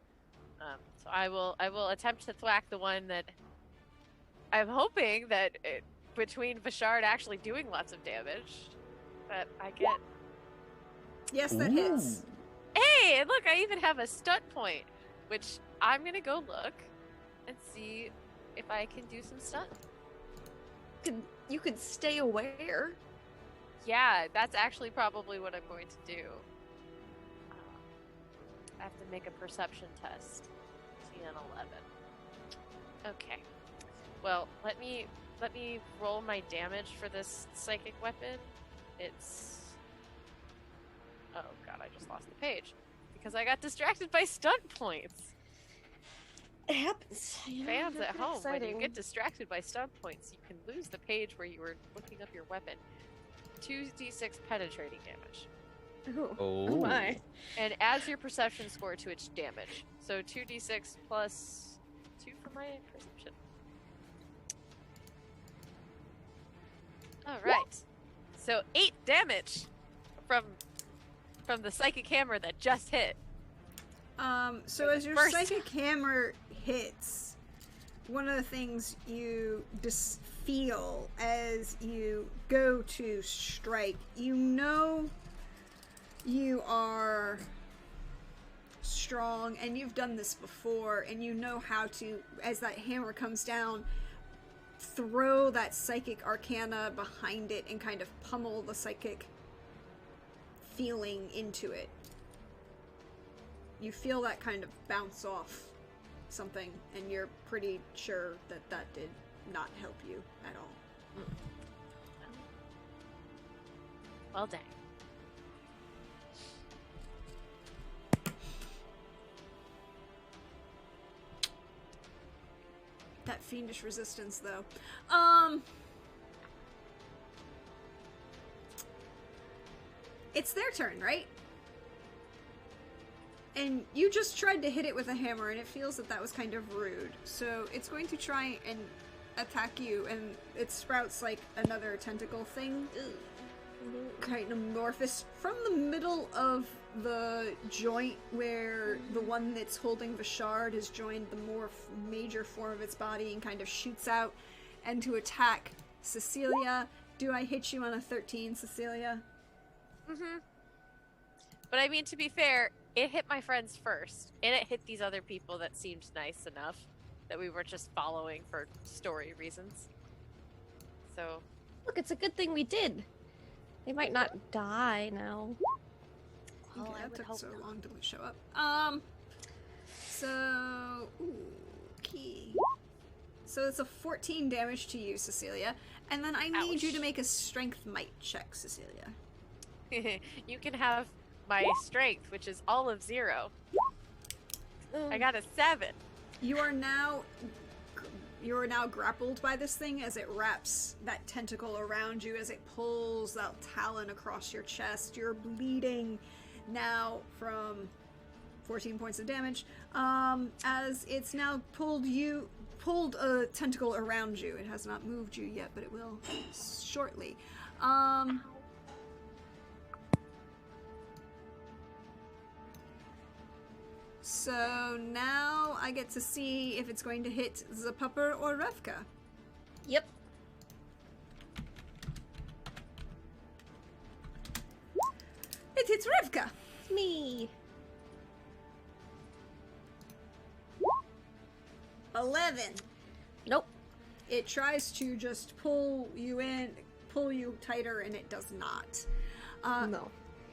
So I will attempt to thwack the one that I'm hoping that between Vishard actually doing lots of damage, that I get. Yes, that hits. Hey, and look, I even have a stunt point, which I'm gonna go look and see if I can do some stunt. You could stay aware. Yeah, that's actually probably what I'm going to do. I have to make a perception test. 10 and 11. Okay. Well, let me roll my damage for this psychic weapon. It's... Oh god, I just lost the page. Because I got distracted by stunt points. It happens. Fans at home, when you exciting. get distracted by stunt points, you can lose the page where you were looking up your weapon. 2d6 penetrating damage. Ooh. Oh. Oh my. And adds your perception score to its damage. So 2d6 plus 2 for my perception. Alright. So 8 damage from the psychic hammer that just hit. So as your First. psychic hammer hits, one of the things you just feel as you go to strike, you know you are strong and you've done this before, and you know how to, as that hammer comes down, throw that psychic arcana behind it and kind of pummel the psychic feeling into it. You feel that kind of bounce off something, and you're pretty sure that that did not help you at all. Well, dang. That fiendish resistance, though. It's their turn, right? And you just tried to hit it with a hammer, and it feels that that was kind of rude. So it's going to try and attack you, and it sprouts like another tentacle thing. Kind of amorphous from the middle of the joint where the one that's holding Vishard has joined the more major form of its body, and kind of shoots out and to attack Cecilia. Do I hit you on a 13, Cecilia? Mm-hmm. But I mean, to be fair, it hit my friends first, and it hit these other people that seemed nice enough that we were just following for story reasons. So... Look, it's a good thing we did. They might not die now. Well, Okay, I that would took hope so not. long to show up. Okay. So it's a 14 damage to you, Cecilia. And then I need you to Ouch. make a strength might check, Cecilia. You can have my strength, which is all of 0. I got a 7. You are now grappled by this thing as it wraps that tentacle around you, as it pulls that talon across your chest. You're bleeding now from 14 points of damage, as it's now pulled a tentacle around you. It has not moved you yet, but it will shortly. So now I get to see if it's going to hit Zapupper or Revka. Yep. It hits Revka. Me. 11. Nope. It tries to just pull you tighter, and it does not. No.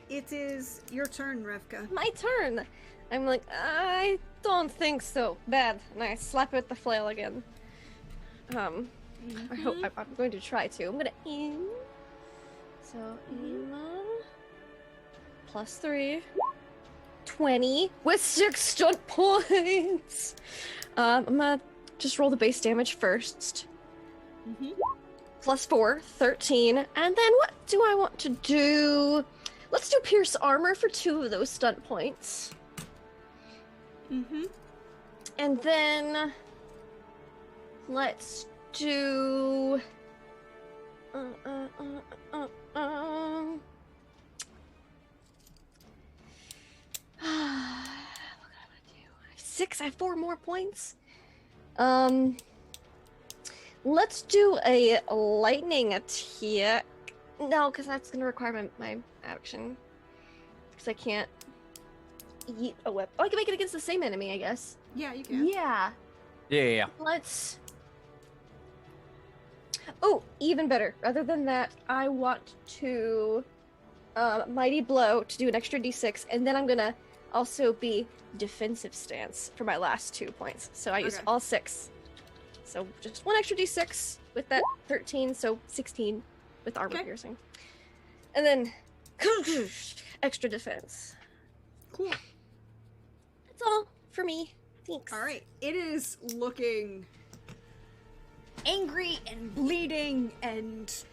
It is your turn, Revka. My turn. I'm like, I don't think so. Bad. And I slap it with the flail again. I hope I'm going to try to. I'm gonna aim. So aim. +3. 20 with 6 stunt points. I'm gonna just roll the base damage first. Plus 4, 13. And then what do I want to do? Let's do Pierce Armor for 2 of those stunt points. And then let's do I have 4 more points. Let's do a lightning attack. No, because that's gonna require my action. Because I can't eat a weapon. Oh, I can make it against the same enemy, I guess. Yeah, you can. Yeah. Let's. Oh, even better. Rather than that, I want to Mighty Blow to do an extra d6, and then I'm gonna also be defensive stance for my last 2 points. So I use all 6. So just 1 extra d6 with that 13, so 16 with armor piercing. And then extra defense. Cool. That's all for me. Thanks. All right. It is looking angry and bleeding and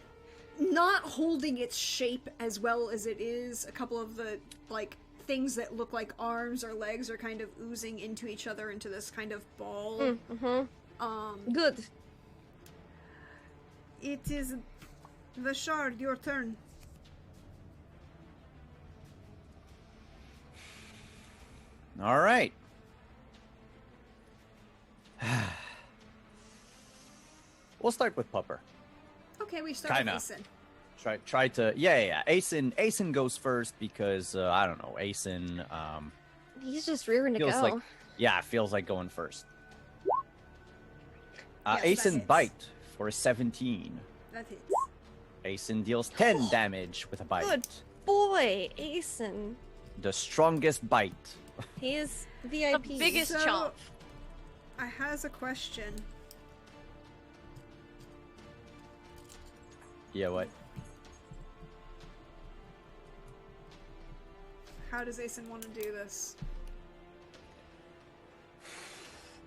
not holding its shape as well as it is. A couple of the, like, things that look like arms or legs are kind of oozing into each other into this kind of ball. Good. It is Vishard, your turn. All right. We'll start with Pupper. Okay, we start Kinda. with Asen. Try to yeah. Asen goes first because I don't know. Asen He's just rearing to feels go. like feels like going first. Yes, that Asen hits. bite for a 17. That hits. Asen deals 10 damage with a bite. Good boy, Asen. The strongest bite. He's The VIP. biggest So- chomp. I has a question. Yeah, what? How does Asen want to do this?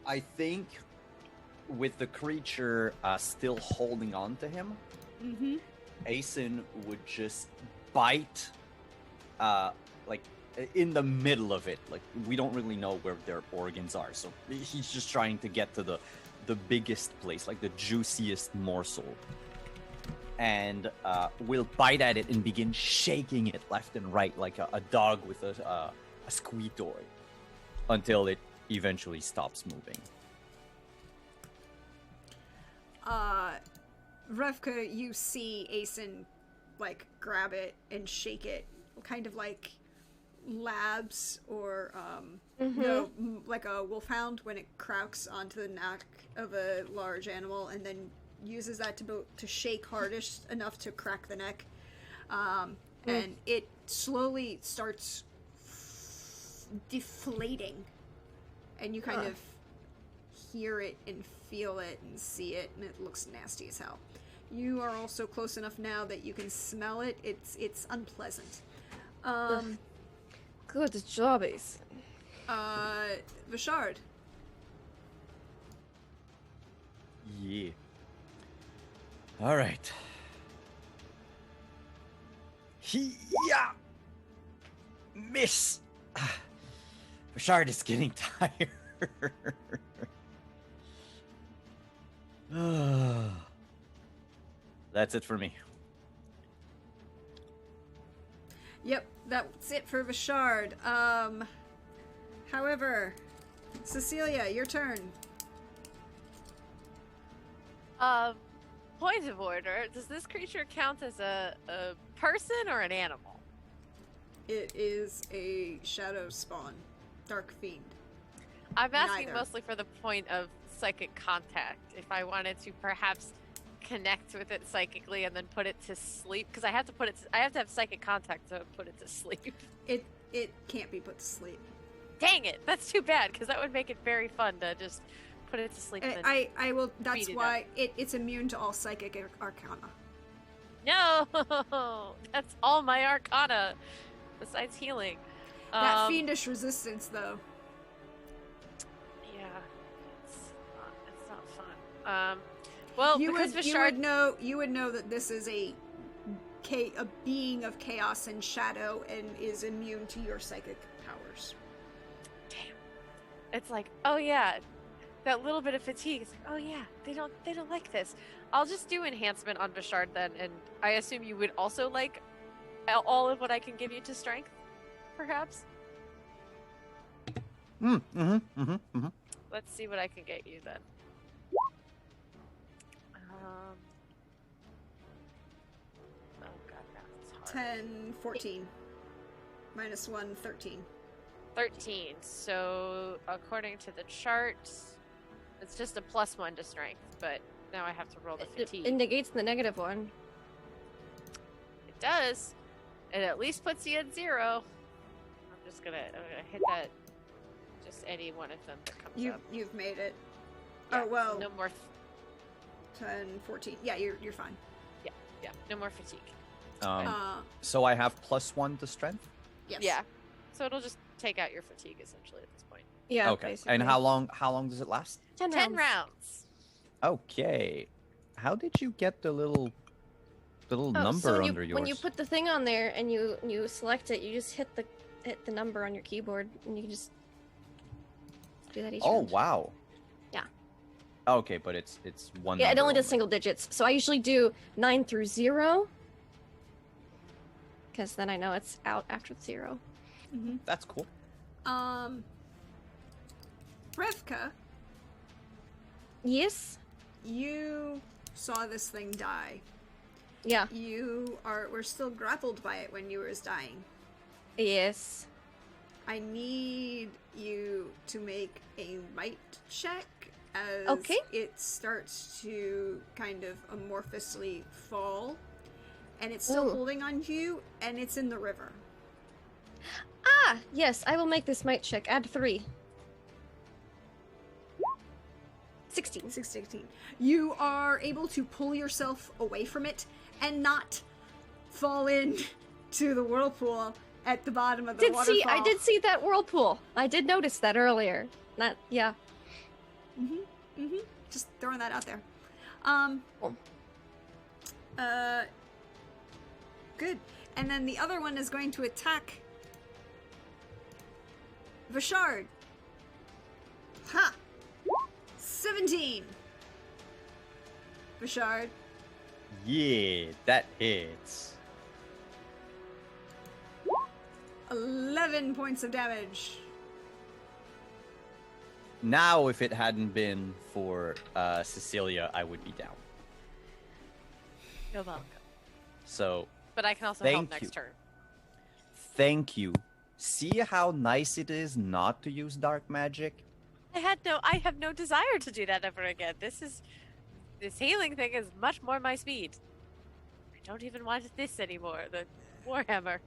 I think with the creature still holding on to him, Asen would just bite, like in the middle of it. Like we don't really know where their organs are, so he's just trying to get to the biggest place, like the juiciest morsel, and will bite at it and begin shaking it left and right like a dog with a squeak toy until it eventually stops moving. Revka, you see Asen, like, grab it and shake it, kind of like labs or, like a wolfhound when it crouches onto the neck of a large animal and then uses that to shake hardest enough to crack the neck. And it slowly starts deflating. And you kind of hear it and feel it and see it, and it looks nasty as hell. You are also close enough now that you can smell it. It's unpleasant. Good job, Asen. Vishard. Yeah. All right. Yeah. Miss. Bashard is getting tired. That's it for me. Yep, that's it for Vishard. However, Cecilia, your turn. Point of order. Does this creature count as a person or an animal? It is a shadow spawn. Dark fiend. I'm asking Neither. mostly for the point of psychic contact. If I wanted to perhaps connect with it psychically and then put it to sleep, because I have to have psychic contact to put it to sleep. It can't be put to sleep. Dang it! That's too bad, because that would make it very fun to just put it to sleep. And then I will. That's beat it why it's immune to all psychic arcana. No, that's all my arcana, besides healing. That fiendish resistance, though. Yeah, it's not fun. Well, because Vishard... you would know that this is a being of chaos and shadow and is immune to your psychic powers. Damn. It's like, oh yeah, that little bit of fatigue. It's like, oh yeah, they don't like this. I'll just do enhancement on Vishard then, and I assume you would also like all of what I can give you to strength, perhaps. Let's see what I can get you then. Oh god, that's hard. 10, 14. Minus 1, 13. 13. So according to the chart, it's just a +1 to strength, but now I have to roll the fatigue. It negates the negative one. It does. It at least puts you at 0. I'm gonna hit that. Just any one of them that comes up. You've made it. Yeah, oh well. No more. 10, 14. Yeah, you're fine. Yeah. No more fatigue. So I have +1 to strength? Yes. Yeah. So it'll just take out your fatigue essentially at this point. Yeah. Okay. Basically. And how long does it last? 10 rounds. Okay. How did you get the little number so under yours? when you put the thing on there and you select it, you just hit the number on your keyboard and you can just do that each round. Wow. Yeah. Okay, but it's one. Yeah, it number only does single digits. So I usually do 9 through 0. Because then I know it's out after 0. Mm-hmm. That's cool. Revka, Yes? you saw this thing die. Yeah. We're still grappled by it when you were dying. Yes. I need you to make a might check as Okay. it starts to kind of amorphously fall. And it's still Ooh. holding on to you, and it's in the river. Ah! Yes, I will make this might check. Add 3. 16. 16. You are able to pull yourself away from it and not fall in to the whirlpool at the bottom of the waterfall. I did see that whirlpool. I did notice that earlier. Yeah. Just throwing that out there. Cool. Good. And then the other one is going to attack Vishard. Ha! 17. Vishard. Yeah, that hits. 11 points of damage. Now, if it hadn't been for Cecilia, I would be down. You're welcome. So, But I can also Thank help you. next turn. thank you. See how nice it is not to use dark magic? I have no desire to do that ever again. This healing thing is much more my speed. I don't even want this anymore. The Warhammer.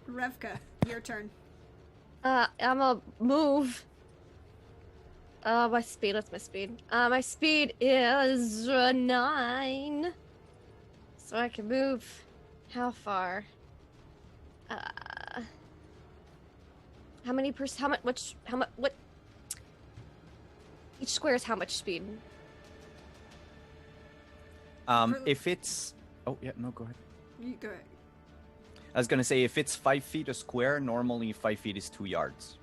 Revka, your turn. I'm gonna move. My speed. What's my speed? My speed is 9. So I can move. How far? How many what? Each square is how much speed? If it's... Oh, yeah, no, go ahead. You go ahead. I was gonna say, if it's 5 feet a square, normally 5 feet is 2 yards.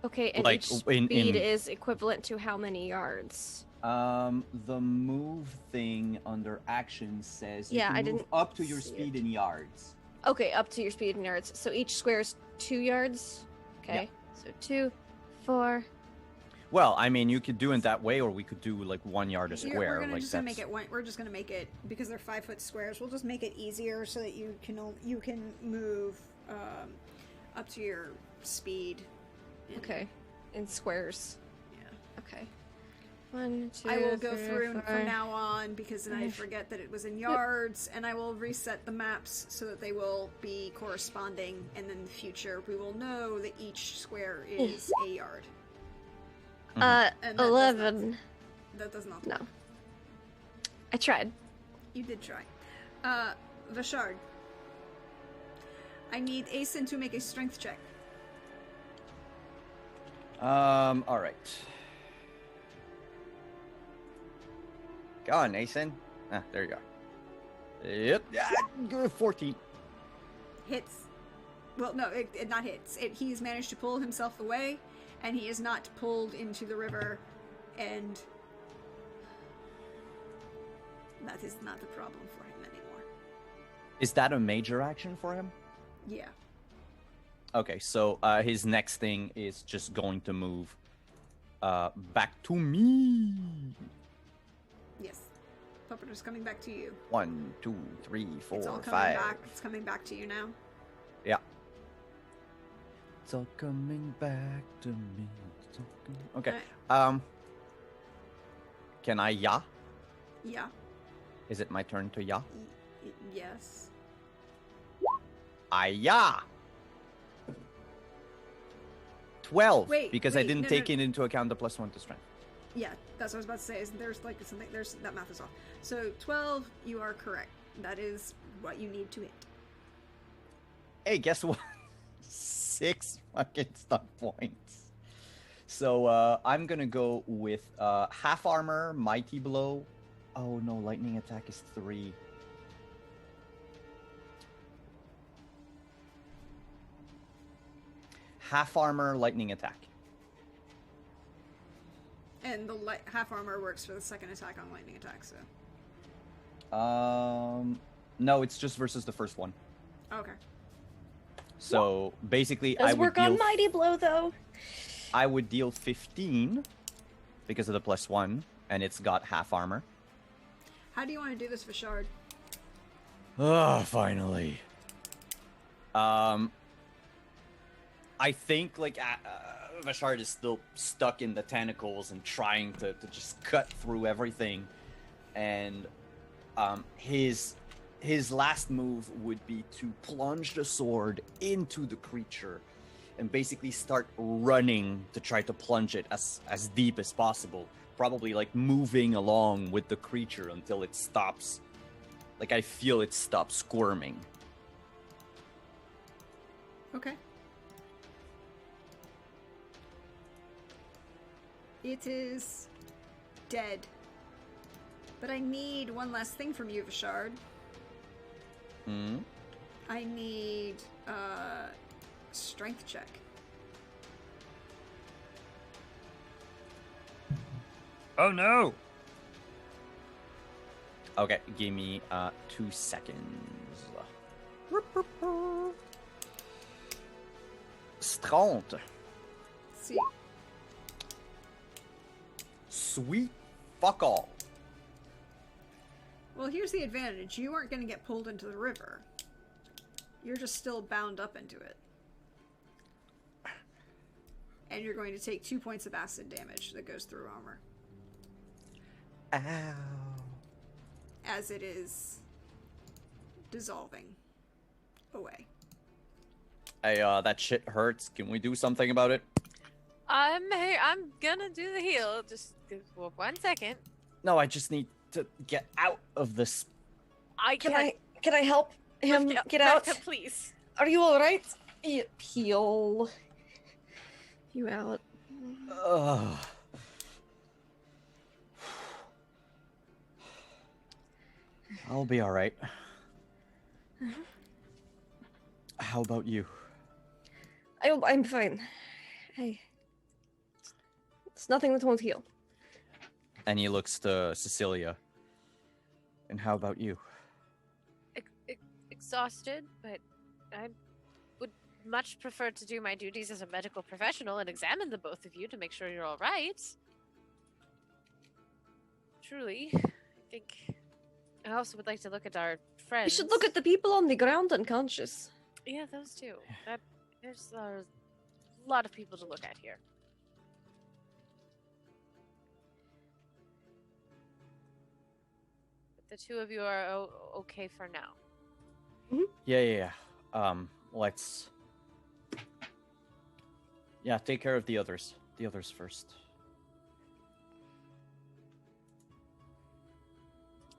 Okay, and Like, each speed is equivalent to how many yards? The move thing under action says you Yeah, can I move didn't up to your see speed it. in yards. Okay, up to your speed in yards. So each square is 2 yards? Okay, so 2, 4... Well, I mean, you could do it that way, or we could do like 1 yard a square. We're like just gonna make it we're just gonna make it, because they're 5-foot squares, we'll just make it easier so that you can move up to your speed. Okay, in squares. Yeah. Okay. 1, 2, I will go 3, through 4. from now on, because then I 5. forget that it was in yards, and I will reset the maps so that they will be corresponding, and in the future we will know that each square is a yard. And that 11. That does not. No. I tried. You did try. Vishard. I need Asen to make a strength check. All right. Go on, Nathan. Ah, there you go. Yep. Yeah, 14. Hits. Well, no, it not hits. He's managed to pull himself away, and he is not pulled into the river, and that is not the problem for him anymore. Is that a major action for him? Yeah. Okay, so his next thing is just going to move back to me. Yes. Puppeter's coming back to you. 1, 2, 3, 4, It's all coming 5. back. It's coming back to you now. Yeah. It's all coming back to me. Okay. Alright. Can I ya? Yeah. Is it my turn to ya? Yes. I ya. 12. Wait, because I wait, didn't no, take no. it into account the +1 to strength. Yeah, that's what I was about to say. Is there's like something that math is off. So 12, you are correct. That is what you need to hit. Hey, guess what? 6 fucking stuck points. So I'm gonna go with half armor, mighty blow. Oh no, lightning attack is 3. Half armor, lightning attack. And the half armor works for the second attack on lightning attack. So No, it's just versus the first one. okay. So basically, Does I would work deal. on Mighty Blow, though. I would deal 15 because of the +1, and it's got half armor. How do you want to do this, Vishard? Oh, finally. I think like Vashard is still stuck in the tentacles and trying to just cut through everything, and his last move would be to plunge the sword into the creature and basically start running to try to plunge it as deep as possible, probably like moving along with the creature until it stops. Like I feel it stops squirming. Okay. It is dead. But I need one last thing from you, Vishard. Hmm. I need strength check. Oh no! Okay, give me 2 seconds. Strength. See. Sweet fuck all. Well, here's the advantage. You aren't going to get pulled into the river. You're just still bound up into it. And you're going to take 2 points of acid damage that goes through armor. Ow. As it is dissolving away. Hey, that shit hurts. Can we do something about it? I'm gonna do the heal. Just 1 second. No, I just need to get out of this. Can I help him Lift get out? Becca, please. Are you all right? Heal you out. Ugh. I'll be all right. How about you? I'm fine. It's nothing that won't heal. And he looks to Cecilia. And how about you? Exhausted, but I would much prefer to do my duties as a medical professional and examine the both of you to make sure you're all right. Truly, I think I also would like to look at our friends. You should look at the people on the ground unconscious. Yeah, those two. There's a lot of people to look at here. But the two of you are okay for now. Yeah. Let's... Yeah, take care of the others. The others first.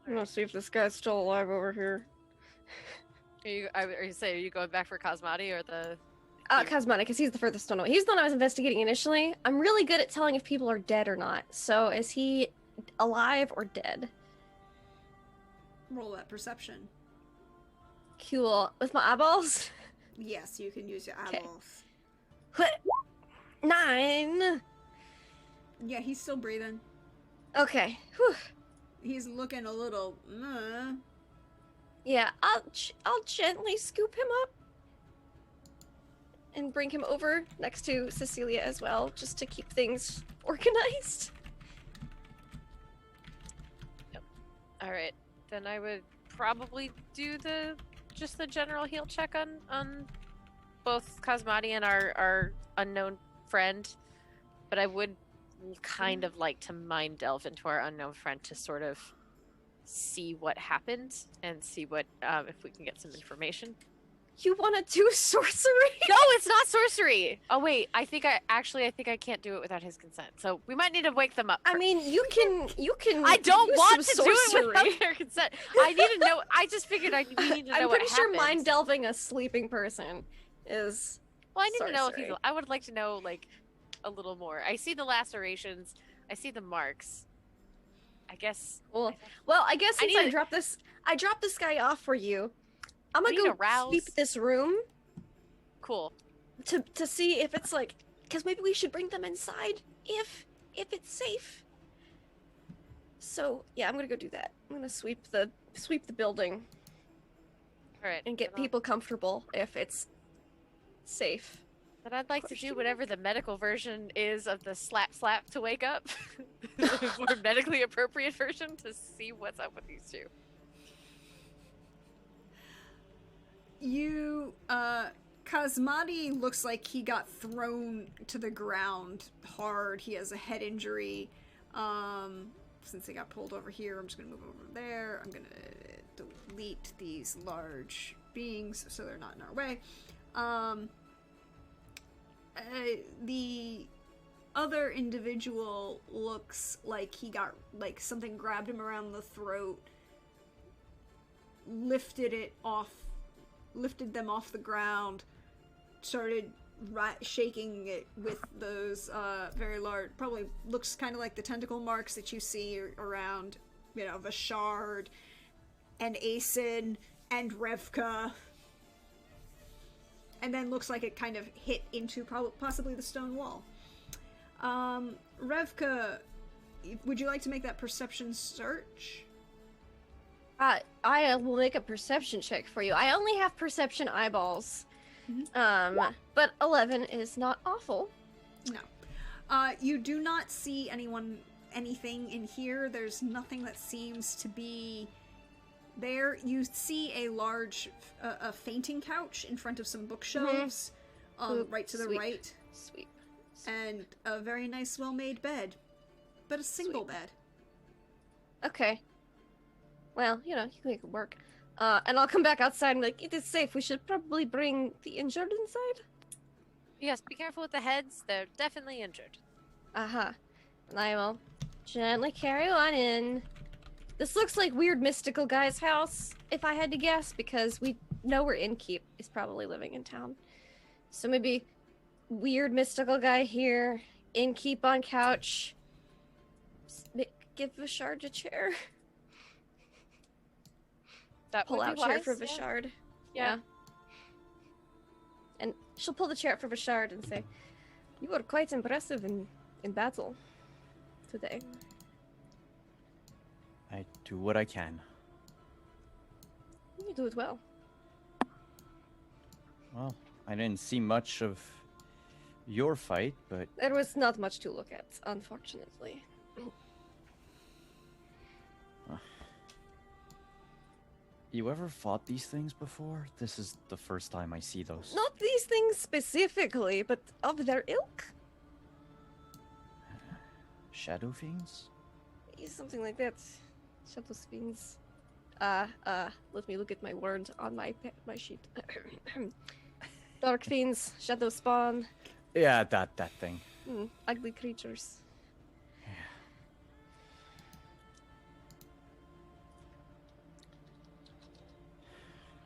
I'm gonna see if this guy's still alive over here. Are you going back for Cosmati or the Cosmotic, because he's the furthest one away. He's the one I was investigating initially. I'm really good at telling if people are dead or not. So is he alive or dead? Roll that perception. Cool. With my eyeballs? Yes, you can use your Okay. eyeballs. 9. Yeah, he's still breathing. Okay. Whew. He's looking a little. Yeah, I'll gently scoop him up and bring him over next to Cecilia as well, just to keep things organized. All right, then I would probably do just the general heal check on both Cosmati and our unknown friend, but I would kind of like to mind delve into our unknown friend to sort of see what happened and see what if we can get some information. You want to do sorcery? No, it's not sorcery. Oh wait, I think I can't do it without his consent. So we might need to wake them up. I mean, you can. I don't use want to some do it sorcery. without their consent. I need to know. I just figured we need to know I'm what pretty sure happened. mind delving a sleeping person is. Well, I need to know if sorcery. I would like to know like a little more. I see the lacerations. I see the marks. I guess. Well, I guess since I dropped this guy off for you. I'm I gonna need go to rouse. sweep this room Cool. to see if it's like, because maybe we should bring them inside if it's safe. So yeah, I'm gonna go do that. I'm gonna sweep the building All right. and get then I'll- people comfortable if it's safe. Then I'd like to do Question whatever the medical version is of the slap to wake up, the more medically appropriate version to see what's up with these two. You, Cosmati looks like he got thrown to the ground hard. He has a head injury. Since he got pulled over here, I'm just gonna move over there. I'm gonna delete these large beings so they're not in our way. The other individual looks like he got, like, something grabbed him around the throat, lifted them off the ground, started shaking it with those very large, probably looks kind of like the tentacle marks that you see around, Vashard and Asen and Revka. And then looks like it kind of hit into possibly the stone wall. Revka, would you like to make that perception search? I will make a perception check for you. I only have perception eyeballs. But 11 is not awful. No. You do not see anything in here. There's nothing that seems to be there. You see a large a fainting couch in front of some bookshelves, right to the Sweep. right, Sweet. and a very nice, well-made bed, but a single bed. Okay. Well, you can make it work. And I'll come back outside and be like, it is safe. We should probably bring the injured inside. Yes, be careful with the heads. They're definitely injured. Uh-huh. And I will gently carry on in. This looks like weird mystical guy's house, if I had to guess, because we know where Innkeep is probably living in town. So maybe weird mystical guy here, Innkeep on couch. Give Vashard a chair. That Pull would out be chair wise, for yeah. Vashard. Yeah. And she'll pull the chair up for Vashard and say, "You were quite impressive in battle today." I do what I can. You do it well. Well, I didn't see much of your fight, but There was not much to look at, unfortunately. you ever fought these things before? This is the first time I see those. Not these things specifically, but of their ilk? Shadow fiends? Something like that. Shadow fiends. Let me look at my word on my sheet. Dark fiends, shadow spawn, Yeah, that thing. ugly creatures.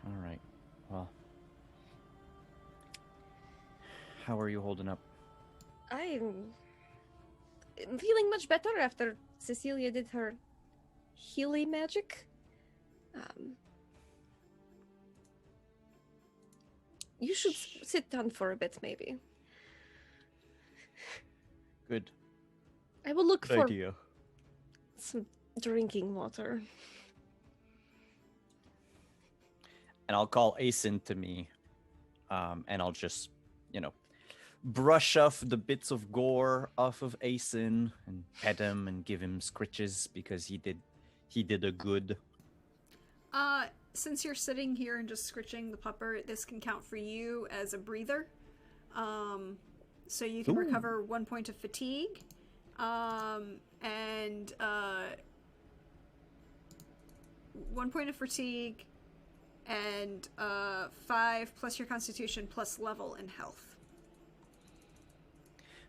All right. Well, How are you holding up? I'm feeling much better after Cecilia did her healing magic. You should sit down for a bit, maybe. Good. I will look Good for idea. some drinking water. And I'll call Asen to me, and I'll just, brush off the bits of gore off of Asen and pet him and give him scritches because he did a good. Since you're sitting here and just scritching the pupper, this can count for you as a breather. So you can recover 1 point of fatigue, and 1 point of fatigue, and 5 plus your constitution plus level in health.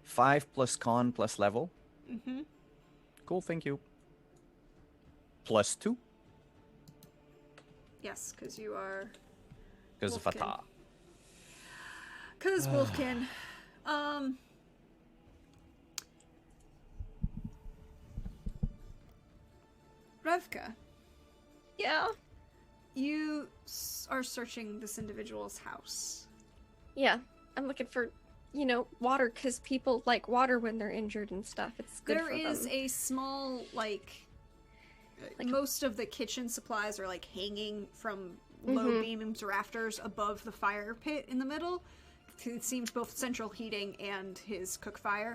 5 plus con plus level. Mm-hmm. Cool, thank you. Plus 2 Yes, because you are. because of Wolfkin. Fatah. Because Wolfkin. Revka, Yeah. you are searching this individual's house. Yeah. I'm looking for, water, because people like water when they're injured and stuff. It's good There for is them. a small, like most of the kitchen supplies are like hanging from low beams rafters above the fire pit in the middle. It seems both central heating and his cook fire.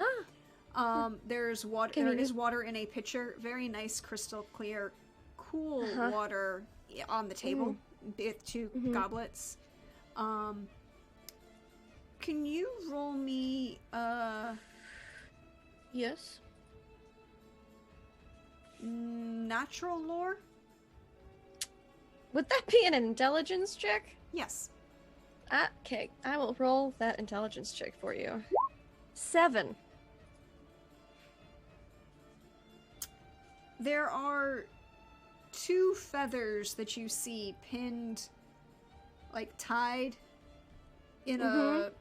There's water. There is water in a pitcher. Very nice, crystal clear, cool water on the table with 2 goblets. Can you roll me Yes. natural lore? Would that be an intelligence check? Yes. Okay, I will roll that intelligence check for you. 7. There are 2 feathers that you see pinned, like tied in a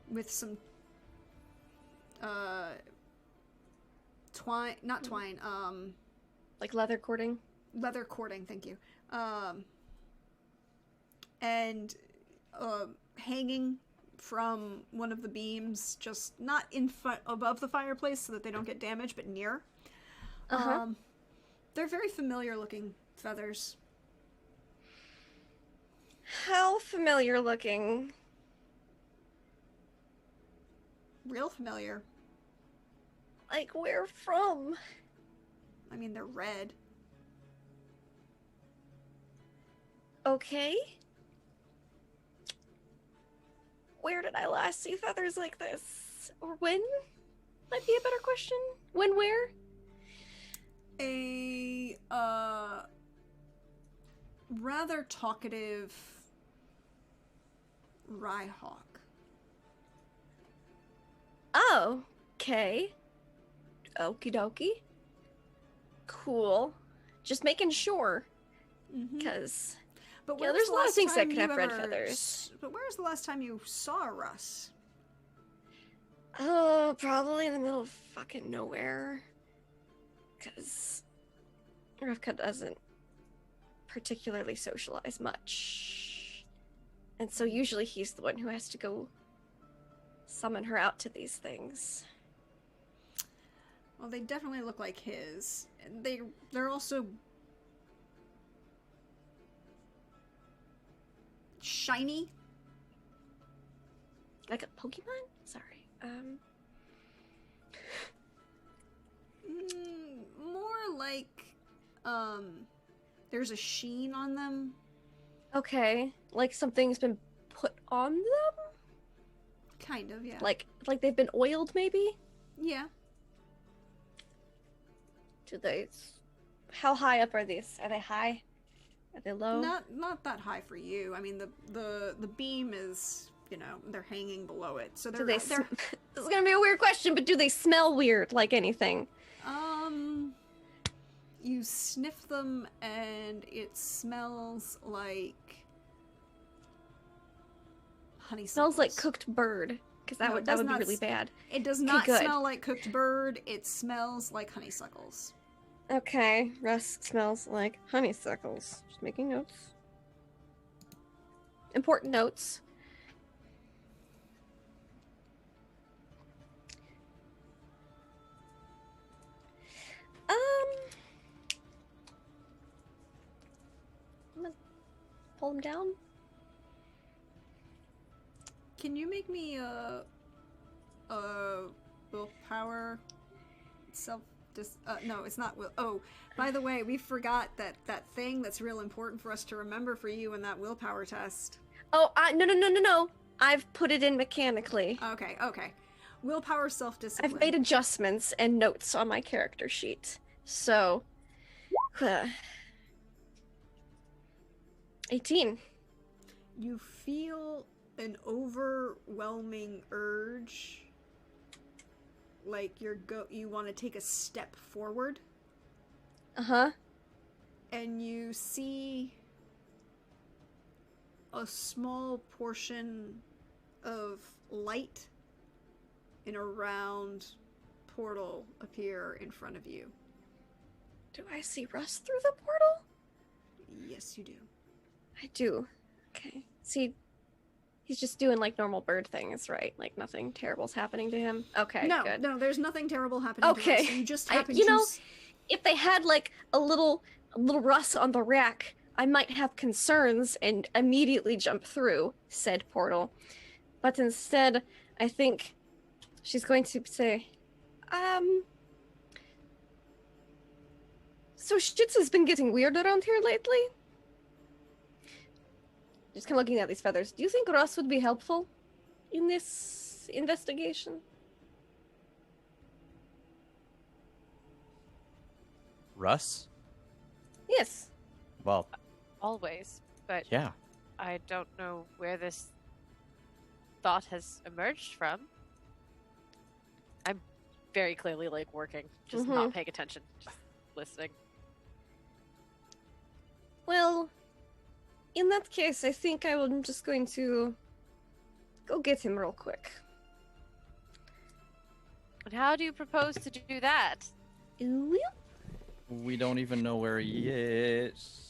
with some twine, not twine, Like leather cording? leather cording, thank you. And hanging from one of the beams, just not in above the fireplace so that they don't get damaged, but near. They're very familiar looking feathers. How familiar looking? Real familiar. Like, where from? I mean, they're red. Okay. Where did I last see feathers like this? Or when? Might be a better question. When, where? A rather talkative Rhyhawk. Oh, okay. Okie dokie. Cool. Just making sure. Because, But yeah, where's there's the a lot of last things that time could you have red ever feathers. But where's the last time you saw Russ? oh, probably in the middle of fucking nowhere. Because Rivka doesn't particularly socialize much. And so usually he's the one who has to go summon her out to these things. Well, they definitely look like his. And they're also shiny. Like a Pokemon? Sorry. More like there's a sheen on them. Okay. Like something's been put on them? Kind of, yeah. Like they've been oiled, maybe? Yeah. Do they... How high up are these? Are they high? Are they low? Not that high for you. I mean, the beam is, they're hanging below it. So Do they're they... This is gonna be a weird question, but do they smell weird, like anything? You sniff them and it smells like honeysuckles. Smells like cooked bird, Because that No, would it that does would be not really bad. It does not good. smell like cooked bird. It smells like honeysuckles. Okay, Russ smells like honeysuckles. Just making notes. Important notes. I'm gonna pull him down. Can you make me a willpower self no, it's not will. Oh, by the way, we forgot that thing that's real important for us to remember for you in that willpower test. Oh, no. I've put it in mechanically. Okay. Willpower self-discipline. I've made adjustments and notes on my character sheet. So, 18. You feel an overwhelming urge, like you want to take a step forward, Uh-huh. and you see a small portion of light in a round portal appear in front of you. Do I see Russ through the portal? Yes, you do. I do. Okay. See, he's just doing like normal bird things, right? Like nothing terrible's happening to him. Okay, No, good. no, there's nothing terrible happening to Okay. us. You just I- happen you to... know, If they had like a little Russ on the rack, I might have concerns and immediately jump through said portal. But instead, I think she's going to say, so shit has been getting weird around here lately? Just kind of looking at these feathers. Do you think Russ would be helpful in this investigation? Russ? Yes. Well, Always, but yeah. I don't know where this thought has emerged from. I'm very clearly like working, just not paying attention, just listening. Well, in that case, I think I'm just going to go get him real quick. And how do you propose to do that? Ooh. We don't even know where he is.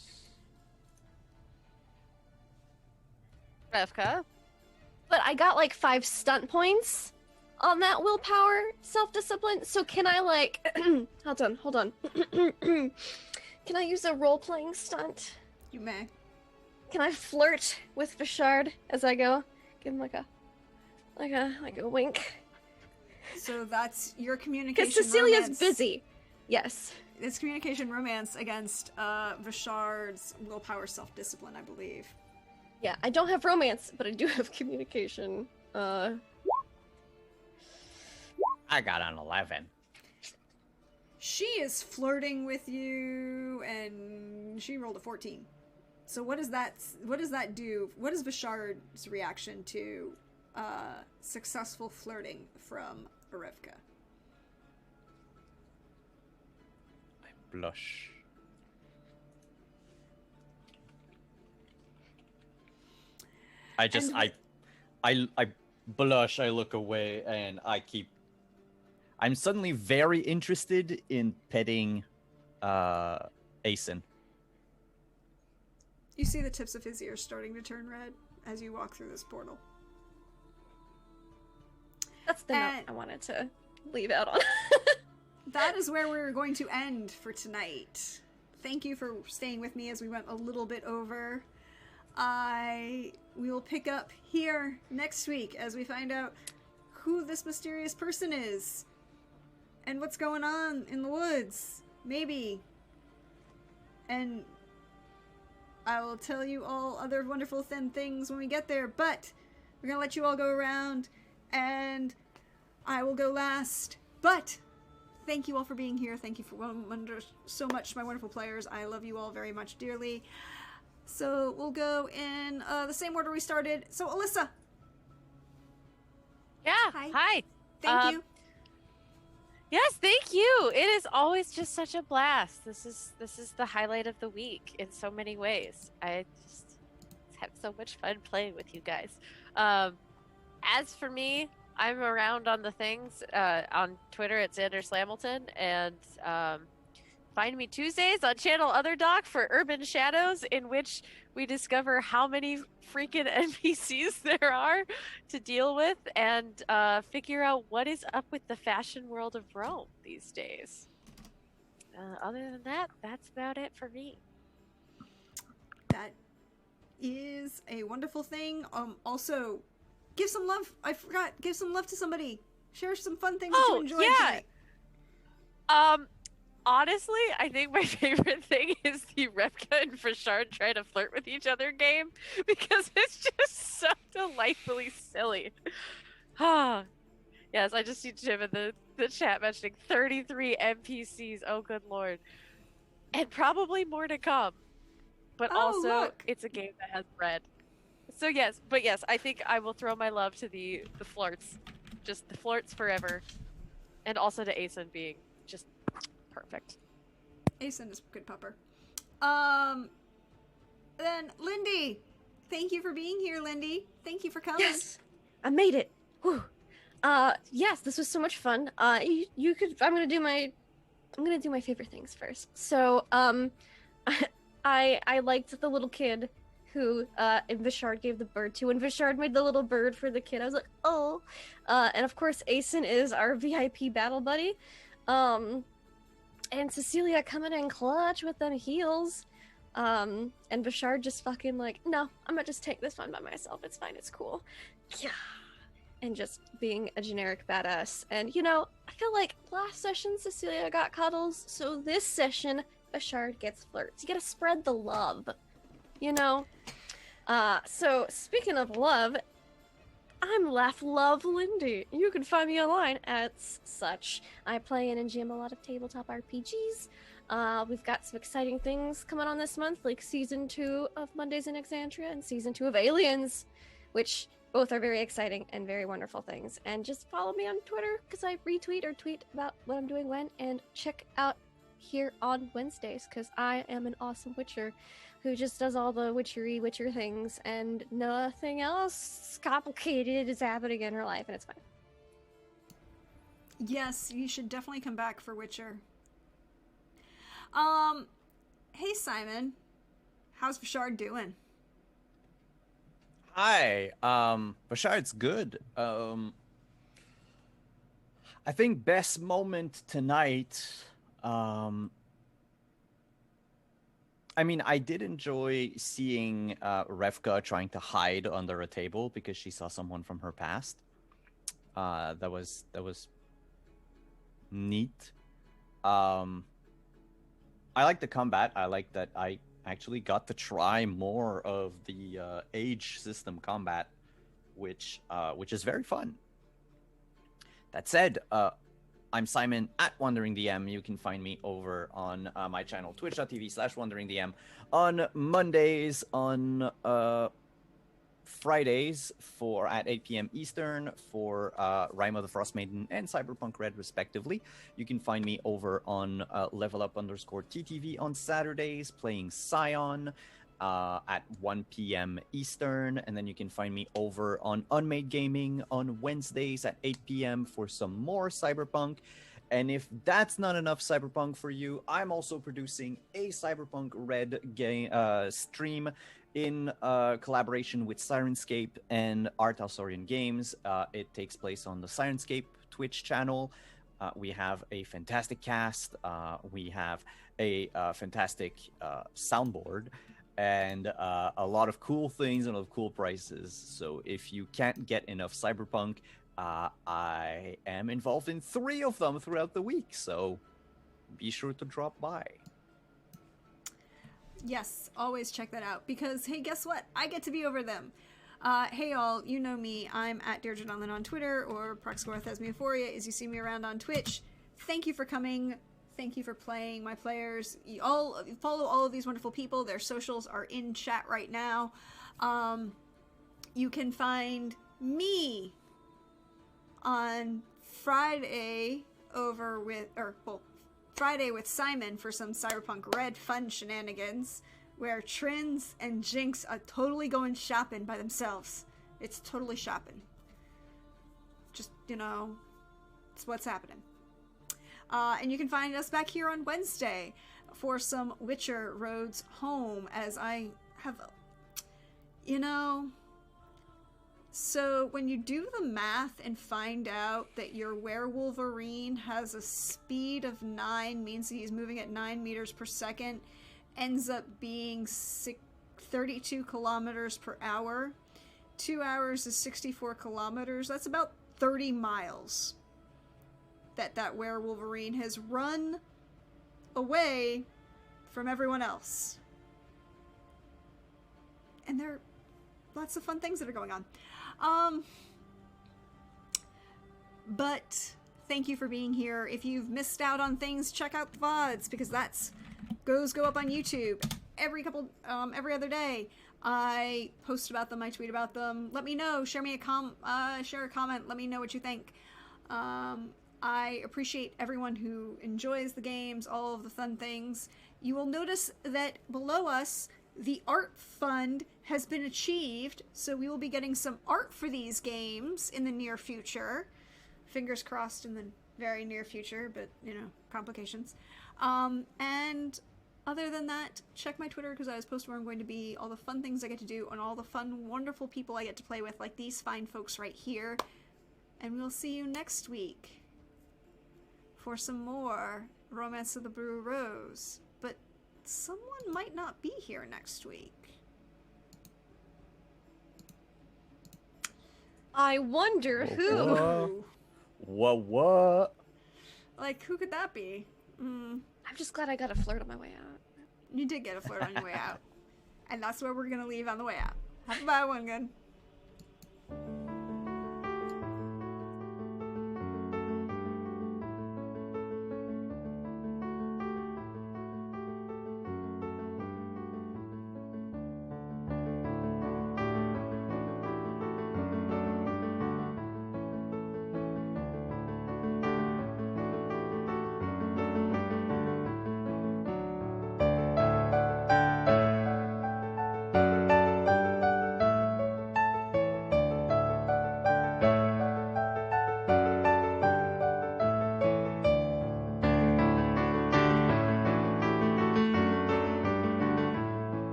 Revka? But I got like 5 stunt points on that willpower self-discipline. So can I like hold on. Can I use a role-playing stunt? You may. Can I flirt with Vishard as I go? Give him like a wink. So that's your communication Because Cecilia's romance. busy. Yes. It's communication romance against Vishard's willpower self-discipline, I believe. Yeah, I don't have romance, but I do have communication. I got an 11. She is flirting with you, and she rolled a 14. So what does that do? What is Vishard's reaction to successful flirting from Arevka? I blush. I blush, I look away, and I'm suddenly very interested in petting Asen. You see the tips of his ears starting to turn red as you walk through this portal. That's the note And- I wanted to leave out on. That is where we're going to end for tonight. Thank you for staying with me as we went a little bit over. We will pick up here next week as we find out who this mysterious person is and what's going on in the woods. Maybe. And I will tell you all other wonderful thin things when we get there, but we're gonna let you all go around and I will go last. But thank you all for being here. Thank you for so much, my wonderful players. I love you all very much dearly. So we'll go in the same order we started. So Alyssa. Yeah. Hi. Hi. Thank you. Yes, thank you. It is always just such a blast. This is the highlight of the week in so many ways. I just had so much fun playing with you guys. As for me, I'm around on the things. On Twitter, it's Anders Lamilton, and find me Tuesdays on channel Other Doc for Urban Shadows, in which we discover how many freaking NPCs there are to deal with, and figure out what is up with the fashion world of Rome these days. Other than that, that's about it for me. That is a wonderful thing. Also, give some love. I forgot. Give some love to somebody. Share some fun things that you enjoyed tonight. Honestly, I think my favorite thing is the Repka and Frashard trying to flirt with each other game, because it's just so delightfully silly. Yes, I just see Jim in the chat mentioning 33 NPCs. Oh, good lord. And probably more to come. But also, look. it's a game that has bread. So yes, I think I will throw my love to the flirts. Just the flirts forever. And also to Asen being just perfect. Asen is a good pupper. Then Lindy, thank you for being here, Lindy. Thank you for coming. Yes, I made it. Whew. Yes, this was so much fun. You could. I'm gonna do my favorite things first. So, I liked the little kid who Vishard gave the bird to, and Vishard made the little bird for the kid. I was like, oh. And of course, Asen is our VIP battle buddy. And Cecilia coming in clutch with them heals. And Vishard just fucking like, no, I'm gonna just take this one by myself. It's fine, it's cool. Yeah. And just being a generic badass. And, you know, I feel like last session Cecilia got cuddles, so this session Vishard gets flirts. You gotta spread the love, you know? So, speaking of love, I'm Laugh Love Lindy. You can find me online at such. I play and GM a lot of tabletop RPGs. We've got some exciting things coming on this month, like Season 2 of Mondays in Exandria and Season 2 of Aliens, which both are very exciting and very wonderful things. And just follow me on Twitter, because I retweet or tweet about what I'm doing when, and check out here on Wednesdays, because I am an awesome Witcher who just does all the Witcher things, and nothing else complicated is happening in her life, and it's fine. Yes, you should definitely come back for Witcher. Hey Simon, how's Vishard doing? Hi, Bashard's good. I think best moment tonight, I mean, I did enjoy seeing Revka trying to hide under a table because she saw someone from her past. That was neat. I like the combat. I like that I actually got to try more of the age system combat, which is very fun. That said, I'm Simon at WanderingDM. You can find me over on my channel, twitch.tv/WanderingDM, on Mondays, on Fridays at 8 p.m. Eastern for Rima the Frost Maiden and Cyberpunk Red, respectively. You can find me over on levelup_TTV on Saturdays, playing Scion at 1 p.m. Eastern. And then you can find me over on Unmade Gaming on Wednesdays at 8 p.m. for some more Cyberpunk. And if that's not enough Cyberpunk for you, I'm also producing a Cyberpunk Red game stream in collaboration with Sirenscape and Art Alsorian Games. It takes place on the Sirenscape Twitch channel. We have a fantastic cast. We have a fantastic soundboard and a lot of cool things and a lot of cool prices. So if you can't get enough Cyberpunk, I am involved in 3 of them throughout the week. So be sure to drop by. Yes, always check that out, because hey, guess what? I get to be over them. Hey y'all, you know me. I'm at Deirdre Donlin on Twitter, or Proxgorth Thesmophoria as you see me around on Twitch. Thank you for coming. Thank you for playing. My players, you all follow all of these wonderful people. Their socials are in chat right now. You can find me on Friday Friday with Simon for some Cyberpunk Red fun shenanigans, where Trins and Jinx are totally going shopping by themselves. It's totally shopping. Just you know, it's what's happening. And you can find us back here on Wednesday for some Witcher Roads Home, as I have, you know, so when you do the math and find out that your werewolverine has a speed of 9, means he's moving at 9 meters per second, ends up being 32 kilometers per hour. 2 hours is 64 kilometers. That's about 30 miles that werewolverine has run away from everyone else. And there are lots of fun things that are going on. But thank you for being here. If you've missed out on things, check out the VODs, because those go up on YouTube every other day. I post about them, I tweet about them. Let me know. Share a comment. Let me know what you think. I appreciate everyone who enjoys the games, all of the fun things. You will notice that below us, the art fund has been achieved, so we will be getting some art for these games in the near future. Fingers crossed in the very near future, but, you know, complications. And other than that, check my Twitter, because I was posting where I'm going to be, all the fun things I get to do, and all the fun, wonderful people I get to play with, like these fine folks right here. And we'll see you next week for some more Romance of the Blue Rose. But someone might not be here next week. I wonder who. What? Like, who could that be? I'm just glad I got a flirt on my way out. You did get a flirt on your way out. And that's where we're going to leave on the way out. Have a bad one, good.